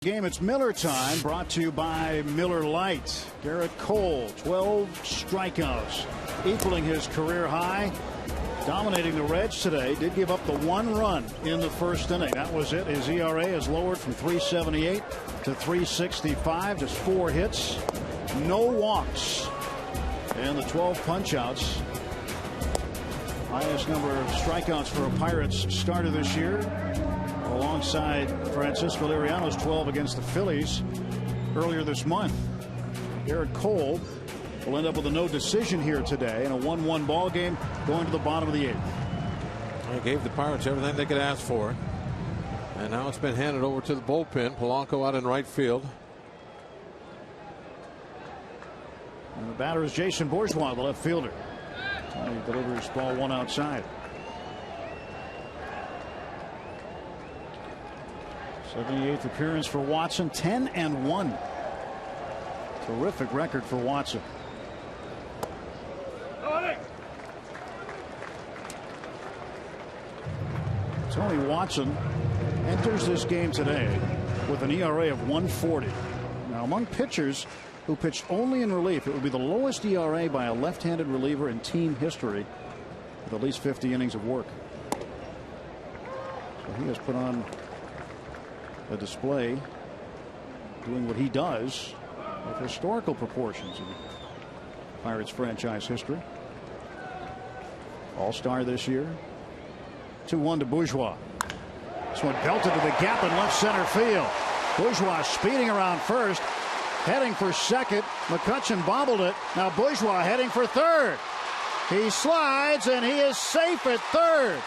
Game, it's Miller time, brought to you by Miller Lite. Garrett Cole, 12 strikeouts, equaling his career high. Dominating the Reds today. Did give up the 1 run in the first inning. That was it. His ERA is lowered from 3.78 to 3.65. Just 4 hits, no walks, and the 12 punch-outs. Highest number of strikeouts for a Pirates starter this year, alongside Francisco Liriano's 12 against the Phillies earlier this month. Garrett Cole will end up with a no decision here today in a 1-1 ball game going to the bottom of the 8th. They gave the Pirates everything they could ask for, and now it's been handed over to the bullpen. Polanco out in right field. And the batter is Jason Bourgeois, the left fielder. He delivers ball 1 outside. 78th appearance for Watson, 10-1. Terrific record for Watson. Tony Watson enters this game today with an ERA of 1.40. Now, among pitchers who pitched only in relief, it would be the lowest ERA by a left-handed reliever in team history with at least 50 innings of work. So he has put on a display doing what he does with historical proportions in Pirates franchise history. All-star this year. 2-1 to Bourgeois. This one belted to the gap in left center field. Bourgeois speeding around first, heading for second. McCutchen bobbled it. Now Bourgeois heading for third. He slides and he is safe at third.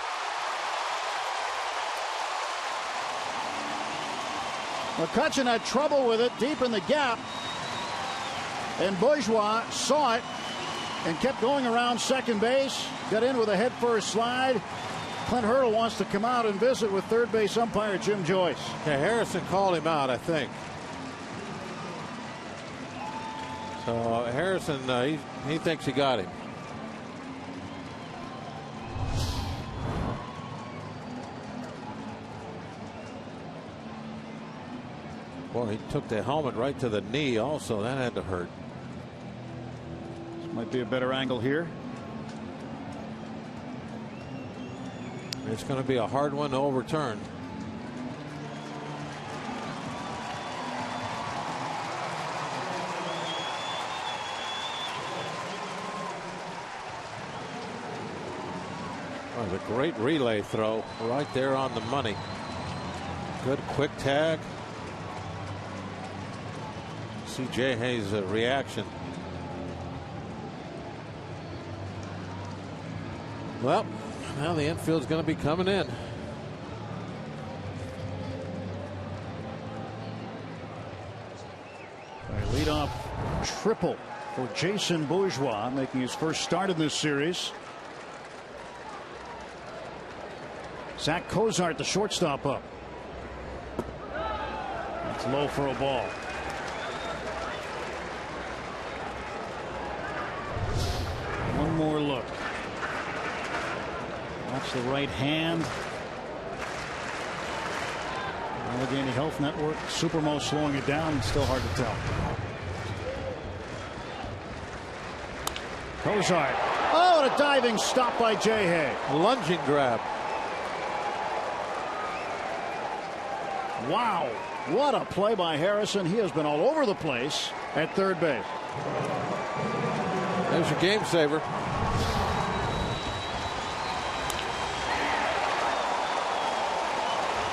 McCutchen had trouble with it deep in the gap, and Bourgeois saw it and kept going around second base. Got in with a head-first slide. Clint Hurdle wants to come out and visit with third base umpire Jim Joyce. Yeah, Harrison called him out, I think. So Harrison, he thinks he got him. Boy, he took the helmet right to the knee also. That had to hurt. This might be a better angle here. It's going to be a hard one to overturn. Oh, it was a great relay throw right there on the money. Good quick tag. See Jay Hayes' reaction. Well, now the infield's going to be coming in. A leadoff triple for Jason Bourgeois, making his first start in this series. Zach Cozart, the shortstop, up. That's low for a ball. One more look. Watch the right hand. Allegheny Health Network. Supermo slowing it down. It's still hard to tell. Cozart. Oh, and a diving stop by Jay Hay. Lunging grab. Wow. What a play by Harrison. He has been all over the place at third base. There's your game saver.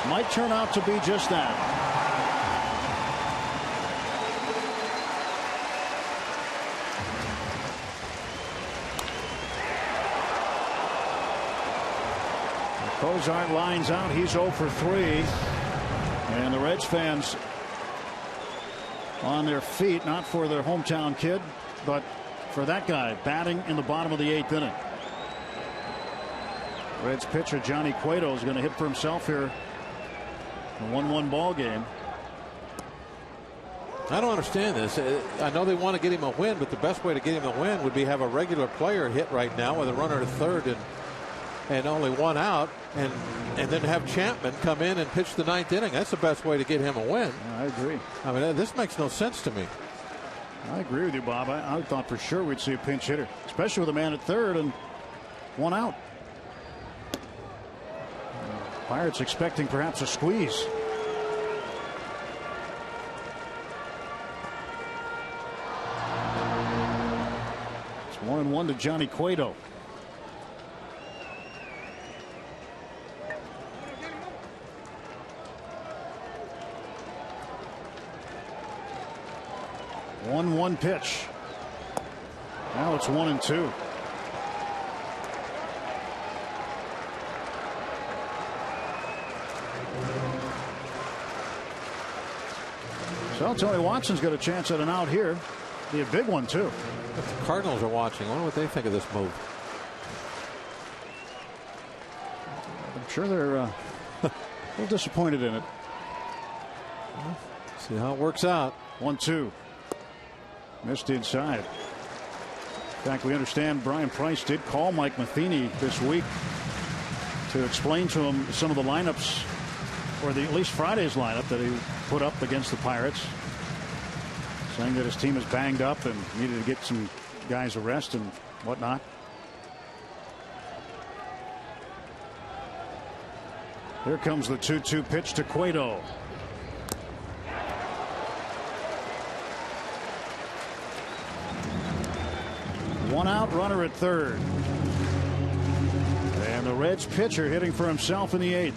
Might turn out to be just that. Cozart lines out. He's 0 for 3. And the Reds fans on their feet, not for their hometown kid, but for that guy batting in the bottom of the 8th inning. Reds pitcher Johnny Cueto is going to hit for himself here. A 1-1 ball game. I don't understand this. I know they want to get him a win, but the best way to get him a win would be have a regular player hit right now with a runner to third and only one out, and then have Chapman come in and pitch the 9th inning. That's the best way to get him a win. I agree. I mean, this makes no sense to me. I agree with you, Bob. I thought for sure we'd see a pinch hitter, especially with a man at third and one out. Pirates expecting perhaps a squeeze. It's 1-1 to Johnny Cueto. One pitch. Now it's 1-2. So Tony Watson's got a chance at an out here. Be a big one too. If the Cardinals are watching, I wonder what they think of this move. I'm sure they're a little disappointed in it. See how it works out. 1-2. Missed inside. In fact, we understand Brian Price did call Mike Matheny this week to explain to him some of the lineups, or at least Friday's lineup that he put up against the Pirates, saying that his team is banged up and needed to get some guys a rest and whatnot. Here comes the 2-2 pitch to Cueto. One out, runner at third. And the Reds pitcher hitting for himself in the 8th.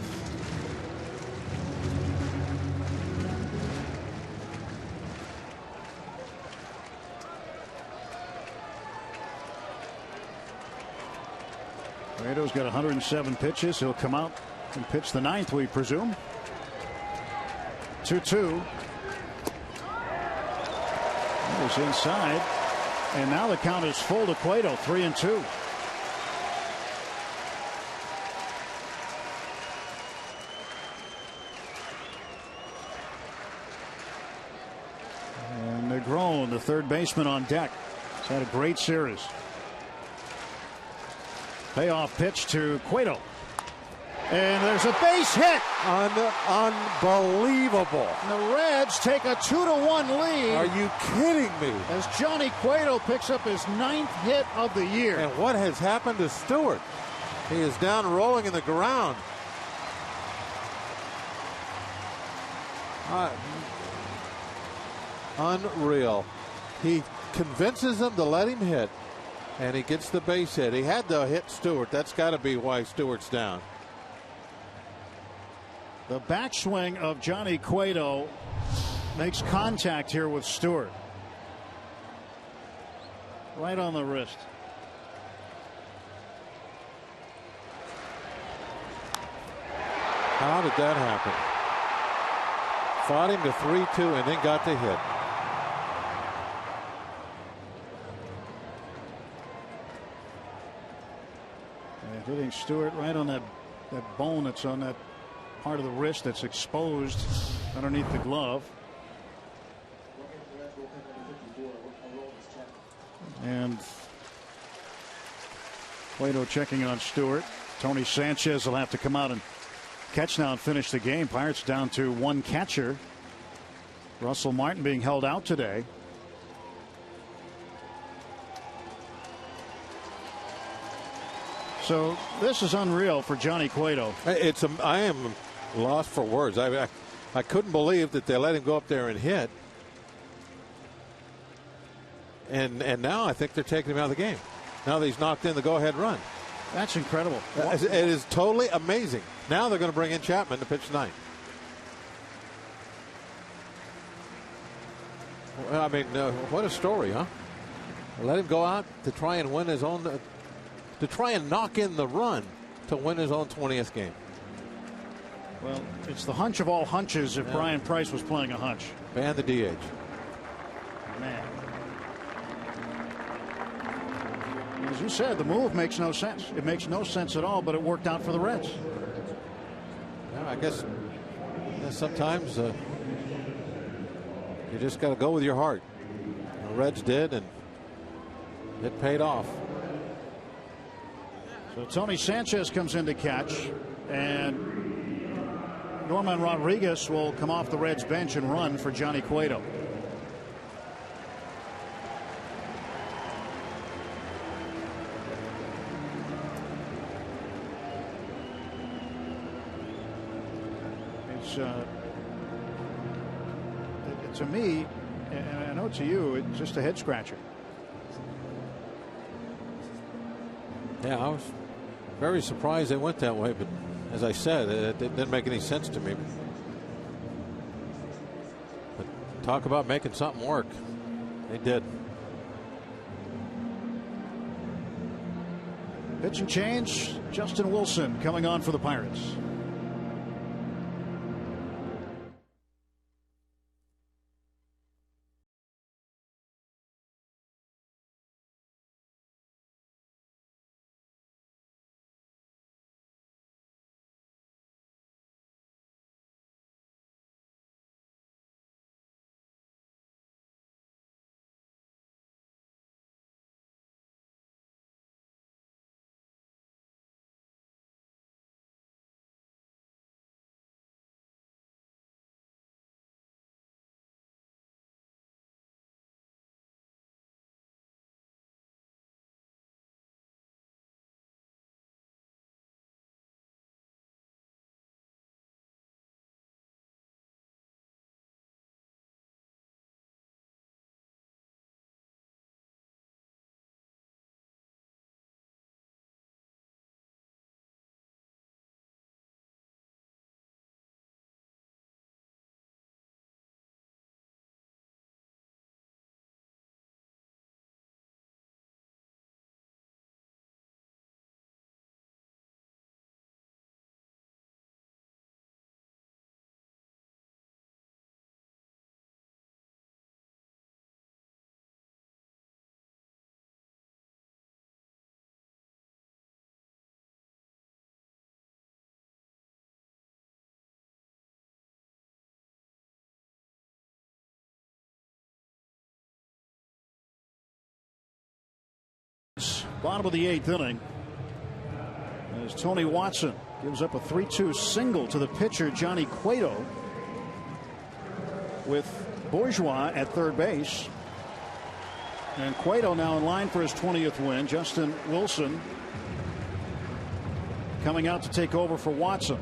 Cueto's got 107 pitches. He'll come out and pitch the 9th, we presume. 2-2. He's inside. And now the count is full to Cueto, 3-2. And Negron, the third baseman, on deck. He's had a great series. Payoff pitch to Cueto. And there's a base hit. Unbelievable. And the Reds take a 2-1 lead. Are you kidding me? As Johnny Cueto picks up his 9th hit of the year. And what has happened to Stewart? He is down rolling in the ground. Unreal. He convinces them to let him hit, and he gets the base hit. He had to hit Stewart. That's got to be why Stewart's down. The backswing of Johnny Cueto makes contact here with Stewart. Right on the wrist. How did that happen? Fought him to 3-2 and then got the hit. And hitting Stewart right on that bone that's on that part of the wrist that's exposed underneath the glove. And Cueto checking on Stewart. Tony Sanchez will have to come out and catch now and finish the game. Pirates down to one catcher. Russell Martin being held out today. So this is unreal for Johnny Cueto. I am lost for words. I couldn't believe that they let him go up there and hit. And now I think they're taking him out of the game. Now that he's knocked in the go-ahead run. That's incredible. It is totally amazing. Now they're going to bring in Chapman to pitch 9th. I mean, what a story, huh? Let him go out to try and win his own, to try and knock in the run to win his own 20th game. Well, it's the hunch of all hunches if Brian Price was playing a hunch. Ban the DH. Man. As you said, the move makes no sense. It makes no sense at all, but it worked out for the Reds. Yeah, I guess sometimes you just got to go with your heart. The Reds did, and it paid off. So Tony Sanchez comes in to catch, and Norman Rodriguez will come off the Reds bench and run for Johnny Cueto. To me, and I know to you, it's just a head scratcher. Yeah, I was very surprised they went that way, but as I said, it didn't make any sense to me. But talk about making something work. They did. Pitch and change. Justin Wilson coming on for the Pirates. Bottom of the 8th inning, as Tony Watson gives up a 3-2 single to the pitcher Johnny Cueto, with Bourgeois at third base. And Cueto now in line for his 20th win. Justin Wilson coming out to take over for Watson.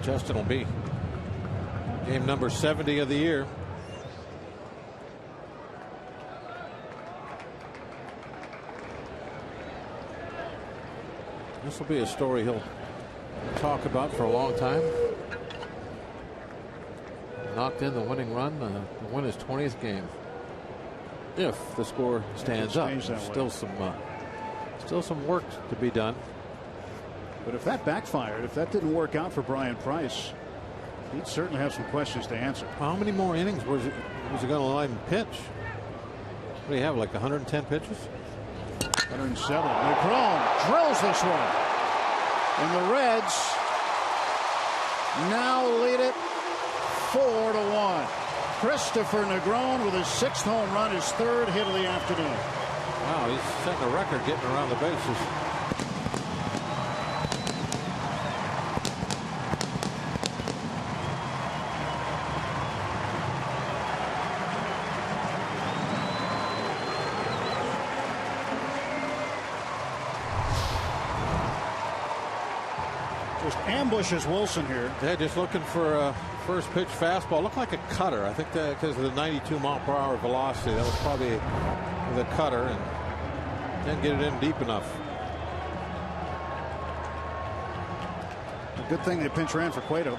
Justin will be game number 70 of the year. This will be a story he'll talk about for a long time. Knocked in the winning run to win his 20th game. If the score stands up, still some work to be done. But if that backfired, if that didn't work out for Brian Price, he'd certainly have some questions to answer. How many more innings was he going to line and pitch? What do you have, like 110 pitches? 107. McCrone drills this one. And the Reds now lead it 4-1. Christopher Negron with his 6th home run, his 3rd hit of the afternoon. Wow, he's setting a record getting around the bases. Just ambushes Wilson here. Yeah, just looking for a first pitch fastball. Looked like a cutter. I think that because of the 92-mile-per-hour velocity, that was probably the cutter, and didn't get it in deep enough. A good thing they pinch ran for Cueto.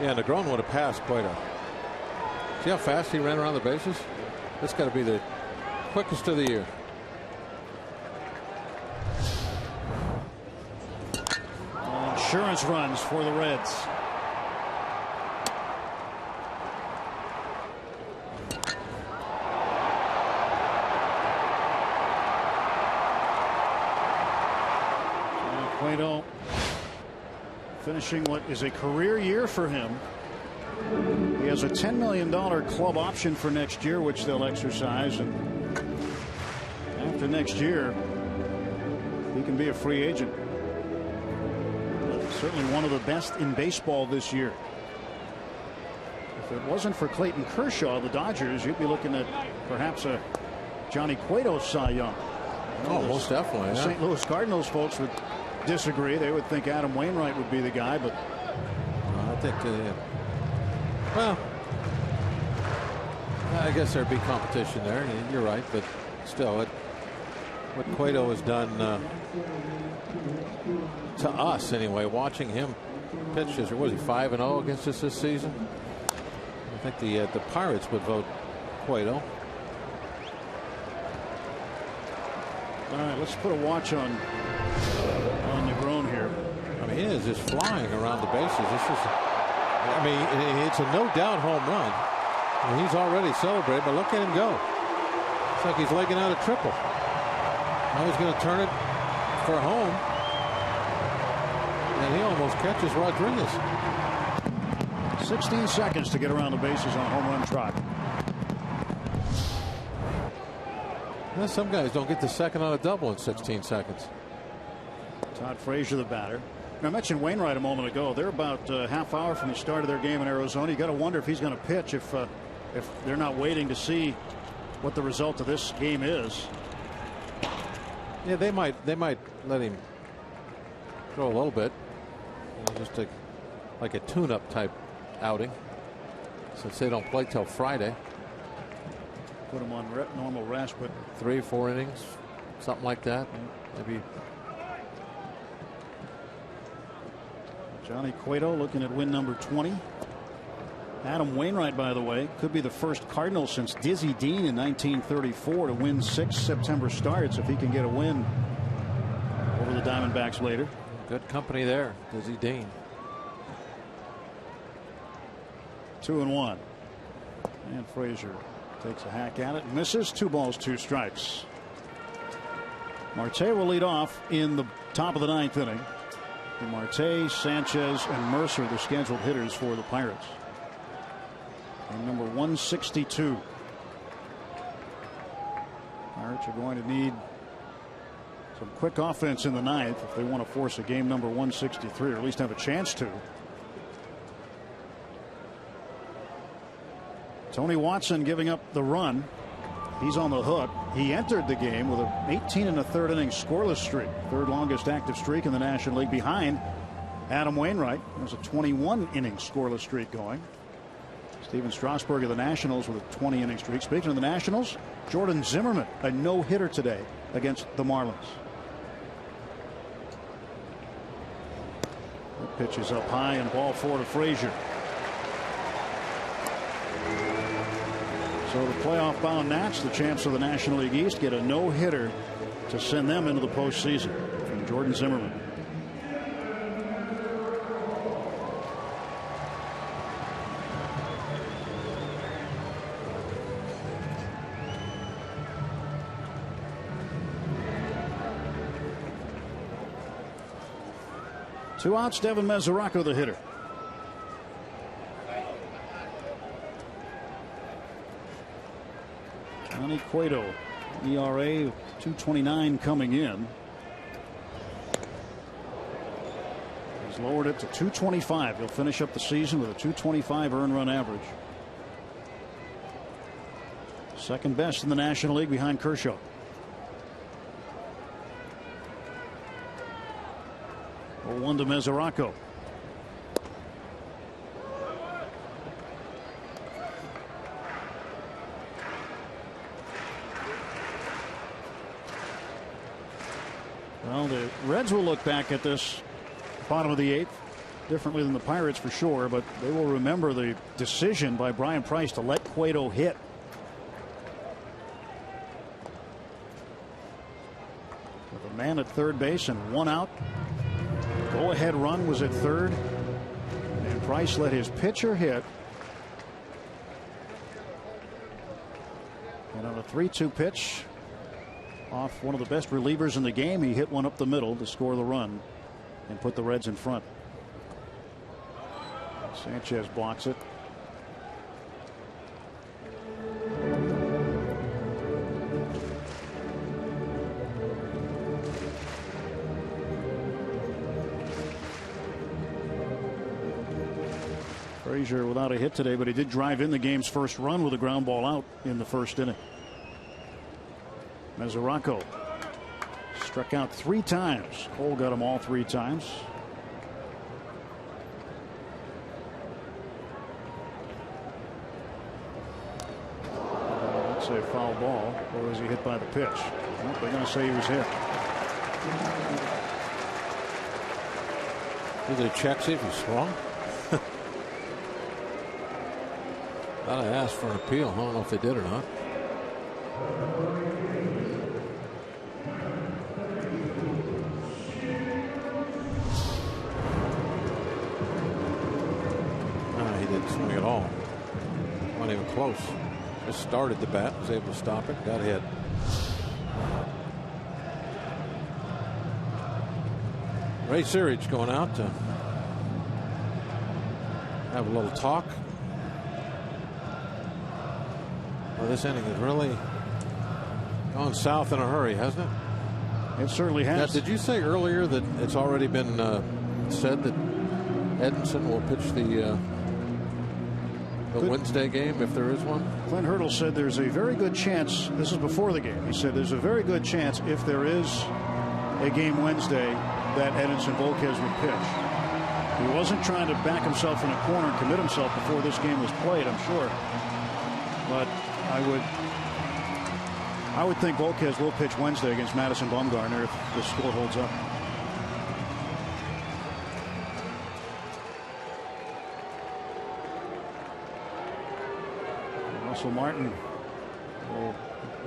Yeah, Negron would have passed Cueto. See how fast he ran around the bases? That's got to be the quickest of the year. Insurance runs for the Reds. Cueto finishing what is a career year for him. He has a $10 million club option for next year, which they'll exercise, and after next year he can be a free agent. Certainly one of the best in baseball this year. If it wasn't for Clayton Kershaw, the Dodgers, you'd be looking at perhaps a Johnny Cueto Cy Young. Oh, most definitely. The St. Louis Cardinals folks would disagree. They would think Adam Wainwright would be the guy, but I think well, I guess there'd be competition there. You're right, but still, what Cueto has done to us anyway, watching him pitch, was he 5-0 against us this season? I think the Pirates would vote Cueto. All right, let's put a watch on Negron here. I mean, he is just flying around the bases. I mean, it's a no doubt home run. And he's already celebrated, but look at him go. It's like he's legging out a triple. Now he's going to turn it for home. And he almost catches Rodriguez. 16 seconds to get around the bases on a home run trot. Well, some guys don't get the second on a double in 16 seconds. Todd Frazier, the batter. Now, I mentioned Wainwright a moment ago. They're about a half hour from the start of their game in Arizona. You got to wonder if he's going to pitch if they're not waiting to see what the result of this game is. Yeah, they might let him throw a little bit. Just like a tune-up type outing, since they don't play till Friday. Put him on normal rest, but 3 or 4 innings, something like that. Maybe. Johnny Cueto looking at win number 20. Adam Wainwright, by the way, could be the first Cardinal since Dizzy Dean in 1934 to win 6 September starts if he can get a win over the Diamondbacks later. Good company there, Dizzy Dean. 2-1. And Frazier takes a hack at it, misses. 2 balls, 2 strikes. Marte will lead off in the top of the 9th inning. And Marte, Sanchez, and Mercer, the scheduled hitters for the Pirates. And number 162. Pirates are going to need some quick offense in the ninth if they want to force a game number 163, or at least have a chance to. Tony Watson giving up the run. He's on the hook. He entered the game with an 18 1/3 inning scoreless streak, third longest active streak in the National League, behind Adam Wainwright. There's a 21 inning scoreless streak going. Steven Strasburg of the Nationals with a 20 inning streak. Speaking of the Nationals, Jordan Zimmerman, a no hitter today against the Marlins. The pitch is up high and ball 4 to Frazier. So the playoff bound Nats, the champs of the National League East, get a no hitter to send them into the postseason from Jordan Zimmerman. Two outs, Devin Mesoraco, the hitter. Johnny Cueto, ERA 2.29 coming in. He's lowered it to 2.25. He'll finish up the season with a 2.25 earned run average. Second best in the National League behind Kershaw. One to Mesoraco. Well, the Reds will look back at this bottom of the eighth differently than the Pirates for sure, but they will remember the decision by Brian Price to let Cueto hit. With a man at third base and one out. Go ahead run was at third, and Price let his pitcher hit. And on a 3-2 pitch off one of the best relievers in the game, he hit one up the middle to score the run and put the Reds in front. Sanchez blocks it. Frazier without a hit today, but he did drive in the game's first run with a ground ball out in the first inning. Mesoraco struck out 3 times. Cole got him all 3 times. That's a foul ball, or was he hit by the pitch? Well, they're going to say he was hit. Did they check, see if he swung? Thought I asked for an appeal. I don't know if they did or not. He didn't swing at all. Not even close. Just started the bat, was able to stop it, got hit. Ray Searage going out to have a little talk. Well, this inning has really gone south in a hurry, hasn't it? It certainly has. Now, did you say earlier that it's already been said that Edinson will pitch the Wednesday game if there is one? Clint Hurdle said there's a very good chance. This is before the game. He said there's a very good chance if there is a game Wednesday that Edinson Volquez would pitch. He wasn't trying to back himself in a corner and commit himself before this game was played, I'm sure. But I would think Volquez will pitch Wednesday against Madison Bumgarner if the score holds up. Russell Martin will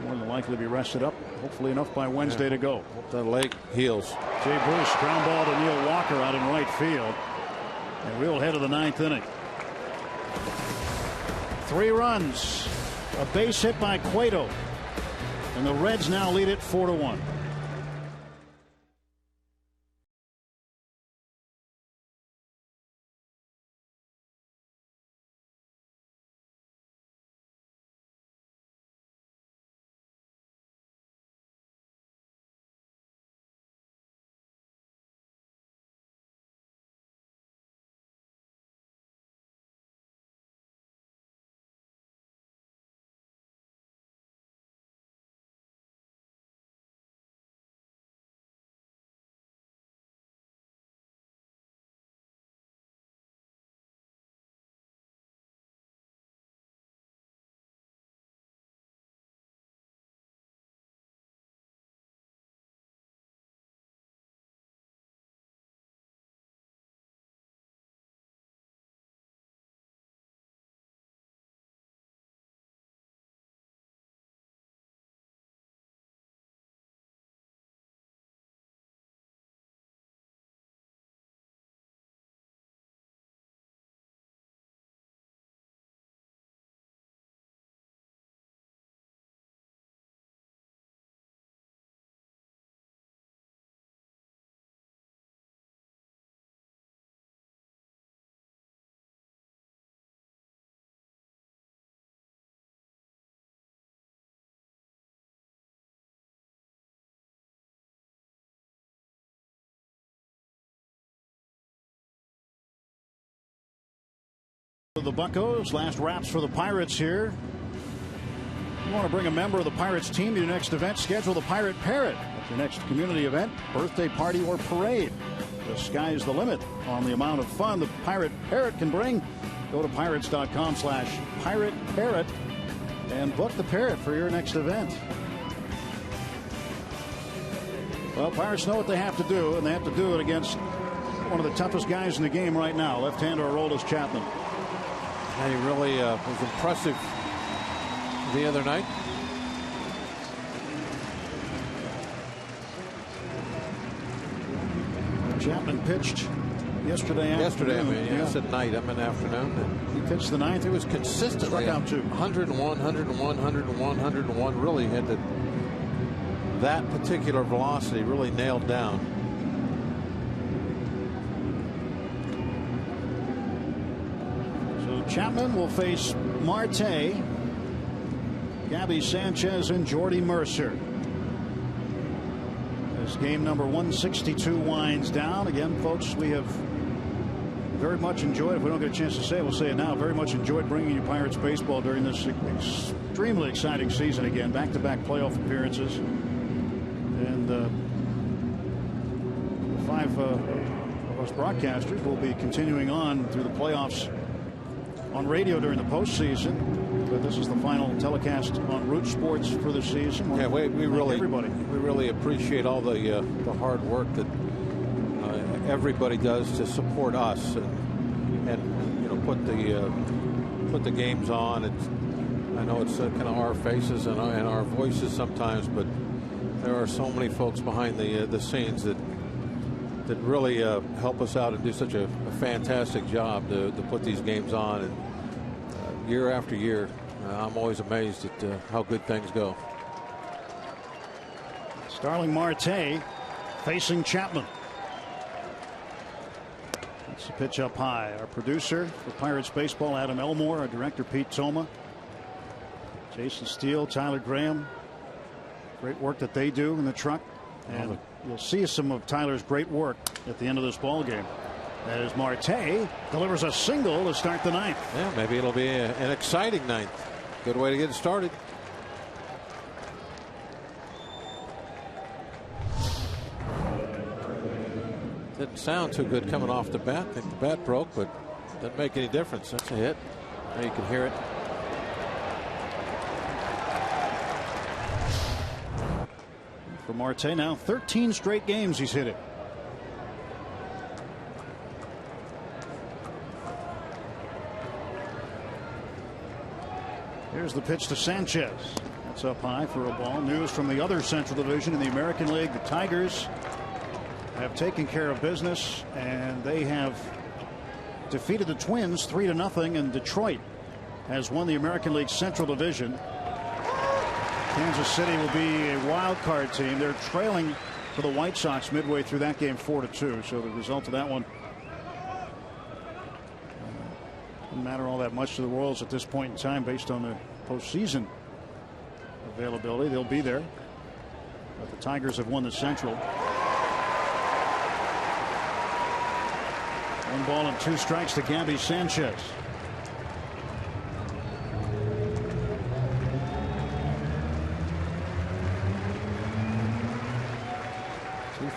more than likely be rested up. Hopefully enough by Wednesday to go. Hope that leg heals. Jay Bruce, ground ball to Neil Walker out in right field. And we'll head to the 9th inning. 3 runs, a base hit by Cueto, and the Reds now lead it 4-1. of the Buccos. Last wraps for the Pirates here. If you want to bring a member of the Pirates team to your next event, schedule the Pirate Parrot at your next community event, birthday party, or parade. The sky's the limit on the amount of fun the Pirate Parrot can bring. Go to pirates.com/Pirate Parrot and book the Parrot for your next event. Well, Pirates know what they have to do, and they have to do it against one of the toughest guys in the game right now, left-hander Aroldis Chapman. And he really was impressive the other night. Chapman pitched yesterday afternoon. I said night. I'm in afternoon. He pitched the ninth. It was consistently struck out two. 101, 101, 101, 101. Really had that particular velocity really nailed down. So Chapman will face Marte, Gabby Sanchez, and Jordy Mercer. As game number 162 winds down. Again, folks, we have very much enjoyed, if we don't get a chance to say it, we'll say it now, very much enjoyed bringing you Pirates baseball during this extremely exciting season again. Back-to-back playoff appearances. And the five of us broadcasters will be continuing on through the playoffs on radio during the postseason. But this is the final telecast on Root Sports for the season. Yeah, we really appreciate all the hard work that everybody does to support us and you know put the games on. I know it's kind of our faces and our voices sometimes, but there are so many folks behind the scenes that really help us out and do such a fantastic job to put these games on. And year after year, I'm always amazed at how good things go. Starling Marte facing Chapman. That's the pitch up high. Our producer for Pirates Baseball, Adam Elmore. Our director, Pete Toma. Jason Steele, Tyler Graham. Great work that they do in the truck. And you'll see some of Tyler's great work at the end of this ball game. As Marte delivers a single to start the ninth. Yeah, maybe it'll be an exciting ninth. Good way to get it started. Didn't sound too good coming off the bat. I think the bat broke, but doesn't make any difference. That's a hit. Now you can hear it. For Marte now, 13 straight games he's hit it. Here's the pitch to Sanchez. That's up high for a ball. News from the other Central Division in the American League. The Tigers have taken care of business, and they have defeated the Twins 3-0, and Detroit has won the American League Central Division. Kansas City will be a wild card team. They're trailing for the White Sox midway through that game 4-2. So the result of that one doesn't matter all that much to the Royals at this point in time based on the postseason availability. They'll be there. But the Tigers have won the Central. 1 ball and 2 strikes to Gabby Sanchez.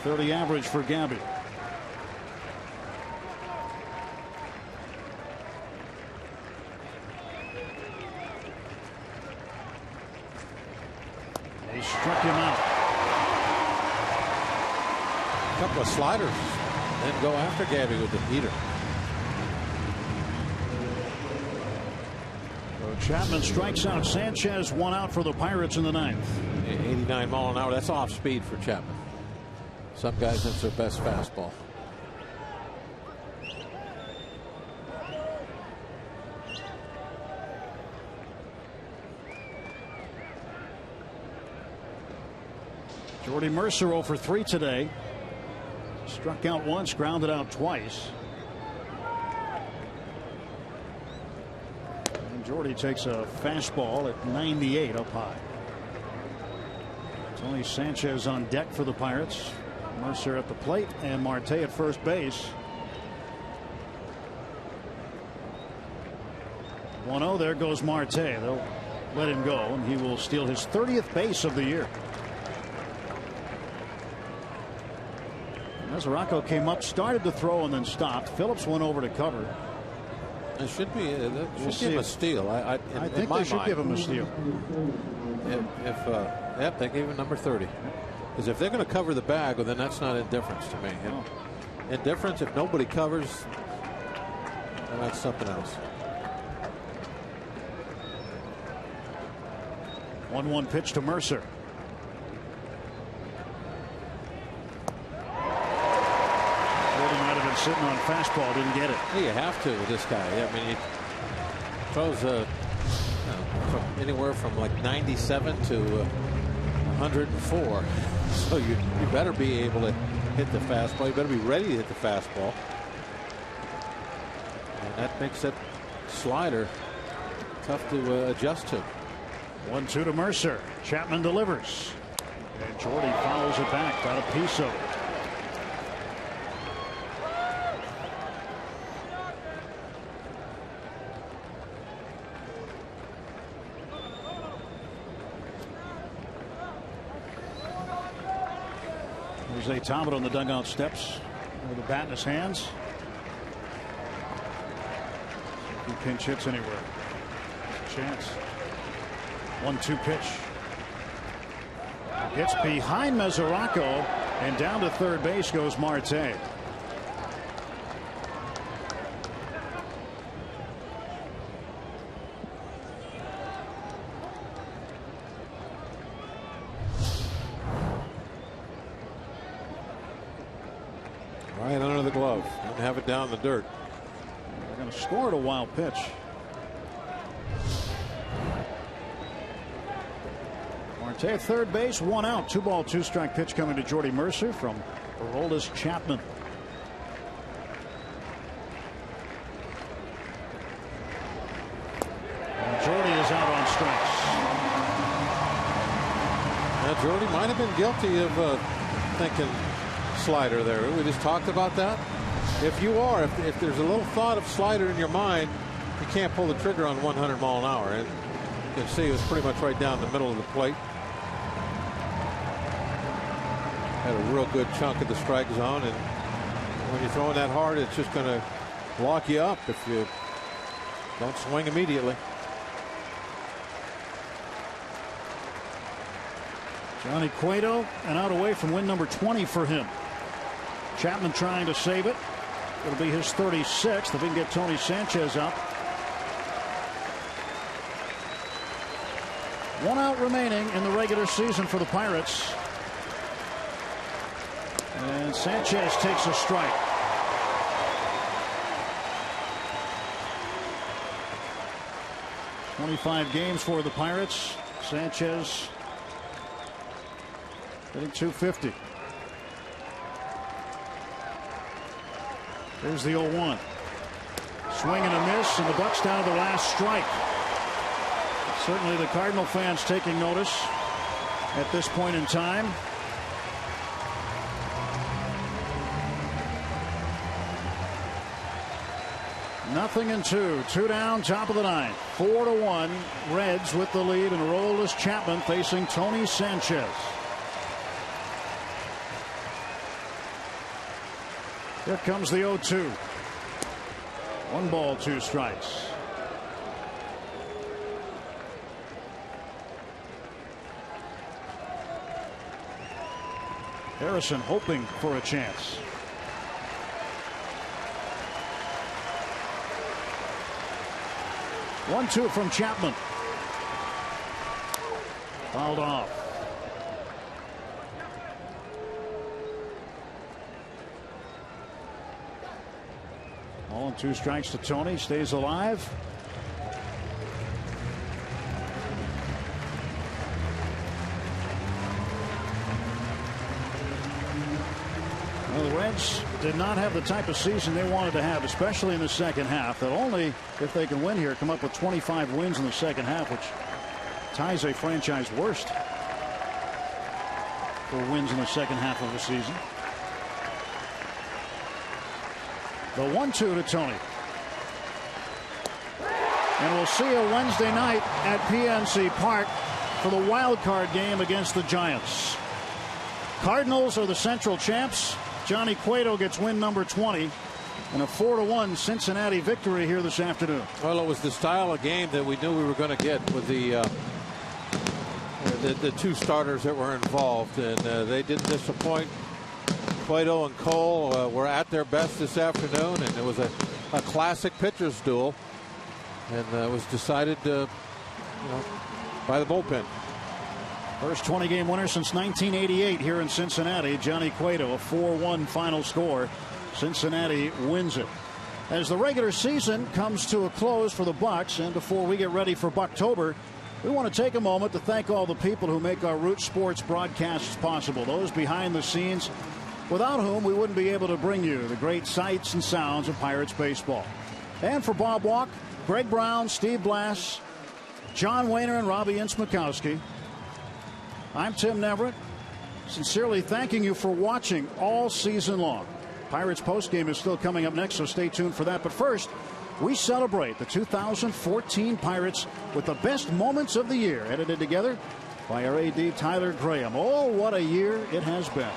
.230 average for Gabby. They struck him out. A couple of sliders, then go after Gabby with the heater. So Chapman strikes out Sanchez. 1 out for the Pirates in the ninth. 89 mile an hour. That's off speed for Chapman. Some guys, that's their best fastball. Jordy Mercer 0 for 3 today. Struck out once, grounded out twice. And Jordy takes a fastball at 98 up high. Tony Sanchez on deck for the Pirates. Mercer at the plate and Marte at first base. 1-0. There goes Marte. They'll let him go, and he will steal his 30th base of the year. Mesoraco came up, started to throw, and then stopped. Phillips went over to cover. It should be. Should give him a steal. I think they should give him a steal. Yep, they gave him number 30. Because if they're going to cover the bag, well, then that's not indifference to me. No. Indifference, if nobody covers, then that's something else. 1-1 pitch to Mercer. Might have been sitting on fastball, didn't get it. Well, you have to with this guy. I mean, he throws from anywhere from like 97 to 104. So you better be able to hit the fastball. You better be ready to hit the fastball. And that makes that slider tough to adjust to. 1-2 to Mercer. Chapman delivers. And Jordy fouls it back. Got a piece of it. Jose Talbot on the dugout steps with the bat in his hands. If he pinch hits anywhere, there's a chance. 1-2 pitch. Gets behind Mesoraco, and down to third base goes Marte. Right under the glove and have it down in the dirt. They're going to score at a wild pitch. Marte at third base, 1 out. 2-ball, 2-strike pitch coming to Jordy Mercer from Aroldis Chapman. And Jordy is out on strikes. Now Jordy might have been guilty of thinking slider there. We just talked about that. If you are, if there's a little thought of slider in your mind, you can't pull the trigger on 100 mile an hour. And you can see it was pretty much right down the middle of the plate. Had a real good chunk of the strike zone, and when you're throwing that hard, it's just going to lock you up if you don't swing immediately. Johnny Cueto, and out away from win number 20 for him. Chapman trying to save it. It'll be his 36th if he can get Tony Sanchez up. 1 out remaining in the regular season for the Pirates. And Sanchez takes a strike. .25 games for the Pirates. Sanchez hitting .250. There's the 0-1. Swing and a miss, and the Bucks down to the last strike. Certainly the Cardinal fans taking notice at this point in time. Nothing in 2. 2 down, top of the 9th. 4-1. Reds with the lead, and Aroldis Chapman facing Tony Sanchez. Here comes the 0-2. 1 ball, 2 strikes. Harrison hoping for a chance. One-two from Chapman. Fouled off. All in 2 strikes to Tony. Stays alive. Well, the Reds did not have the type of season they wanted to have, especially in the second half. They'll only, if they can win here, come up with 25 wins in the second half, which ties a franchise worst for wins in the second half of the season. The 1-2 to Tony. And we'll see you Wednesday night at PNC Park for the wild card game against the Giants. Cardinals are the Central champs. Johnny Cueto gets win number 20 and a 4-1 Cincinnati victory here this afternoon. Well, it was the style of game that we knew we were going to get with the two starters that were involved, and they didn't disappoint. Cueto and Cole were at their best this afternoon, and it was a classic pitcher's duel, and it was decided by the bullpen. First 20-game winner since 1988 here in Cincinnati. Johnny Cueto, a 4-1 final score. Cincinnati wins it. As the regular season comes to a close for the Bucs, and before we get ready for Bucktober, we want to take a moment to thank all the people who make our Root Sports broadcasts possible, those behind the scenes, without whom we wouldn't be able to bring you the great sights and sounds of Pirates baseball. And for Bob Walk, Greg Brown, Steve Blass, John Wehner, and Robbie Ince-Mikowski, I'm Tim Neverett, sincerely thanking you for watching all season long. Pirates postgame is still coming up next, so stay tuned for that. But first, we celebrate the 2014 Pirates with the best moments of the year, edited together by our AD Tyler Graham. Oh, what a year it has been.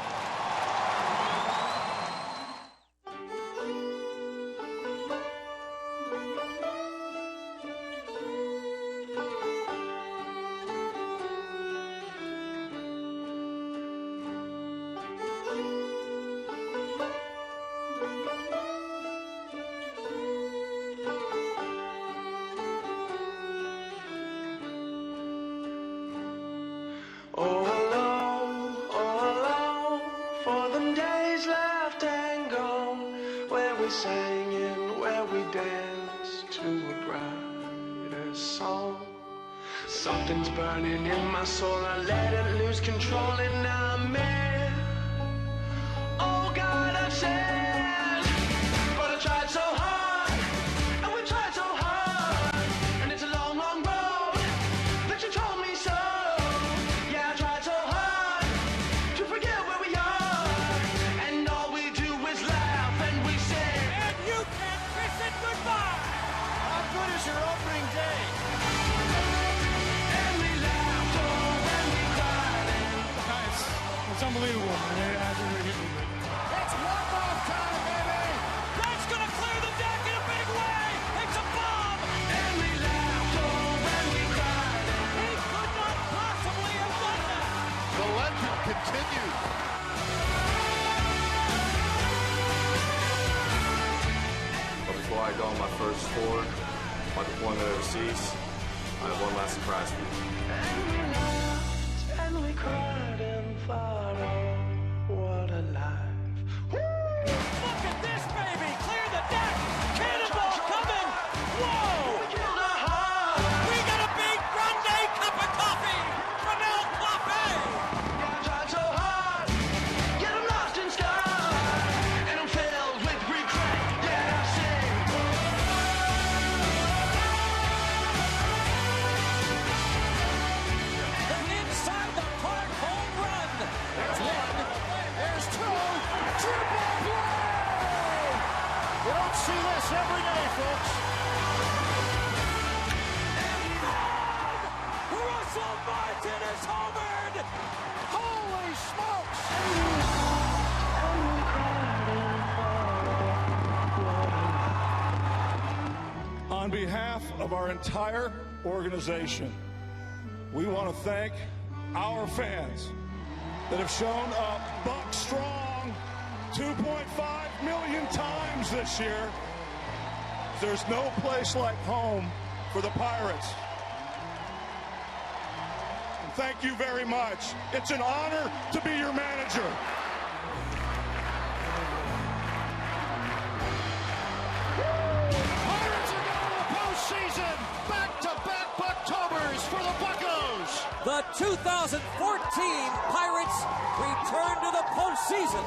Something's burning in my soul. I let it lose control and now I'm in. Oh God, I've said, but I tried so hard, and we tried so hard, and it's a long, long road, but you told me so. Yeah, I tried so hard to forget where we are, and all we do is laugh and we say, and you can kiss it goodbye. How good is your opening day? It's unbelievable. That's walk-off time, baby. That's going to clear the deck in a big way. It's a bomb. And we laughed, oh, and we cried. He could not possibly have done that. The legend continues. But before I go on my first tour, my deployment overseas, I have one last surprise for you. And we laughed, and we cried and thought, oh, what a life. Woo! Look at this, baby. Clear the deck. Cannonball coming. Whoa. We killed our heart. We got a big grande cup of coffee from El Cafe. Yeah, I tried so hard. Yet I'm lost in sky. And I'm filled with regret. Yet I sing. An inside the park home run. There's one. There's two. Triple play. You don't see this every day, folks. Russell Martin is homered. Holy smokes. On behalf of our entire organization, we want to thank our fans that have shown up buck strong 2.5 million times this year. There's no place like home for the Pirates. And thank you very much. It's an honor to be your manager. Pirates are going to the postseason. Back-to-back Bucktobers for the Buccos. The 2014 Pirates return to the postseason.